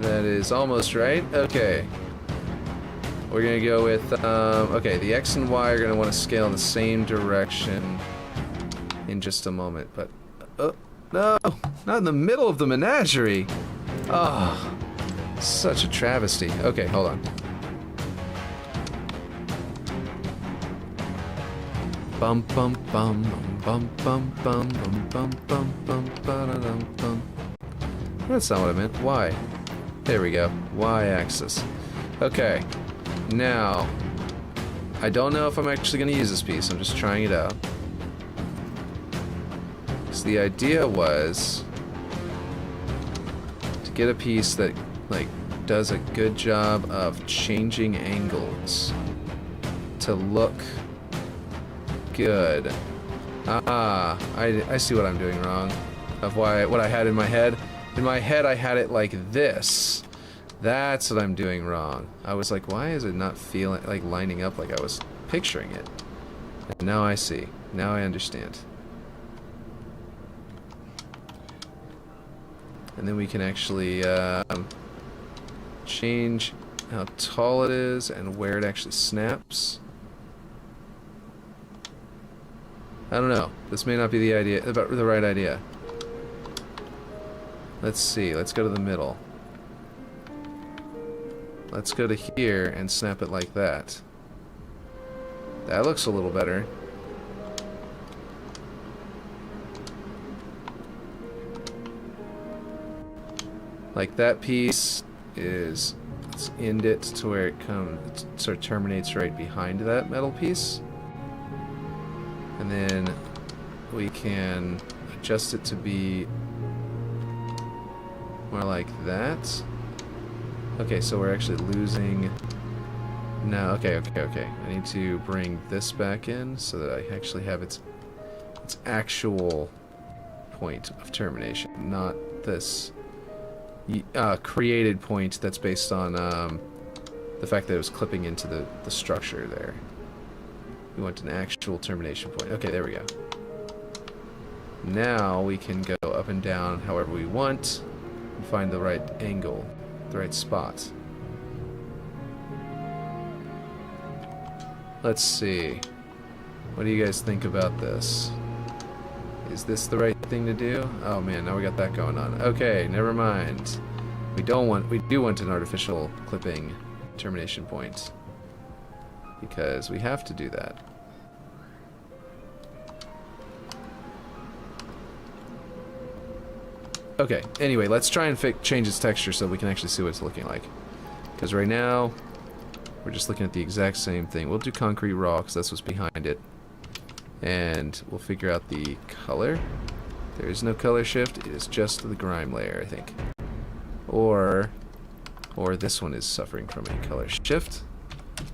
That is almost right. Okay. We're gonna go with, okay, the X and Y are gonna want to scale in the same direction in just a moment, but, no, not in the middle of the menagerie. Oh, such a travesty. Okay, hold on. Bum bum bum bum bum bum bum bum bum bum bum bum. That's not what I meant. Y. There we go. Y-axis. Okay. Now, I don't know if I'm actually going to use this piece. I'm just trying it out. So the idea was to get a piece that, like, does a good job of changing angles to look good. Ah, I see what I'm doing wrong. Of what I had in my head. In my head, I had it like this. That's what I'm doing wrong. I was like, why is it not feeling like lining up like I was picturing it? And now I see. Now I understand. And then we can actually change how tall it is and where it actually snaps. I don't know. This may not be the right idea. Let's see. Let's go to the middle. Let's go to here and snap it like that. That looks a little better. Like that piece is, let's end it to where it comes, it sort of terminates right behind that metal piece. And then we can adjust it to be more like that. Okay, so we're actually losing... No, okay. I need to bring this back in so that I actually have its actual point of termination, not this created point that's based on the fact that it was clipping into the structure there. We want an actual termination point. Okay, there we go. Now we can go up and down however we want and find the right angle, the right spot. Let's see. What do you guys think about this? Is this the right thing to do? Oh man, now we got that going on. Okay, never mind. We do want an artificial clipping termination point. Because we have to do that. Okay, anyway, let's try and change its texture so we can actually see what it's looking like. Because right now, we're just looking at the exact same thing. We'll do concrete raw because that's what's behind it. And we'll figure out the color. There is no color shift, it is just the grime layer, I think. Or this one is suffering from a color shift,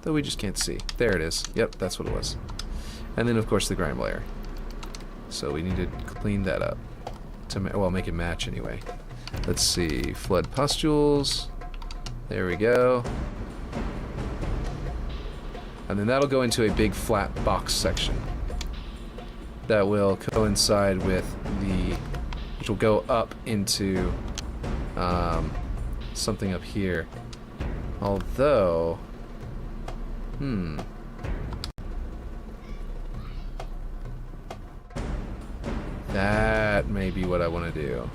though we just can't see. There it is. Yep, that's what it was. And then, of course, the grime layer. So we need to clean that up. Well, make it match anyway. Let's see. Flood pustules. There we go. And then that'll go into a big flat box section. That will coincide with which will go up into something up here. Although, that may be what I want to do.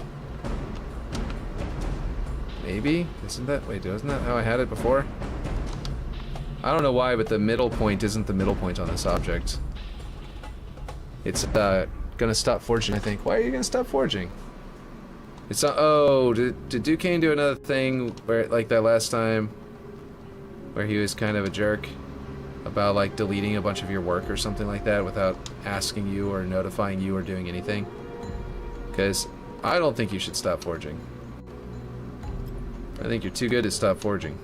Maybe? Isn't that how I had it before? I don't know why, but the middle point isn't the middle point on this object. It's gonna stop forging, I think. Why are you gonna stop forging? It's not. Oh, did Duquesne do another thing where, like that last time, where he was kind of a jerk about like deleting a bunch of your work or something like that without asking you or notifying you or doing anything? Because I don't think you should stop forging. I think you're too good to stop forging.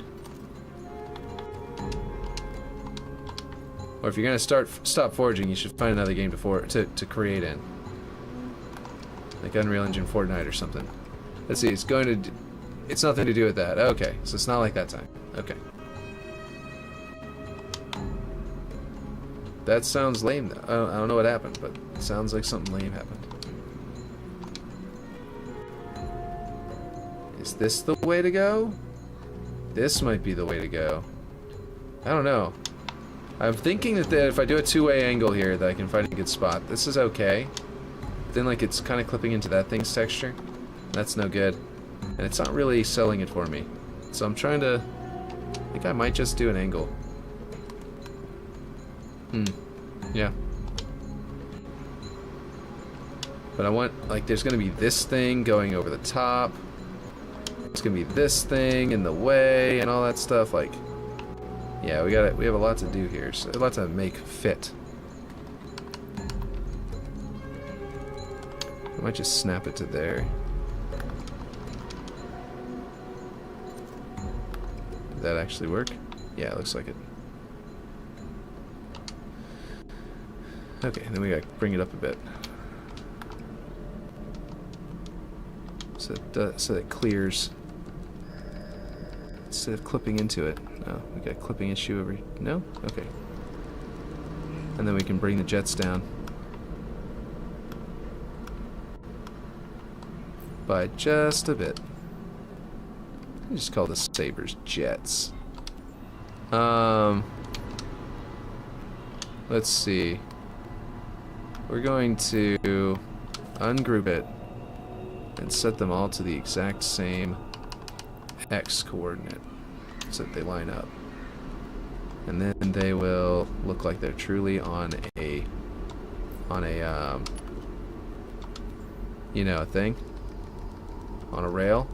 Or if you're gonna stop forging, you should find another game to create in, like Unreal Engine Fortnite or something. Let's see. It's nothing to do with that. Okay, so it's not like that time. Okay. That sounds lame. Though. I don't know what happened, but it sounds like something lame happened. Is this the way to go? This might be the way to go. I don't know. I'm thinking that if I do a two-way angle here, that I can find a good spot. This is okay. But then, like, it's kind of clipping into that thing's texture. That's no good. And it's not really selling it for me. So I'm trying to... I think I might just do an angle. Yeah. But I want, like, there's going to be this thing going over the top. It's going to be this thing in the way and all that stuff, like... Yeah, we have a lot to do here, so a lot to make fit. I might just snap it to there. Did that actually work? Yeah, it looks like it. Okay, then we gotta bring it up a bit. So it clears. Instead of clipping into it. Oh, we got a clipping issue over here. No? Okay. And then we can bring the jets down. By just a bit. I just call the sabers jets. Let's see. We're going to ungroup it and set them all to the exact same X coordinate so that they line up, and then they will look like they're truly on a you know, a thing on a rail,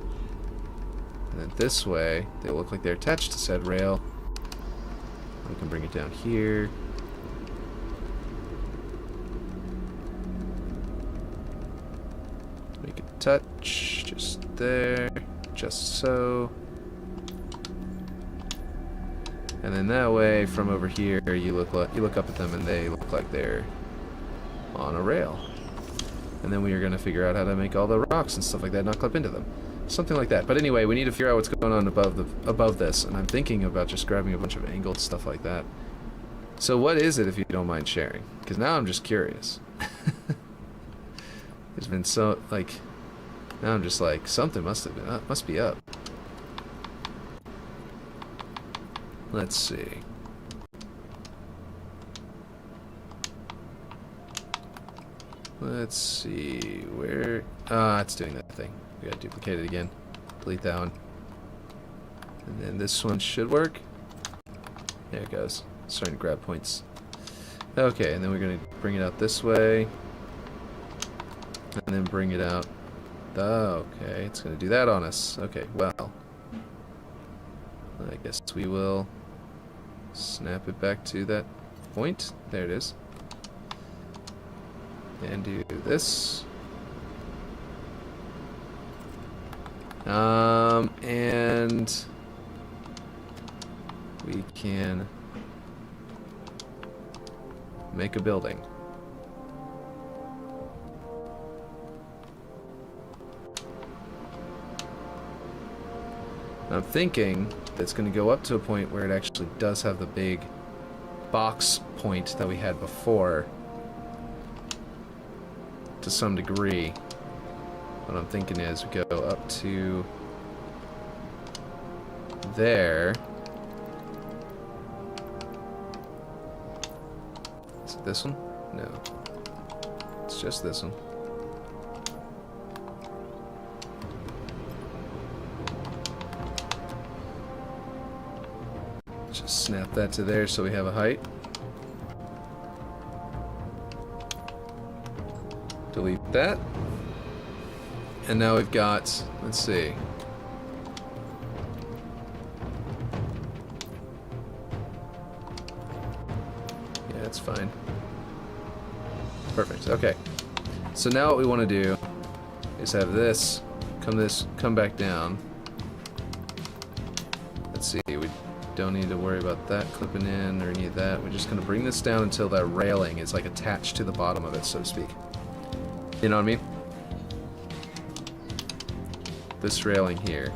and then this way they look like they're attached to said rail. We can bring it down here. touch, just there, just so. And then that way, from over here, you look up at them, and they look like they're on a rail. And then we are going to figure out how to make all the rocks and stuff like that not clip into them, something like that. But anyway, we need to figure out what's going on above this, and I'm thinking about just grabbing a bunch of angled stuff like that. So what is it, if you don't mind sharing? Because now I'm just curious. There's been so now I'm just like, something must be up. Let's see. Let's see where. It's doing that thing. We gotta duplicate it again. Delete that one. And then this one should work. There it goes. Starting to grab points. Okay, and then we're gonna bring it out this way. And then bring it out. Okay, it's gonna do that on us. Okay, well. I guess we will snap it back to that point. There it is. And do this. And we can make a building. I'm thinking that's going to go up to a point where it actually does have the big box point that we had before to some degree. What I'm thinking is we go up to there. Is it this one? No. It's just this one. Just snap that to there so we have a height. Delete that. And now we've got, let's see. Yeah, it's fine. Perfect, okay. So now what we want to do is have this come back down. Let's see, we don't need to worry about that clipping in or any of that. We're just going to bring this down until that railing is like attached to the bottom of it, so to speak. You know what I mean? This railing here.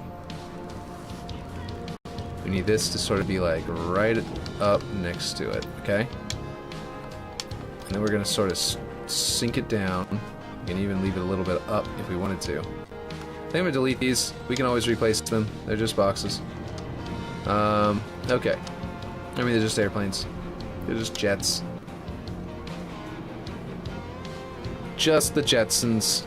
We need this to sort of be like right up next to it, okay? And then we're going to sort of sink it down. We can even leave it a little bit up if we wanted to. I think I'm going to delete these. We can always replace them. They're just boxes. Okay. I mean, they're just airplanes. They're just jets. Just the Jetsons.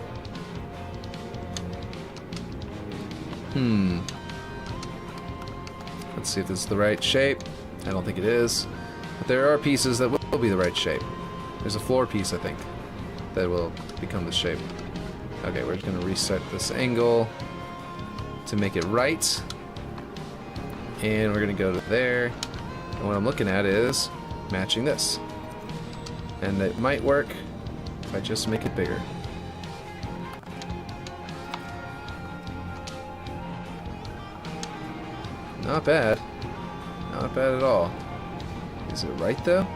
Let's see if this is the right shape. I don't think it is. But there are pieces that will be the right shape. There's a floor piece, I think, that will become the shape. Okay, we're just going to reset this angle to make it right. And we're going to go to there. And what I'm looking at is matching this. And it might work if I just make it bigger. Not bad. Not bad at all. Is it right though?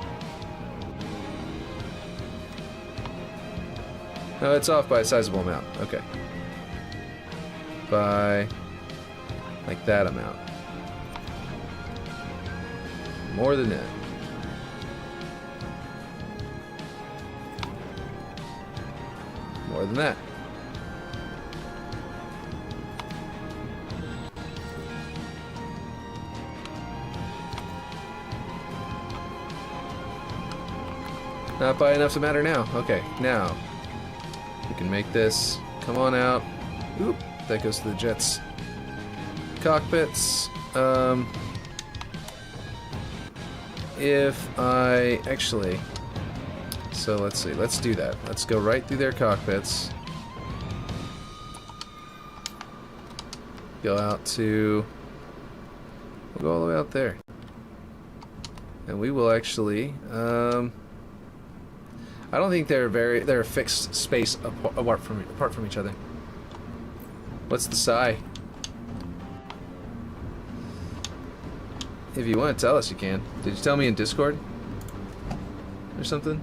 No, it's off by a sizable amount. Okay. By like that amount. More than that. More than that. Not by enough to matter now. Okay, now we can make this come on out. Oop, that goes to the jets. Cockpits. If I actually, so let's see, let's do that. Let's go right through their cockpits. Go out to, we'll go all the way out there. And we will actually, I don't think they're a fixed space apart from each other. What's the sigh? If you want to tell us, you can. Did you tell me in Discord? Or something?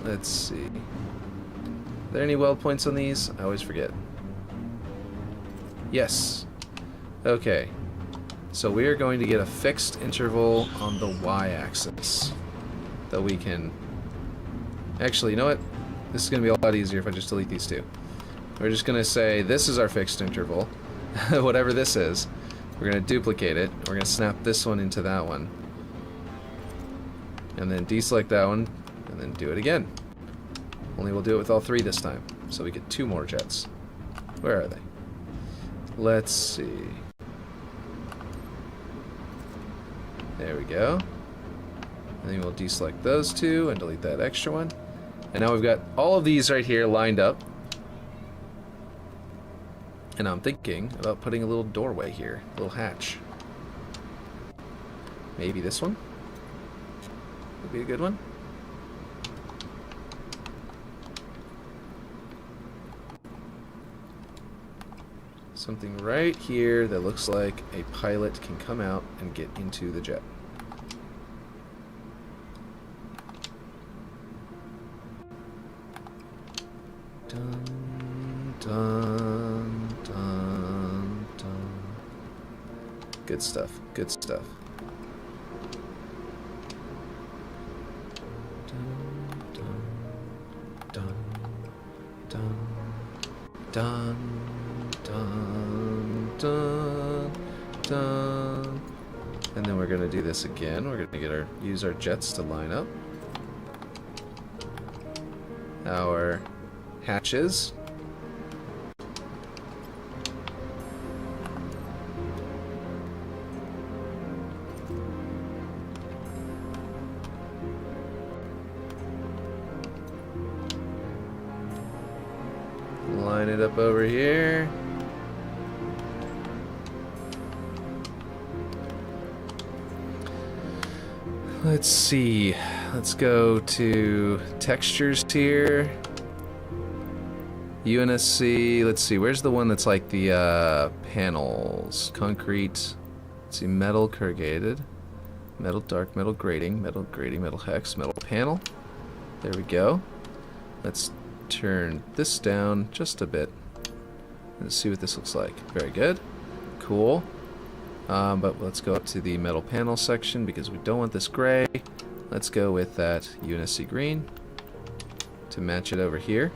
Let's see. Are there any weld points on these? I always forget. Yes. Okay. So we are going to get a fixed interval on the y-axis that we can... Actually, you know what? This is going to be a lot easier if I just delete these two. We're just going to say this is our fixed interval. Whatever this is. We're going to duplicate it. We're going to snap this one into that one. And then deselect that one. And then do it again. Only we'll do it with all three this time. So we get 2 more jets. Where are they? Let's see. There we go. And then we'll deselect those 2 and delete that extra one. And now we've got all of these right here lined up. And I'm thinking about putting a little doorway here, a little hatch. Maybe this one would be a good one. Something right here that looks like a pilot can come out and get into the jet. Dun, dun, dun, dun. Good stuff, good stuff. Dun, dun, dun, dun, dun, dun, dun. And then we're gonna do this again. We're gonna use our jets to line up. Our hatches. Line it up over here. Let's see. Let's go to textures here. UNSC, let's see, where's the one that's like the panels? Concrete, let's see, metal corrugated, metal dark, metal grating, metal hex, metal panel. There we go. Let's turn this down just a bit. Let's see what this looks like. Very good. Cool. But let's go up to the metal panel section because we don't want this gray. Let's go with that UNSC green to match it over here.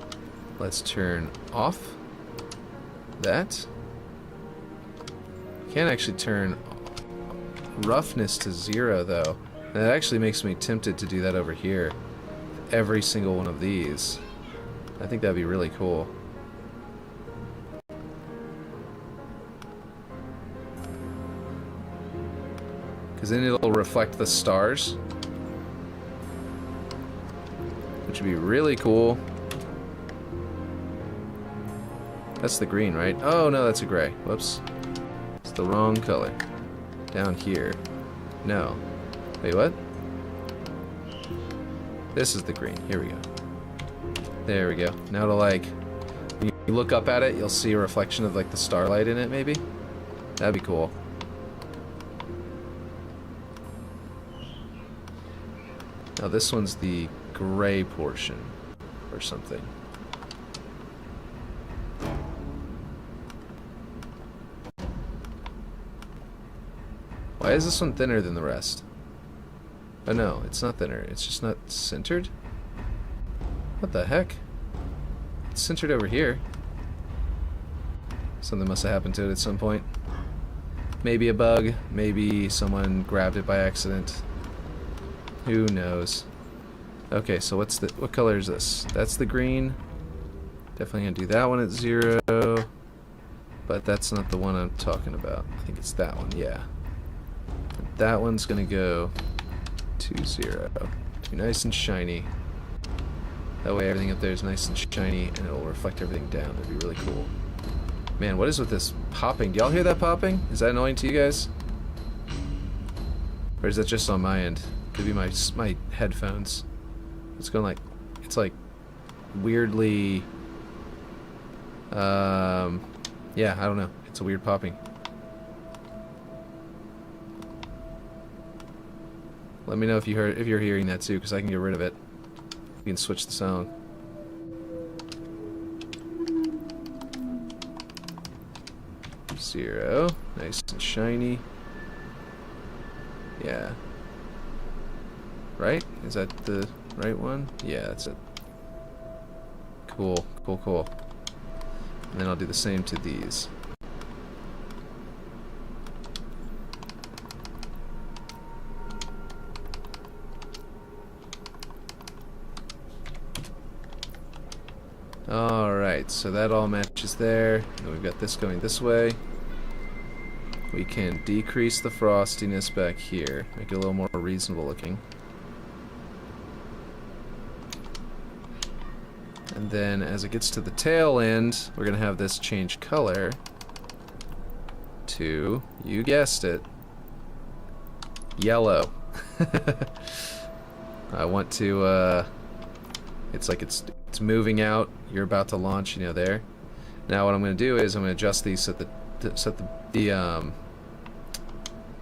Let's turn off that. Can't actually turn roughness to 0 though. That actually makes me tempted to do that over here. Every single one of these. I think that'd be really cool. Because then it'll reflect the stars. Which would be really cool. That's the green, right? Oh, no, that's a gray. Whoops. It's the wrong color. Down here. No. Wait, what? This is the green. Here we go. There we go. Now to like... When you look up at it, you'll see a reflection of like the starlight in it, maybe? That'd be cool. Now this one's the gray portion. Or something. Why is this one thinner than the rest? Oh no, it's not thinner. It's just not centered? What the heck? It's centered over here. Something must have happened to it at some point. Maybe a bug. Maybe someone grabbed it by accident. Who knows? Okay, so what color is this? That's the green. Definitely gonna do that one at 0. But that's not the one I'm talking about. I think it's that one, yeah. That one's gonna go to 0. To nice and shiny. That way everything up there is nice and shiny and it'll reflect everything down. That'd be really cool. Man, what is with this popping? Do y'all hear that popping? Is that annoying to you guys? Or is that just on my end? Could be my headphones. It's going like, it's like weirdly, yeah, I don't know. It's a weird popping. Let me know if you're hearing that too, because I can get rid of it. You can switch the song. Zero, nice and shiny. Yeah. Right? Is that the right one? Yeah, that's it. Cool, cool, cool. And then I'll do the same to these. Alright, so that all matches there. And we've got this going this way. We can decrease the frostiness back here. Make it a little more reasonable looking. And then as it gets to the tail end, we're going to have this change color to, you guessed it, yellow. I want to, it's like it's moving out. You're about to launch, you know, there. Now what I'm going to do is I'm going to adjust these so that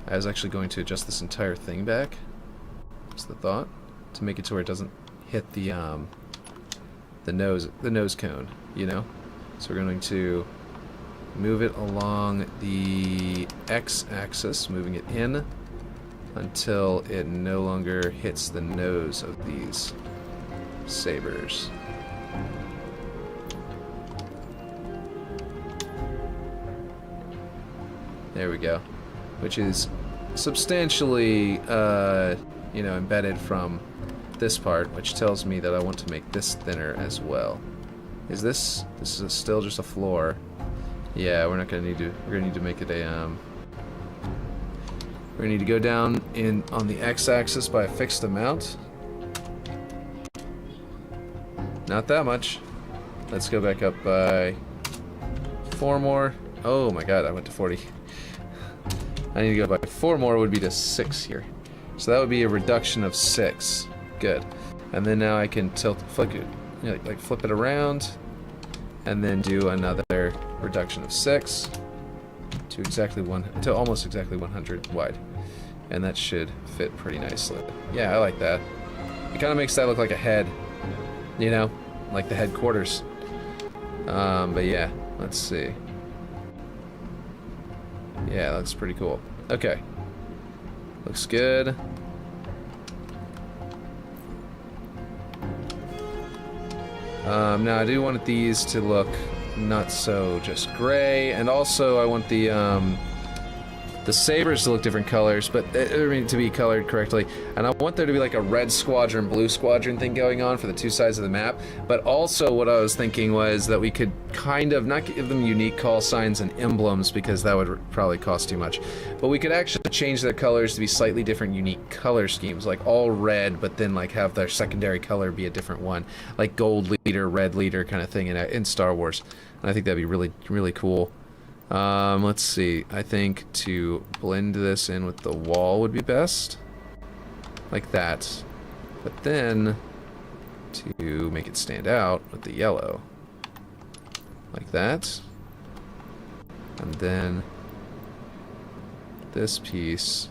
I was actually going to adjust this entire thing back. That's the thought, to make it to where it doesn't hit the nose cone, you know. So we're going to move it along the x-axis, moving it in until it no longer hits the nose of these sabers. There we go. Which is substantially, you know, embedded from this part, which tells me that I want to make this thinner as well. Is this is still just a floor? Yeah, we're not gonna need to. We're gonna need to make it a. We're gonna need to go down on the x-axis by a fixed amount. Not that much. Let's go back up by 4 more. Oh my god, I went to 40. I need to go by 4 more, would be to 6 here. So that would be a reduction of 6. Good. And then now I can flip it, you know, like flip it around, and then do another reduction of 6 to to almost exactly 100 wide, and that should fit pretty nicely. Yeah, I like that. It kind of makes that look like a head, you know, like the headquarters. But yeah, let's see. Yeah, that looks pretty cool. Okay. Looks good. Now I do want these to look not so just gray, and also I want the sabers to look different colors, but I mean to be colored correctly. And I want there to be like a red squadron, blue squadron thing going on for the 2 sides of the map. But also what I was thinking was that we could kind of not give them unique call signs and emblems, because that would probably cost too much. But we could actually change their colors to be slightly different, unique color schemes, like all red, but then like have their secondary color be a different one, like gold leader, red leader kind of thing in Star Wars. And I think that'd be really, really cool. Let's see. I think to blend this in with the wall would be best. Like that. But then to make it stand out with the yellow. Like that. And then this piece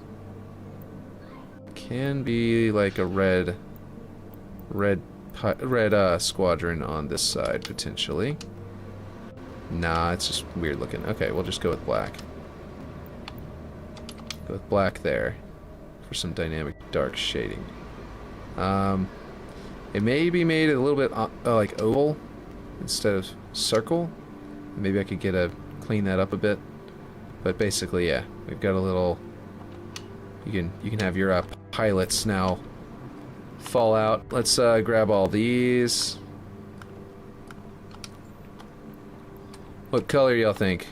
can be like a red squadron on this side potentially. Nah, it's just weird looking. Okay, we'll just go with black. Go with black there for some dynamic dark shading. It may be made a little bit like oval instead of circle. Maybe I could clean that up a bit. But basically, yeah, we've got a little. You can have your pilots now fall out. Let's grab all these. What color y'all think?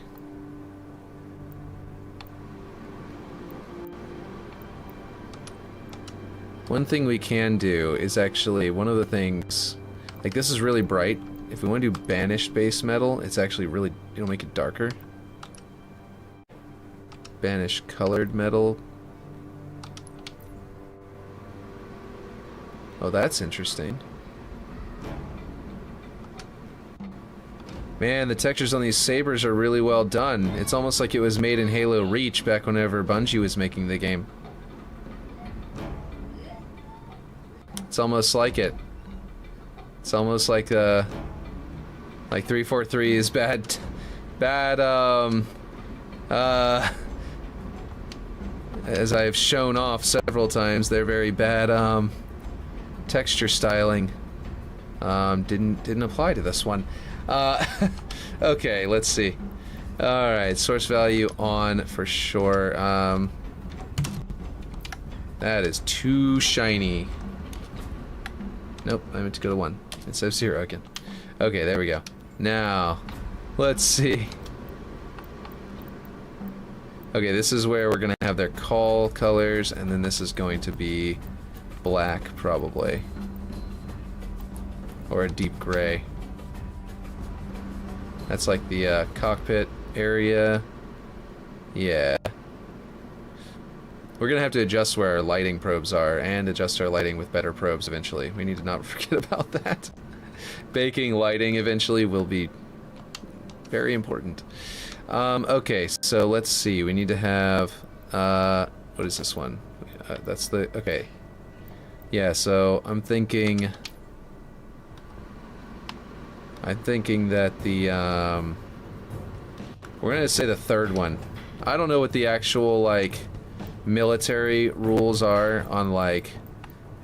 One thing we can do is actually, one of the things, like this is really bright. If we want to do banished base metal, it's actually really, it'll make it darker. Banish colored metal. Oh, that's interesting. Man, the textures on these sabers are really well done. It's almost like it was made in Halo Reach back whenever Bungie was making the game. It's almost like it. It's almost like 343 is bad, as I've shown off several times, they're very bad, texture styling. Didn't apply to this one. Okay, let's see. Alright, source value on for sure. That is too shiny. Nope, I meant to go to 1. It says 0 again. Okay, there we go. Now, let's see. Okay, this is where we're gonna have their call colors, and then this is going to be black, probably. Or a deep gray. That's like the cockpit area. Yeah. We're gonna have to adjust where our lighting probes are, and adjust our lighting with better probes eventually. We need to not forget about that. Baking lighting eventually will be very important. Okay, so let's see. We need to have... what is this one? That's the... Okay. Yeah, so I'm thinking that the... we're gonna say the third one. I don't know what the actual, like, military rules are on, like,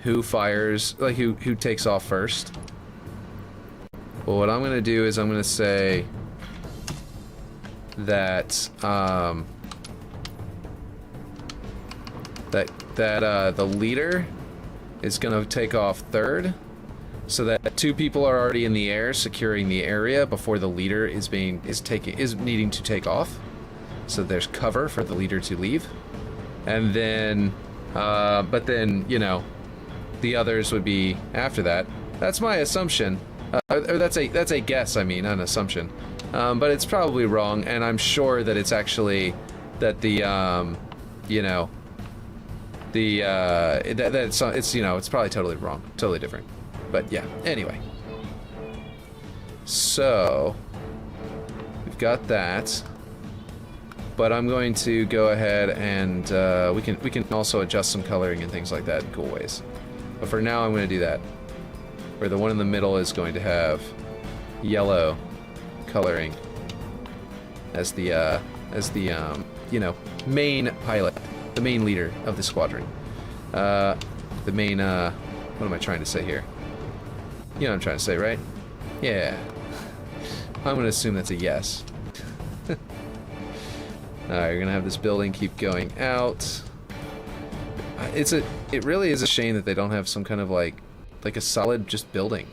who fires... Like, who takes off first. But what I'm gonna do is I'm gonna say... that the leader is gonna take off third, so that 2 people are already in the air securing the area before the leader is needing to take off. So there's cover for the leader to leave, and then but then, you know, the others would be after that. That's my assumption, or that's a guess. I mean, not an assumption. But it's probably wrong, and I'm sure that it's actually that the you know, the it's you know, it's probably totally wrong, totally different. But yeah, anyway. So we've got that, but I'm going to go ahead and we can also adjust some coloring and things like that in cool ways. But for now, I'm going to do that. Where the one in the middle is going to have yellow coloring as the you know, main pilot, the main leader of the squadron, the main what am I trying to say here? You know what I'm trying to say, right? Yeah. I'm gonna assume that's a yes. Alright, you're gonna have this building keep going out. It really is a shame that they don't have some kind of like a solid just building.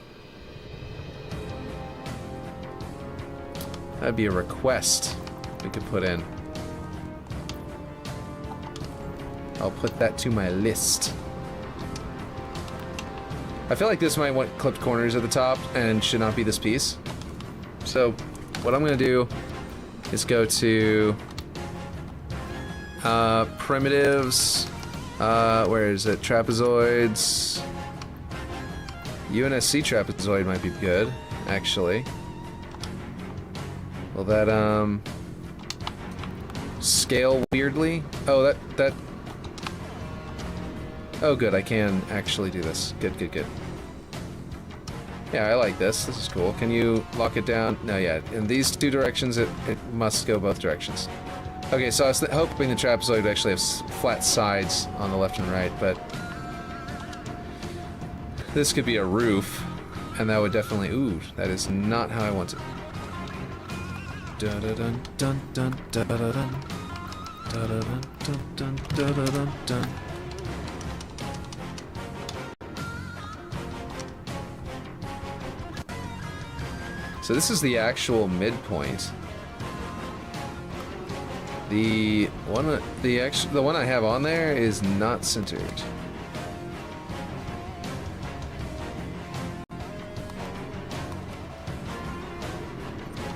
That'd be a request we could put in. I'll put that to my list. I feel like this might want clipped corners at the top and should not be this piece. So what I'm gonna do is go to primitives, where is it? Trapezoids. UNSC trapezoid might be good, actually. Will that, scale weirdly? Oh, that... Oh, good, I can actually do this. Good, good, good. Yeah, I like this. This is cool. Can you lock it down? No, yeah. In these 2 directions, it must go both directions. Okay, so I was hoping the trapezoid would actually have flat sides on the left and right, but... This could be a roof, and that would definitely... Ooh, that is not how I want it. Dun dun dun dun dun dun dun dun dun dun dun dun. So this is the actual midpoint. The one I have on there is not centered.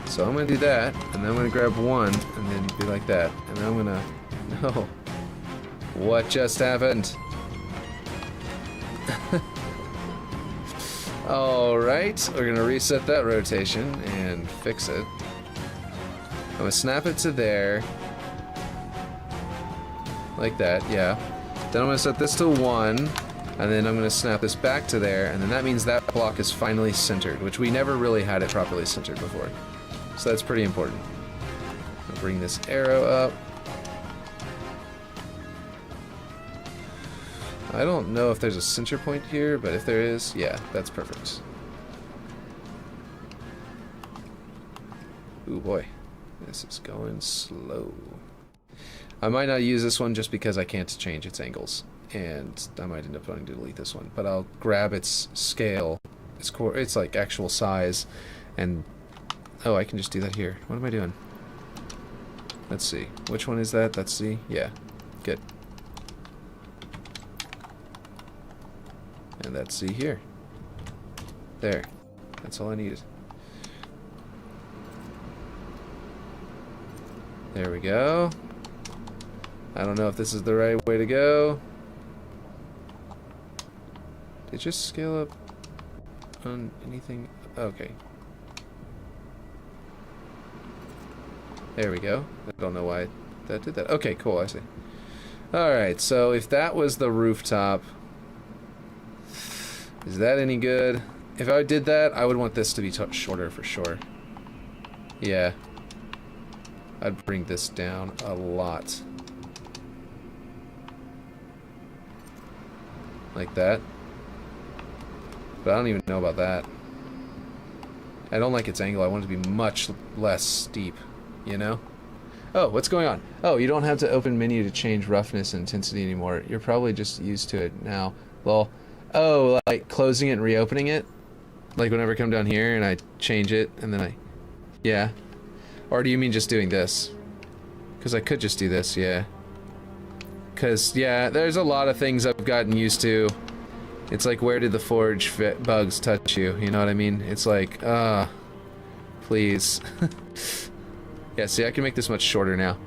So I'm gonna do that, and then I'm gonna grab one, and then be like that, and then I'm gonna... No. What just happened? Alright, we're gonna reset that rotation and fix it. I'm gonna snap it to there. Like that, yeah. Then I'm gonna set this to 1, and then I'm gonna snap this back to there, and then that means that block is finally centered, which we never really had it properly centered before. So that's pretty important. I'll bring this arrow up. I don't know if there's a center point here, but if there is, yeah, that's perfect. Ooh boy, this is going slow. I might not use this one just because I can't change its angles, and I might end up wanting to delete this one, but I'll grab its scale, its like actual size, and oh, I can just do that here. What am I doing? Let's see. Which one is that? That's C? Yeah. Good. And that's C here. There. That's all I needed. There we go. I don't know if this is the right way to go. Did it just scale up on anything? Okay. There we go. I don't know why that did that. Okay, cool, I see. Alright, so if that was the rooftop, is that any good? If I did that, I would want this to be shorter for sure. Yeah. I'd bring this down a lot. Like that. But I don't even know about that. I don't like its angle. I want it to be much less steep, you know? Oh, what's going on? Oh, you don't have to open menu to change roughness and intensity anymore. You're probably just used to it now. Well, oh, like closing it and reopening it? Like whenever I come down here and I change it and then yeah. Or do you mean just doing this? Because I could just do this, yeah. Because, yeah, there's a lot of things I've gotten used to. It's like, where did the forge bugs touch you? You know what I mean? It's like, please. Yeah, see, I can make this much shorter now.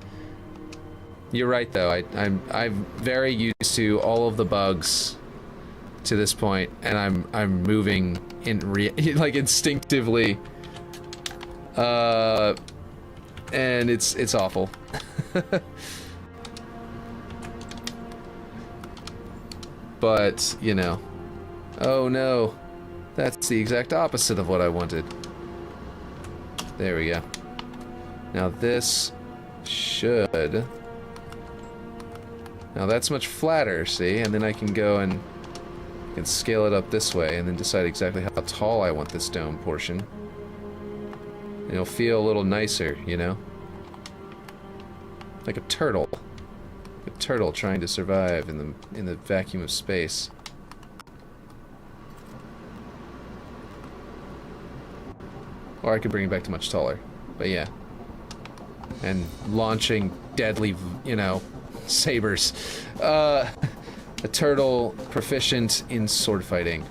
You're right, though. I'm very used to all of the bugs to this point, and I'm moving in like instinctively. And it's awful. But, you know. Oh no. That's the exact opposite of what I wanted. There we go. Now this should... Now that's much flatter, see? And then I can go and scale it up this way and then decide exactly how tall I want this dome portion. And it'll feel a little nicer, you know? Like a turtle. A turtle trying to survive in the vacuum of space. Or I could bring it back to much taller. But yeah. And launching deadly, you know, sabers. A turtle proficient in sword fighting.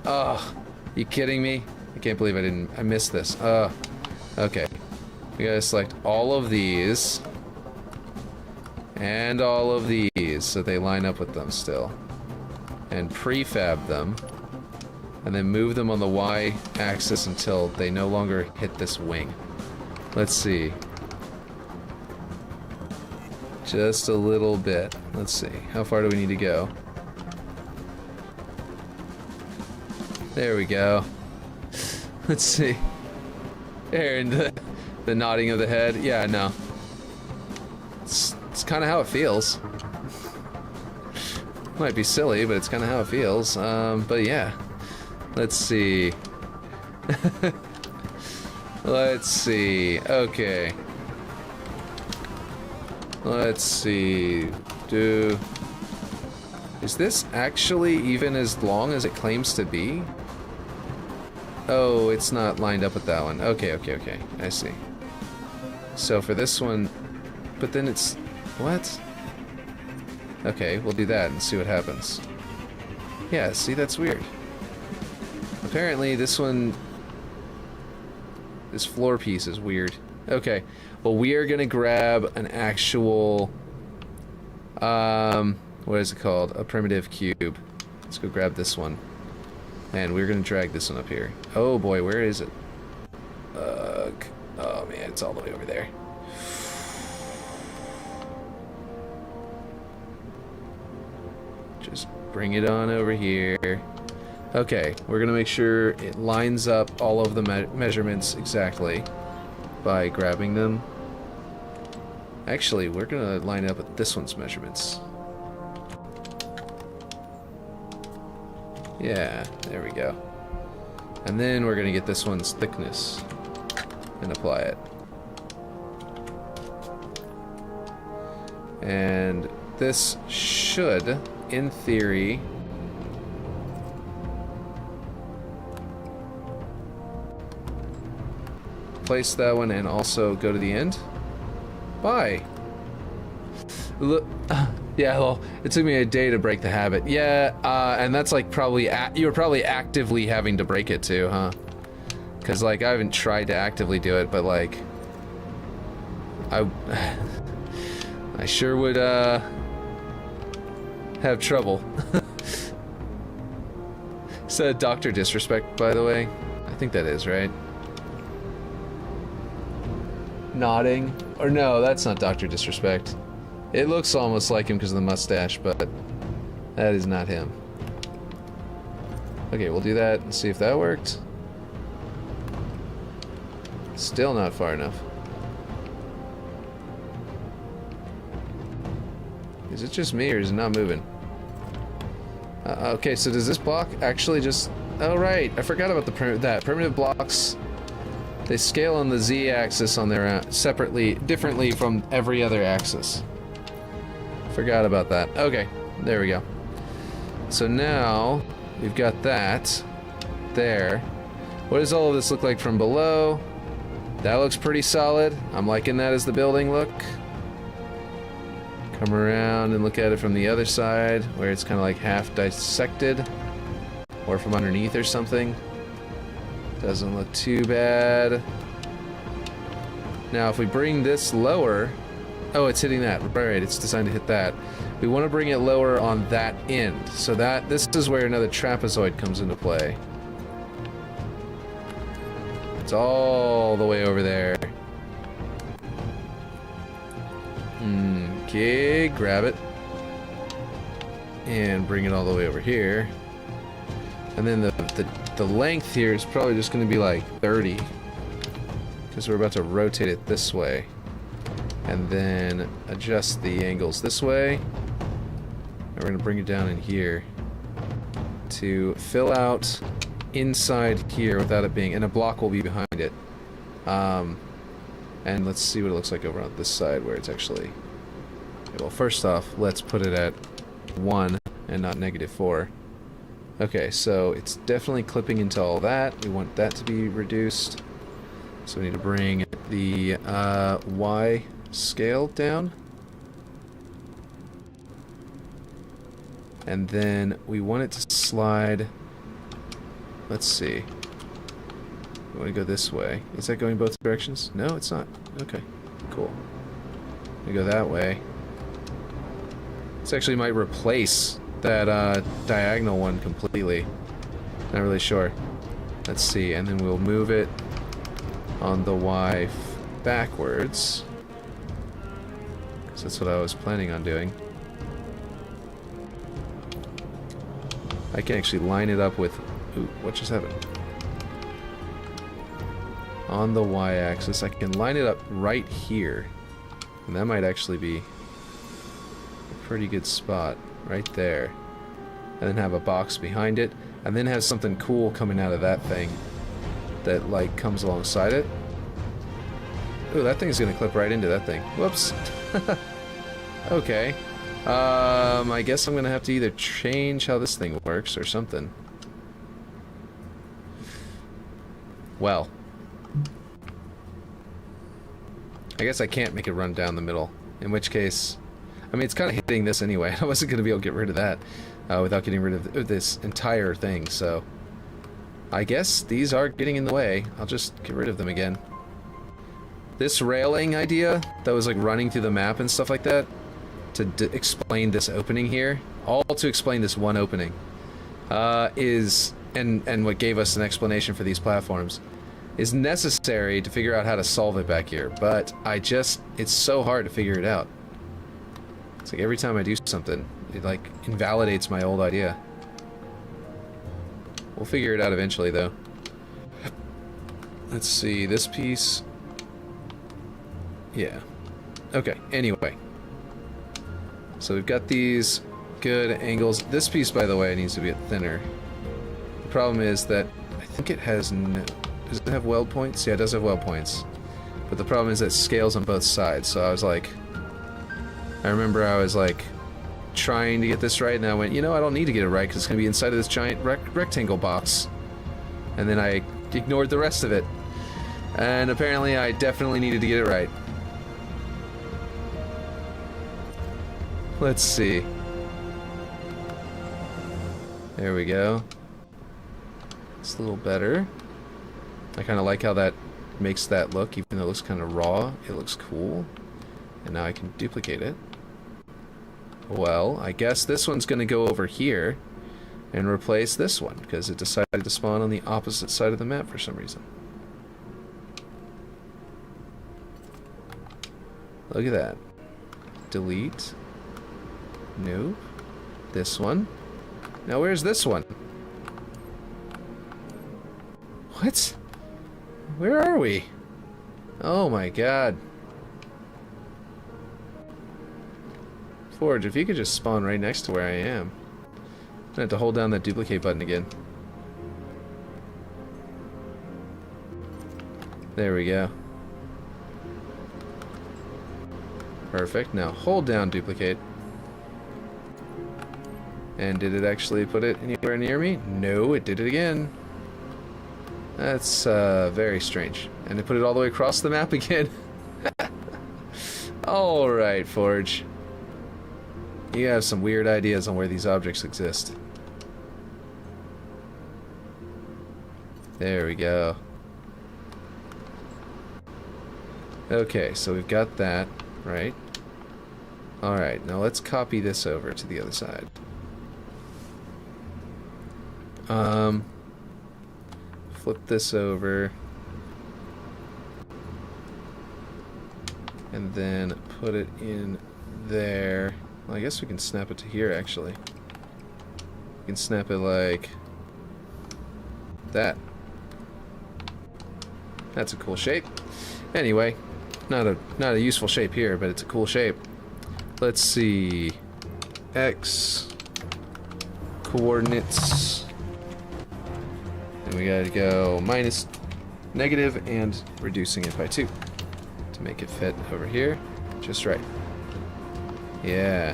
Ugh. You kidding me? I can't believe I missed this. Okay. We gotta select all of these. And all of these, so they line up with them still. And prefab them. And then move them on the Y-axis until they no longer hit this wing. Let's see. Just a little bit. Let's see. How far do we need to go? There we go. Let's see. There, and the nodding of the head. Yeah, no. It's kind of how it feels. Might be silly, but it's kind of how it feels. But yeah. Let's see. Let's see. Okay. Let's see. Is this actually even as long as it claims to be? Oh, it's not lined up with that one. Okay. I see. So for this one... But then it's... What? Okay, we'll do that and see what happens. Yeah, see, that's weird. Apparently this one... This floor piece is weird. Okay, well we are gonna grab an actual... what is it called? A primitive cube. Let's go grab this one. And we're gonna drag this one up here. Oh boy, where is it? Oh man, it's all the way over there. Just bring it on over here. Okay, we're gonna make sure it lines up all of the measurements exactly by grabbing them. Actually, we're gonna line up with this one's measurements. Yeah, there we go. And then we're gonna get this one's thickness and apply it. And this should, in theory, place that one and also go to the end. Bye. Look, yeah, well, it took me a day to break the habit. Yeah, and that's like probably you were probably actively having to break it too, huh? Because like I haven't tried to actively do it, but like I sure would have trouble. Is that Dr. Disrespect, by the way? I think that is, right? Nodding. Or no, that's not Dr. Disrespect. It looks almost like him because of the mustache, but that is not him. Okay, we'll do that and see if that worked. Still not far enough. Is it just me or is it not moving? Okay, so does this block actually just... Oh right, I forgot about the primitive blocks. They scale on the z-axis on their separately, differently from every other axis. Forgot about that. Okay, there we go. So now we've got that there. What does all of this look like from below? That looks pretty solid. I'm liking that as the building look. Come around and look at it from the other side, where it's kind of like half dissected, or from underneath or something. Doesn't look too bad. Now if we bring this lower... Oh, it's hitting that. Right, it's designed to hit that. We want to bring it lower on that end. So that this is where another trapezoid comes into play. It's all the way over there. Okay, grab it. And bring it all the way over here. And then the length here is probably just going to be like 30. Because we're about to rotate it this way. And then adjust the angles this way. And we're going to bring it down in here to fill out inside here without it being... And a block will be behind it. And let's see what it looks like over on this side where it's actually... Okay, well, first off, let's put it at 1 and not -4. Okay, so it's definitely clipping into all that. We want that to be reduced. So we need to bring the Y scale down. And then we want it to slide... Let's see. We want to go this way. Is that going both directions? No, it's not. Okay, cool. We go that way. This actually might replace that diagonal one completely. Not really sure. Let's see, and then we'll move it on the Y backwards. Because that's what I was planning on doing. I can actually line it up with... Ooh, what just happened? On the Y-axis, I can line it up right here. And that might actually be a pretty good spot. Right there. And then have a box behind it. And then have something cool coming out of that thing. That, like, comes alongside it. Ooh, that thing's gonna clip right into that thing. Whoops. Okay. I guess I'm gonna have to either change how this thing works or something. Well. I guess I can't make it run down the middle. In which case... I mean, it's kind of hitting this anyway. I wasn't going to be able to get rid of that without getting rid of this entire thing, so... I guess these are getting in the way. I'll just get rid of them again. This railing idea that was like running through the map and stuff like that to explain this opening here, all to explain this one opening, is and what gave us an explanation for these platforms is necessary to figure out how to solve it back here, but it's so hard to figure it out. It's like every time I do something, it like invalidates my old idea. We'll figure it out eventually, though. Let's see, this piece... Yeah. Okay, anyway. So we've got these good angles. This piece, by the way, needs to be thinner. The problem is that I think it has no... Does it have weld points? Yeah, it does have weld points. But the problem is that it scales on both sides, so I was like... I remember I was like... trying to get this right, and I went, you know, I don't need to get it right, because it's going to be inside of this giant rectangle box. And then I ignored the rest of it. And apparently I definitely needed to get it right. Let's see. There we go. It's a little better. I kind of like how that makes that look, even though it looks kind of raw. It looks cool. And now I can duplicate it. Well, I guess this one's going to go over here and replace this one, because it decided to spawn on the opposite side of the map for some reason. Look at that. Delete. Nope. This one. Now where's this one? What? Where are we? Oh my god. Forge, if you could just spawn right next to where I am. I'm gonna have to hold down that duplicate button again. There we go. Perfect. Now hold down duplicate. And did it actually put it anywhere near me? No, it did it again. That's very strange. And it put it all the way across the map again. Alright, Forge. You have some weird ideas on where these objects exist. There we go. Okay, so we've got that, right? Alright, now let's copy this over to the other side. Flip this over. And then put it in there. Well, I guess we can snap it to here, actually. We can snap it like that. That's a cool shape. Anyway, not a useful shape here, but it's a cool shape. Let's see. X coordinates. And we gotta go minus negative and reducing it by 2 to make it fit over here just right. Yeah.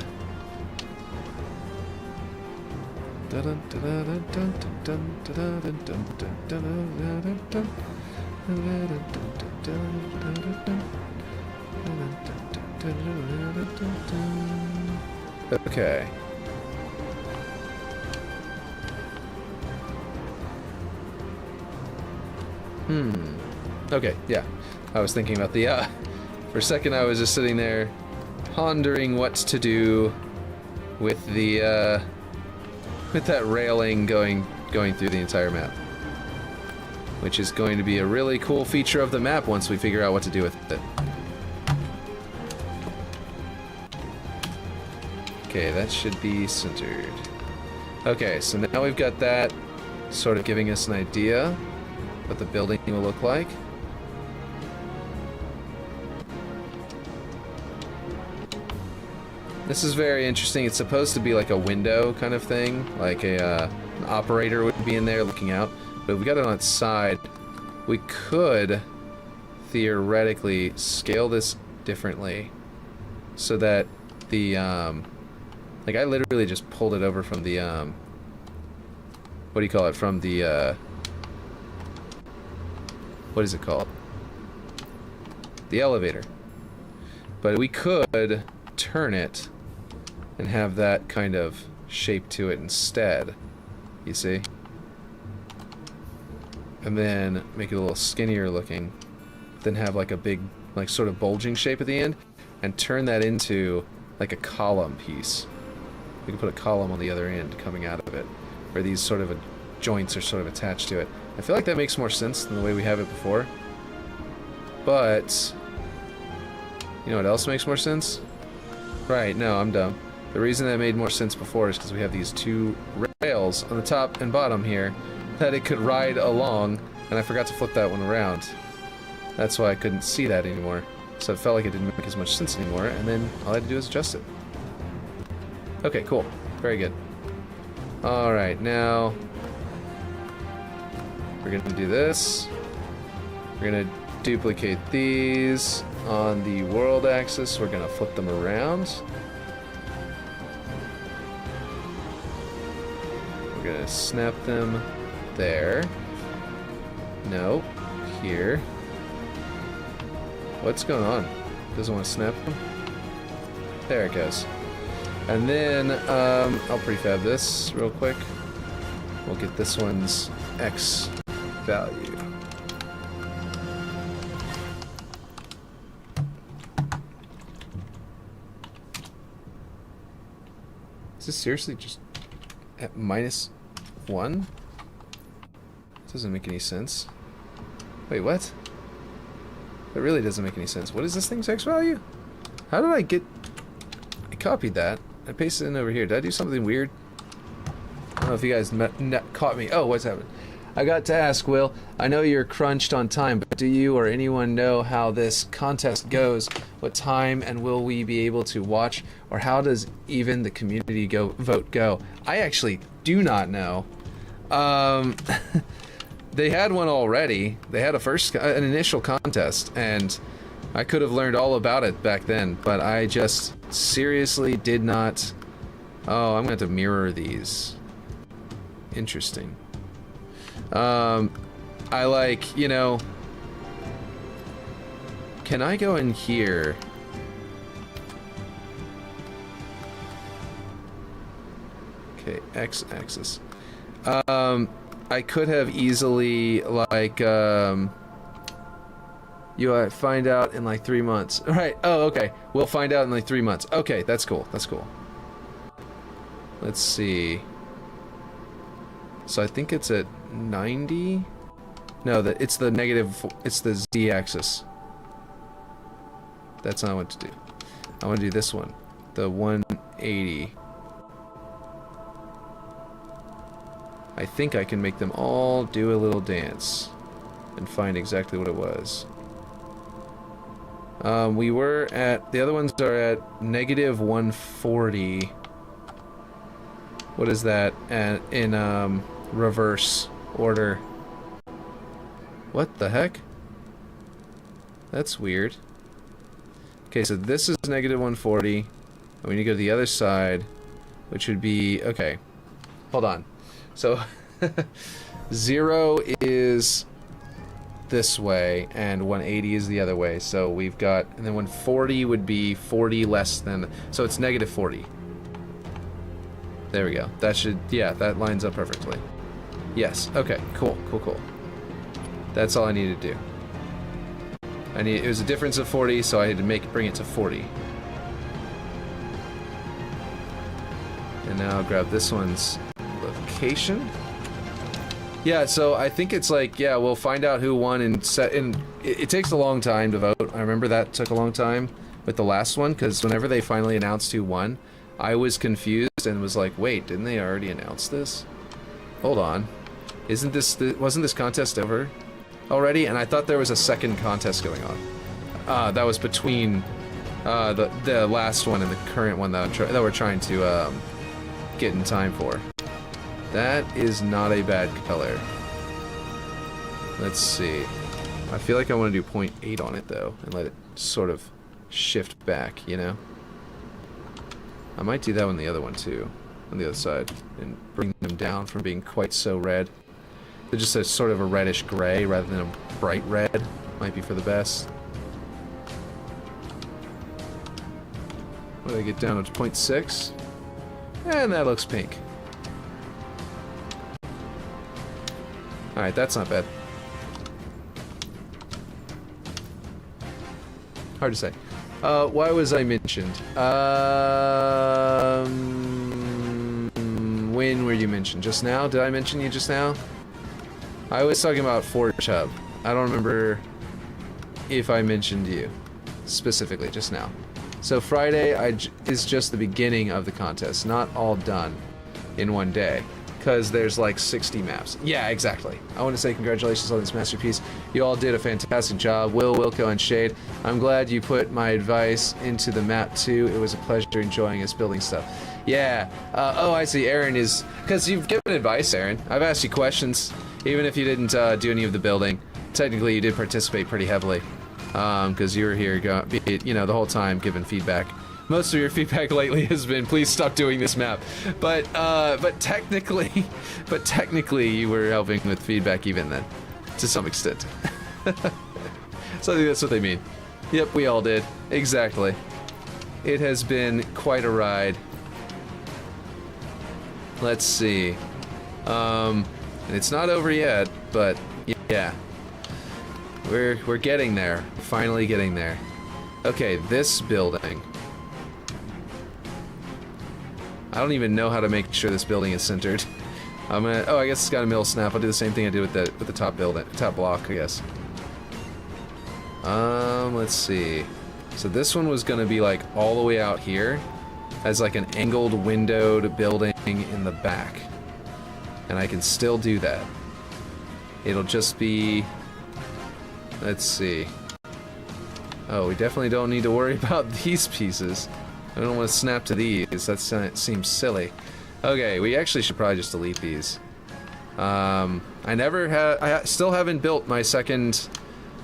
Okay. Okay, yeah. I was thinking about the, for a second I was just sitting there pondering what to do with the, with that railing going through the entire map. Which is going to be a really cool feature of the map once we figure out what to do with it. Okay, that should be centered. Okay, so now we've got that sort of giving us an idea what the building will look like. This is very interesting. It's supposed to be like a window kind of thing, like an operator would be in there looking out. But if we got it on its side, we could theoretically scale this differently so that the like I literally just pulled it over from the what do you call it, from the what is it called, the elevator. But we could turn it and have that kind of shape to it instead, you see, and then make it a little skinnier looking, then have like a big, like sort of bulging shape at the end, and turn that into like a column piece. We can put a column on the other end coming out of it, where these sort of joints are sort of attached to it. I feel like that makes more sense than the way we have it before. But you know what else makes more sense? Right, no, I'm dumb. The reason that made more sense before is because we have these two rails on the top and bottom here that it could ride along, and I forgot to flip that one around. That's why I couldn't see that anymore. So it felt like it didn't make as much sense anymore, and then all I had to do is adjust it. Okay, cool. Very good. Alright, now we're going to do this. We're going to duplicate these on the world axis. We're going to flip them around. We're going to snap them there. No, here. What's going on? Doesn't want to snap them? There it goes. And then, I'll prefab this real quick. We'll get this one's X value. Is this seriously just at -1? Doesn't make any sense. Wait, what? That really doesn't make any sense. What is this thing's X value? How did I get... I copied that. I pasted it in over here. Did I do something weird? I don't know if you guys caught me. Oh, what's happening? I got to ask, Will, I know you're crunched on time, but do you or anyone know how this contest goes? What time and will we be able to watch? Or how does even the community vote go? I actually do not know. They had one already. They had an initial contest, and I could have learned all about it back then, but I just seriously did not. Oh, I'm going to have to mirror these. Interesting. I like, you know, can I go in here? Okay, X-axis. I could have easily, like, you find out in like 3 months. Right, oh, okay. We'll find out in like 3 months. Okay, that's cool, that's cool. Let's see. So I think it's at 90? No, it's the negative, it's the Z-axis. That's not what I want to do. I want to do this one, the 180. I think I can make them all do a little dance and find exactly what it was. We were at, the other ones are at negative 140. What is that in reverse order? What the heck? That's weird. Okay, so this is negative 140. And we need to go to the other side, which would be, okay. Hold on. So 0 is this way and 180 is the other way. So we've got, and then 140 would be 40 less than, so it's negative 40. There we go. That should, yeah, that lines up perfectly. Yes. Okay. Cool. Cool. Cool. That's all I needed to do. It was a difference of 40, so I had to bring it to 40. And now I'll grab this one's location. Yeah, so I think it's like, yeah, we'll find out who won and set, and it takes a long time to vote. I remember that took a long time with the last one, because whenever they finally announced who won, I was confused and was like, wait, didn't they already announce this? Hold on. Wasn't this contest over already? And I thought there was a second contest going on. That was between the last one and the current one that we're trying to get in time for. That is not a bad color. Let's see. I feel like I want to do 0.8 on it though, and let it sort of shift back, you know? I might do that on the other one too, on the other side, and bring them down from being quite so red. They're just a sort of a reddish gray rather than a bright red. Might be for the best. What do I get down to 0.6? And that looks pink. Alright, that's not bad. Hard to say. Why was I mentioned? When were you mentioned? Just now? Did I mention you just now? I was talking about Forge Hub. I don't remember if I mentioned you specifically just now. So Friday is just the beginning of the contest, not all done in one day, because there's like 60 maps. Yeah, exactly. I want to say congratulations on this masterpiece. You all did a fantastic job. Will, Wilco, and Shade. I'm glad you put my advice into the map too. It was a pleasure enjoying us building stuff. Yeah. Oh, I see. Aaron is... Because you've given advice, Aaron. I've asked you questions, even if you didn't do any of the building. Technically, you did participate pretty heavily, because you were here, you know, the whole time giving feedback. Most of your feedback lately has been, please stop doing this map. But technically, you were helping with feedback even then, to some extent. So I think that's what they mean. Yep, we all did. Exactly. It has been quite a ride. Let's see. It's not over yet, but yeah. We're getting there. Finally getting there. Okay, this building. I don't even know how to make sure this building is centered. I'm gonna... Oh, I guess it's got a middle snap. I'll do the same thing I did with the top building, top block, I guess. Let's see. So this one was gonna be like all the way out here, as like an angled windowed building in the back, and I can still do that. It'll just be... Let's see. Oh, we definitely don't need to worry about these pieces. I don't want to snap to these. That seems silly. Okay, we actually should probably just delete these. I still haven't built my second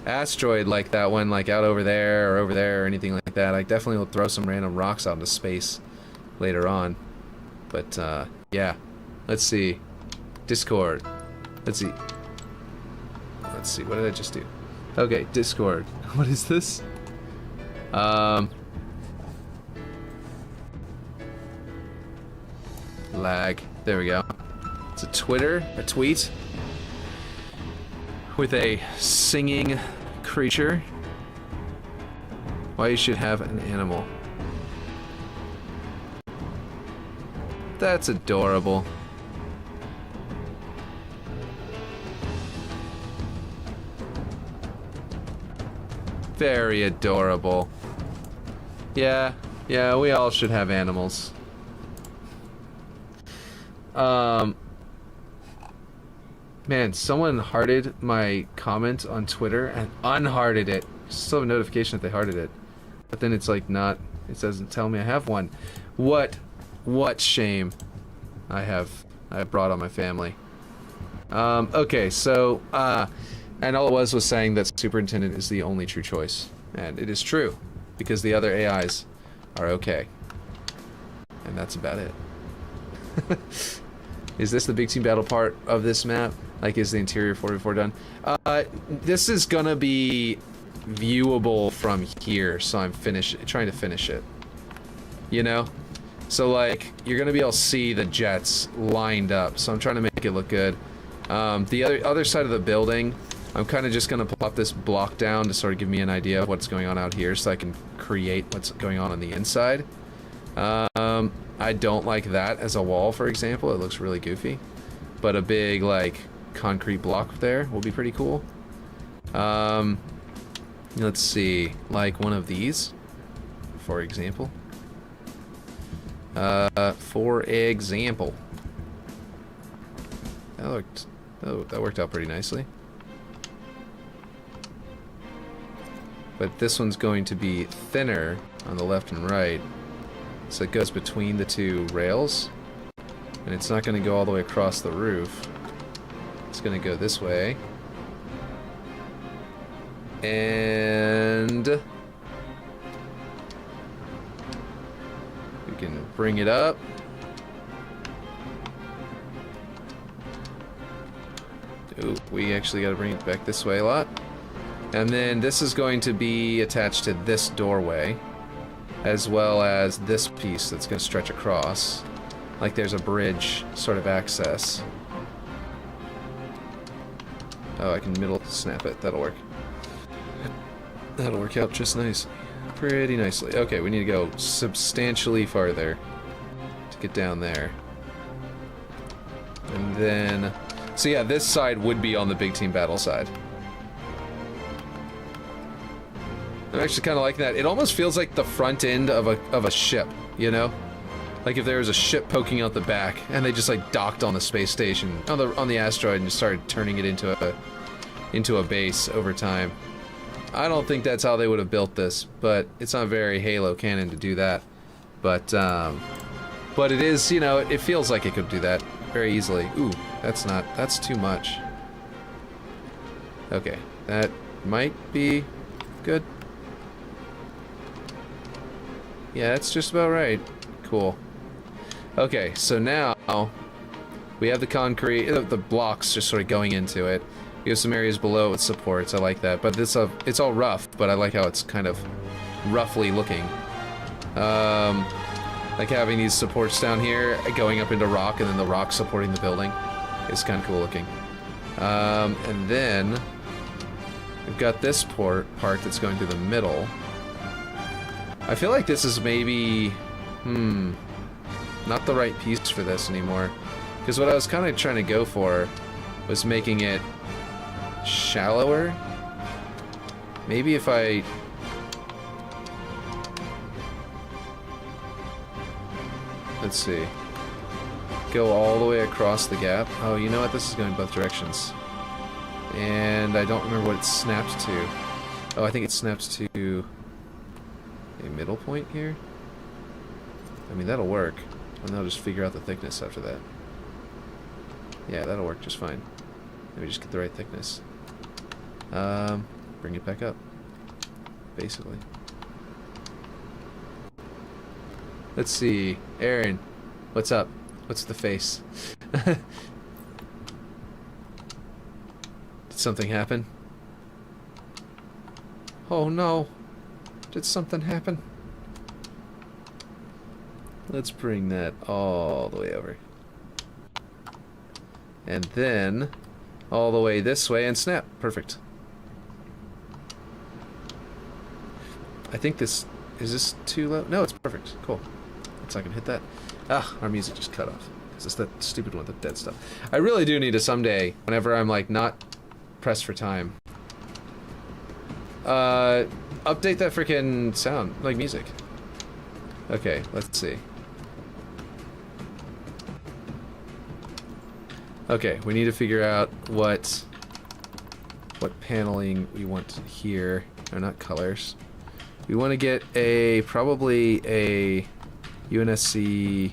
asteroid like that one, like out over there or anything like that. I definitely will throw some random rocks out into space later on. But, yeah. Let's see. Discord. Let's see. Let's see, what did I just do? Okay, Discord. What is this? Lag. There we go. It's a tweet with a singing creature. Why you should have an animal. That's adorable. Very adorable. Yeah, we all should have animals. Man, someone hearted my comment on Twitter and unhearted it. Still have a notification that they hearted it. But then it's like not, it doesn't tell me I have one. What shame I have brought on my family. Okay, so, and all it was saying that Superintendent is the only true choice. And it is true, because the other AIs are okay. And that's about it. Is this the big team battle part of this map? Like, is the interior 4v4 done? This is gonna be viewable from here, so I'm trying to finish it. You know? So, like, you're gonna be able to see the jets lined up, so I'm trying to make it look good. The other side of the building, I'm kind of just gonna plop this block down to sort of give me an idea of what's going on out here, so I can create what's going on the inside. I don't like that as a wall, for example. It looks really goofy. But a big, like, concrete block there will be pretty cool. Let's see. Like one of these, for example. For example. That worked out pretty nicely. But this one's going to be thinner on the left and right. So it goes between the two rails, and it's not going to go all the way across the roof. It's going to go this way. And we can bring it up. Ooh, we actually got to bring it back this way a lot. And then this is going to be attached to this doorway, as well as this piece that's going to stretch across. Like there's a bridge sort of access. Oh, I can middle snap it. That'll work. That'll work out just nicely. Pretty nicely. Okay, we need to go substantially farther to get down there. And then... So yeah, this side would be on the big team battle side. I'm actually kind of liking that. It almost feels like the front end of a ship, you know? Like if there was a ship poking out the back, and they just like docked on the space station, on the asteroid, and just started turning it into a base over time. I don't think that's how they would have built this, but it's not very Halo canon to do that. But it is, you know, it feels like it could do that very easily. Ooh, that's too much. Okay, that might be good. Yeah, that's just about right. Cool. Okay, so now we have the concrete, the blocks just sort of going into it. We have some areas below with supports. I like that, but it's all rough. But I like how it's kind of roughly looking. Like having these supports down here going up into rock, and then the rock supporting the building. It's kind of cool looking. And then we've got this part that's going through the middle. I feel like this is maybe, not the right piece for this anymore. Because what I was kind of trying to go for was making it shallower. Maybe if I... Let's see. Go all the way across the gap. Oh, you know what? This is going both directions. And I don't remember what it snapped to. Oh, I think it snaps to a middle point here. I mean, that'll work. And I'll just figure out the thickness after that. Yeah, that'll work just fine. Let me just get the right thickness. Bring it back up. Basically. Let's see. Aaron, what's up? What's the face? Did something happen? Oh no. Did something happen? Let's bring that all the way over. And then all the way this way and snap. Perfect. I think this... Is this too low? No, it's perfect. Cool. So I can hit that. Ah, our music just cut off. Because it's that stupid one, the dead stuff. I really do need to someday, whenever I'm like not pressed for time, update that freaking sound, like music. Okay, let's see. Okay, we need to figure out what paneling we want here. Or not colors. We want to get probably a UNSC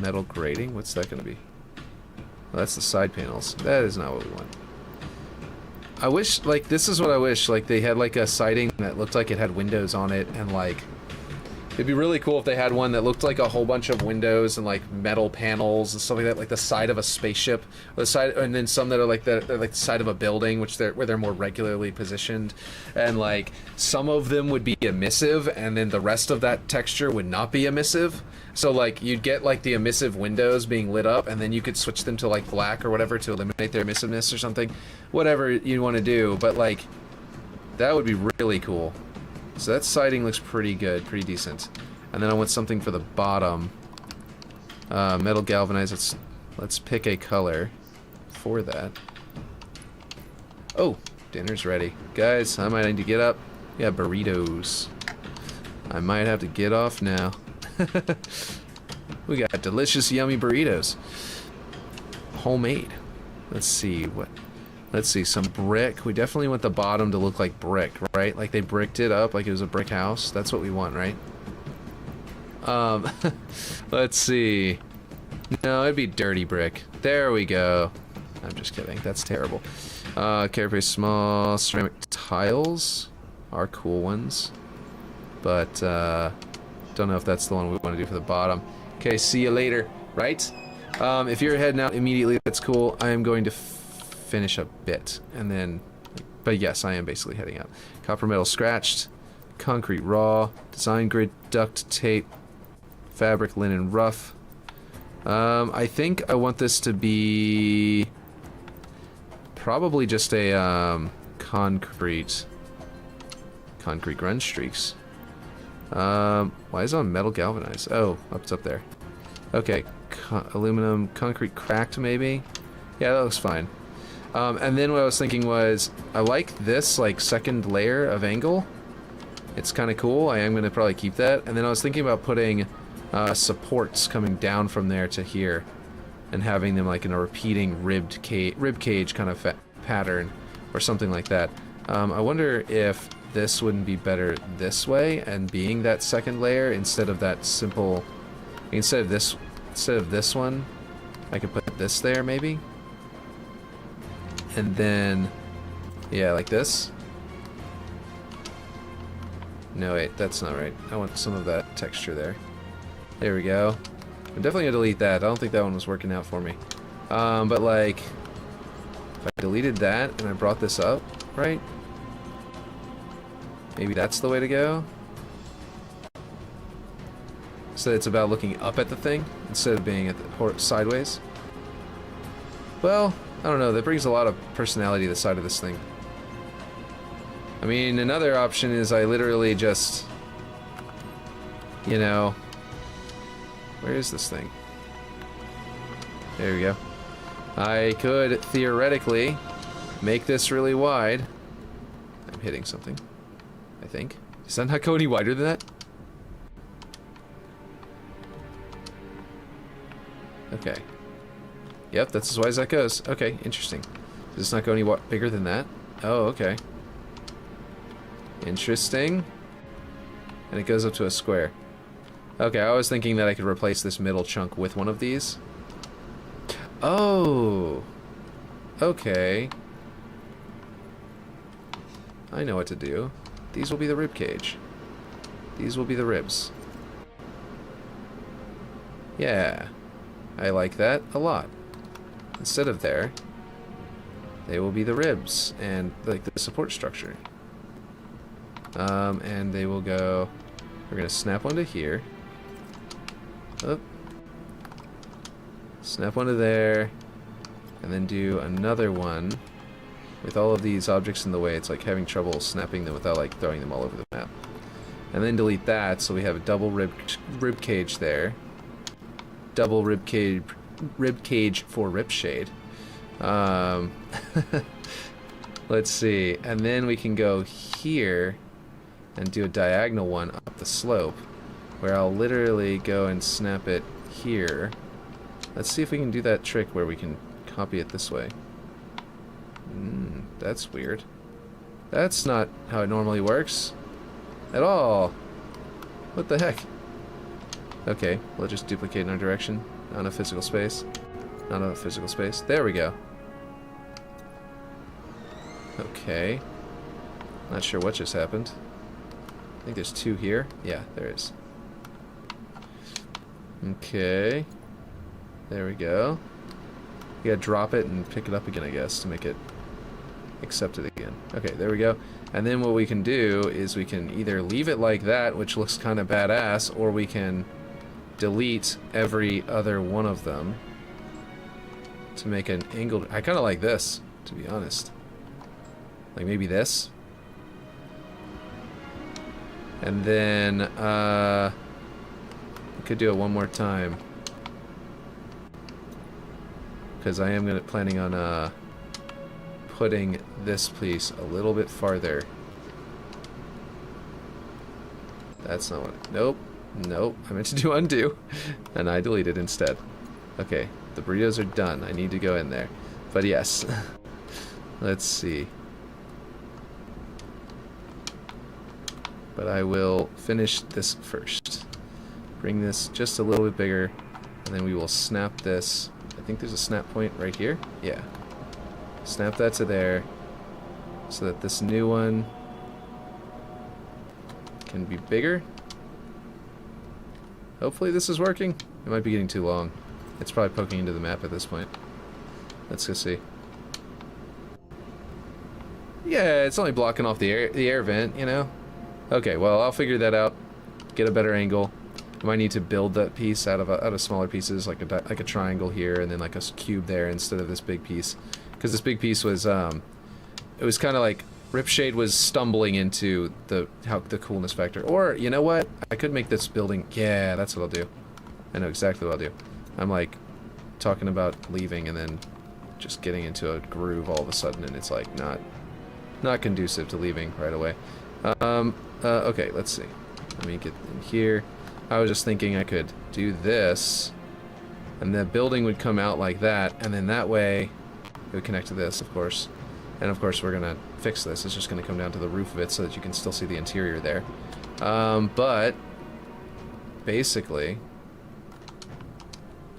metal grating. What's that going to be? Well, that's the side panels. That is not what we want. I wish, like, this is what I wish, like, they had, like, a siding that looked like it had windows on it, and, like, it'd be really cool if they had one that looked like a whole bunch of windows and, like, metal panels and stuff like that, like the side of a spaceship, or the side, and then some that are like they're like the side of a building, where they're more regularly positioned, and, like, some of them would be emissive, and then the rest of that texture would not be emissive. So, like, you'd get, like, the emissive windows being lit up, and then you could switch them to, like, black or whatever to eliminate their emissiveness or something. Whatever you want to do, but, like, that would be really cool. So that siding looks pretty good, pretty decent. And then I want something for the bottom. Metal galvanized. Let's pick a color for that. Oh, dinner's ready. Guys, I might need to get up. Yeah, burritos. I might have to get off now. We got delicious, yummy burritos. Homemade. Let's see what... Let's see, some brick. We definitely want the bottom to look like brick, right? Like they bricked it up like it was a brick house. That's what we want, right? Let's see. No, it'd be dirty brick. There we go. I'm just kidding. That's terrible. Carefree small ceramic tiles are cool ones. But, don't know if that's the one we want to do for the bottom. Okay, see you later, right? If you're heading out immediately, that's cool. I am going to finish a bit, and then, but yes, I am basically heading out. Copper metal scratched, concrete raw, design grid duct tape, fabric linen rough. I think I want this to be probably just a concrete grunge streaks. Why is it on metal galvanized? Oh, it's up there. Okay, aluminum, concrete cracked maybe? Yeah, that looks fine. And then what I was thinking was, I like this like second layer of angle. It's kind of cool. I am going to probably keep that. And then I was thinking about putting supports coming down from there to here, and having them like in a repeating rib cage kind of pattern, or something like that. I wonder if this wouldn't be better this way, and being that second layer instead of that simple. Instead of this one, I could put this there maybe. And then, yeah, like this. No, wait, that's not right. I want some of that texture there. There we go. I'm definitely gonna delete that. I don't think that one was working out for me. But like, if I deleted that and I brought this up, right? Maybe that's the way to go. So it's about looking up at the thing instead of being at the sideways. Well, I don't know. That brings a lot of personality to the side of this thing. I mean, another option is I literally just, you know, where is this thing? There we go. I could theoretically make this really wide. I'm hitting something, I think. Does that not go any wider than that? Okay. Yep, that's as wide as that goes. Okay, interesting. Does this not go any bigger than that? Oh, okay. Interesting. And it goes up to a square. Okay, I was thinking that I could replace this middle chunk with one of these. Oh! Okay. I know what to do. These will be the rib cage. These will be the ribs. Yeah. I like that a lot. Instead of there, they will be the ribs and like the support structure. And they will go, we're gonna snap one to here. Oh. Snap one to there, and then do another one with all of these objects in the way. It's like having trouble snapping them without like throwing them all over the map. And then delete that, so we have a double rib cage there. Double rib cage for Ripshade. Let's see, and then we can go here and do a diagonal one up the slope, where I'll literally go and snap it here. Let's see if we can do that trick where we can copy it this way. That's weird. That's not how it normally works at all. What the heck? Okay, we'll just duplicate in our direction on a physical space. Not on a physical space. There we go. Okay. Not sure what just happened. I think there's two here. Yeah, there is. Okay. There we go. You gotta drop it and pick it up again, I guess, to make it accept it again. Okay, there we go. And then what we can do is we can either leave it like that, which looks kind of badass, or we can delete every other one of them to make an angled. I kind of like this, to be honest. Like maybe this. And then we could do it one more time, because I am planning on putting this piece a little bit farther. That's not what. Nope. Nope. I meant to do undo, and I deleted instead. Okay, the burritos are done. I need to go in there. But yes. Let's see. But I will finish this first. Bring this just a little bit bigger, and then we will snap this. I think there's a snap point right here. Yeah. Snap that to there, so that this new one can be bigger. Hopefully this is working. It might be getting too long. It's probably poking into the map at this point. Let's go see. Yeah, it's only blocking off the air vent, you know? Okay, well, I'll figure that out. Get a better angle. I might need to build that piece out of smaller pieces, like a triangle here, and then like a cube there instead of this big piece. Because this big piece was, it was kind of like Ripshade was stumbling into the coolness factor. Or, you know what? I could make this building. Yeah, that's what I'll do. I know exactly what I'll do. I'm like talking about leaving and then just getting into a groove all of a sudden, and it's like not conducive to leaving right away. Okay, let's see. Let me get in here. I was just thinking I could do this, and the building would come out like that, and then that way it would connect to this, of course. And of course we're gonna fix this. It's just gonna come down to the roof of it so that you can still see the interior there. But basically,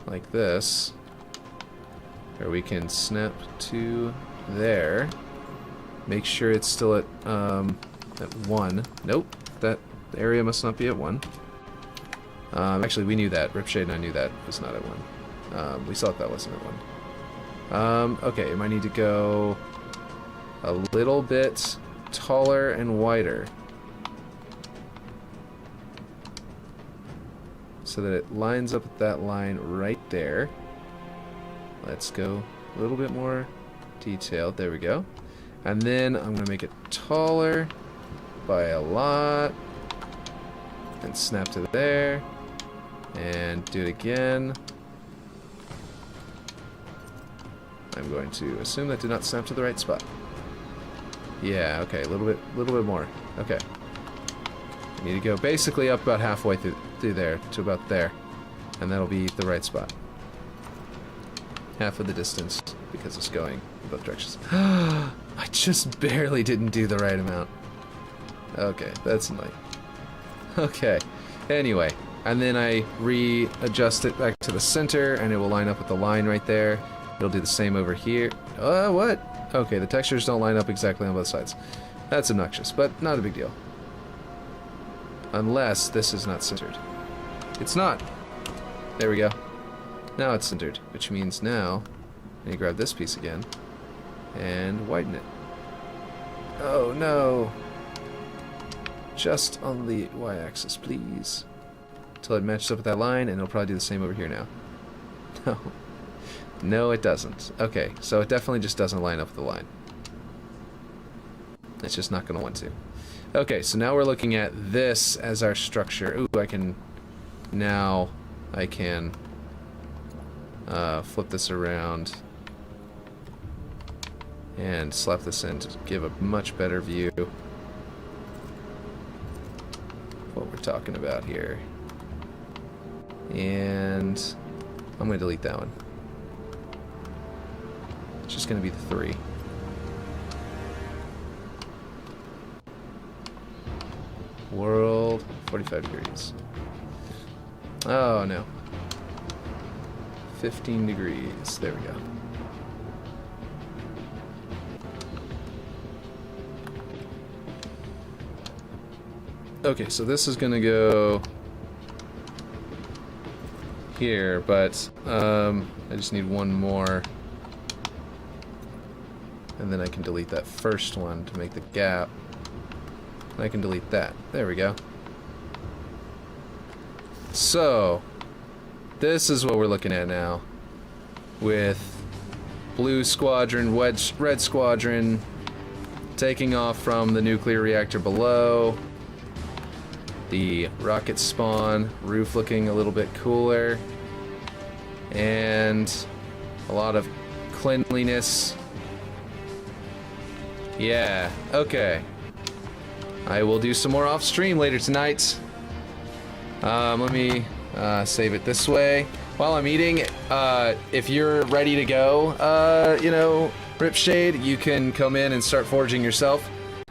like this, where we can snap to there. Make sure it's still at 1. Nope, that area must not be at 1. Actually, we knew that. Ripshade and I knew that was not at 1. We saw that wasn't at 1. Okay, it might need to go a little bit taller and wider, so that it lines up with that line right there. Let's go a little bit more detailed. There we go. And then I'm going to make it taller by a lot. And snap to there. And do it again. I'm going to assume that did not snap to the right spot. Yeah, okay, a little bit more. Okay. I need to go basically up about halfway through there to about there. And that'll be the right spot. Half of the distance, because it's going in both directions. I just barely didn't do the right amount. Okay, that's annoying. Okay, anyway, and then I readjust it back to the center, and it will line up with the line right there. It'll do the same over here. What? Okay, the textures don't line up exactly on both sides. That's obnoxious, but not a big deal. Unless this is not centered. It's not. There we go. Now it's centered, which means now I need to grab this piece again and widen it. Oh no! Just on the y-axis, please. Until it matches up with that line, and it'll probably do the same over here now. No. No, it doesn't. Okay, so it definitely just doesn't line up with the line. It's just not going to want to. Okay, so now we're looking at this as our structure. Ooh, I can flip this around and slap this in to give a much better view of what we're talking about here. And I'm going to delete that one. It's just going to be the 3. World, 45 degrees. Oh no. 15 degrees. There we go. Okay, so this is gonna go here, but I just need one more. And then I can delete that first one to make the gap. And I can delete that. There we go. So, this is what we're looking at now. With Blue Squadron, Red Squadron taking off from the nuclear reactor below. The rocket spawn, roof looking a little bit cooler. And a lot of cleanliness. Yeah, okay. I will do some more off stream later tonight. Let me save it this way. While I'm eating, if you're ready to go, you know, Ripshade, you can come in and start forging yourself.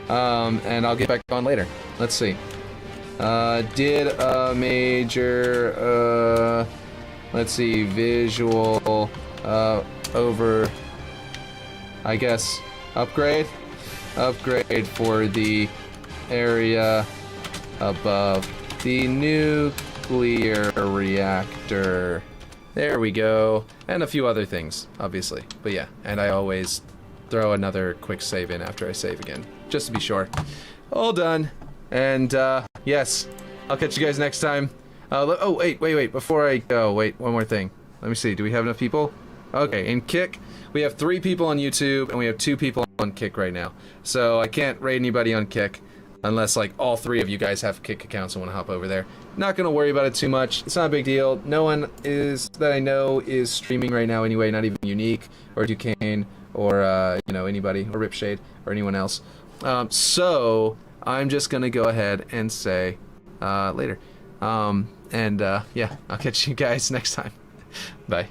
And I'll get back on later. Let's see. Did a major, let's see, visual, over, I guess, upgrade for the area above the nuclear reactor. There we go. And a few other things, obviously. But yeah, and I always throw another quick save in after I save again, just to be sure. All done. And yes, I'll catch you guys next time. Oh, wait, before I go, wait, one more thing. Let me see, do we have enough people? Okay, in Kick, we have 3 people on YouTube, and we have 2 people on Kick right now. So I can't rate anybody on Kick. Unless, like, all 3 of you guys have Kick accounts and want to hop over there. Not going to worry about it too much. It's not a big deal. No one is, that I know, is streaming right now anyway. Not even Unique, or Duquesne, or, you know, anybody, or Ripshade, or anyone else. So, I'm just going to go ahead and say, later. Yeah, I'll catch you guys next time. Bye.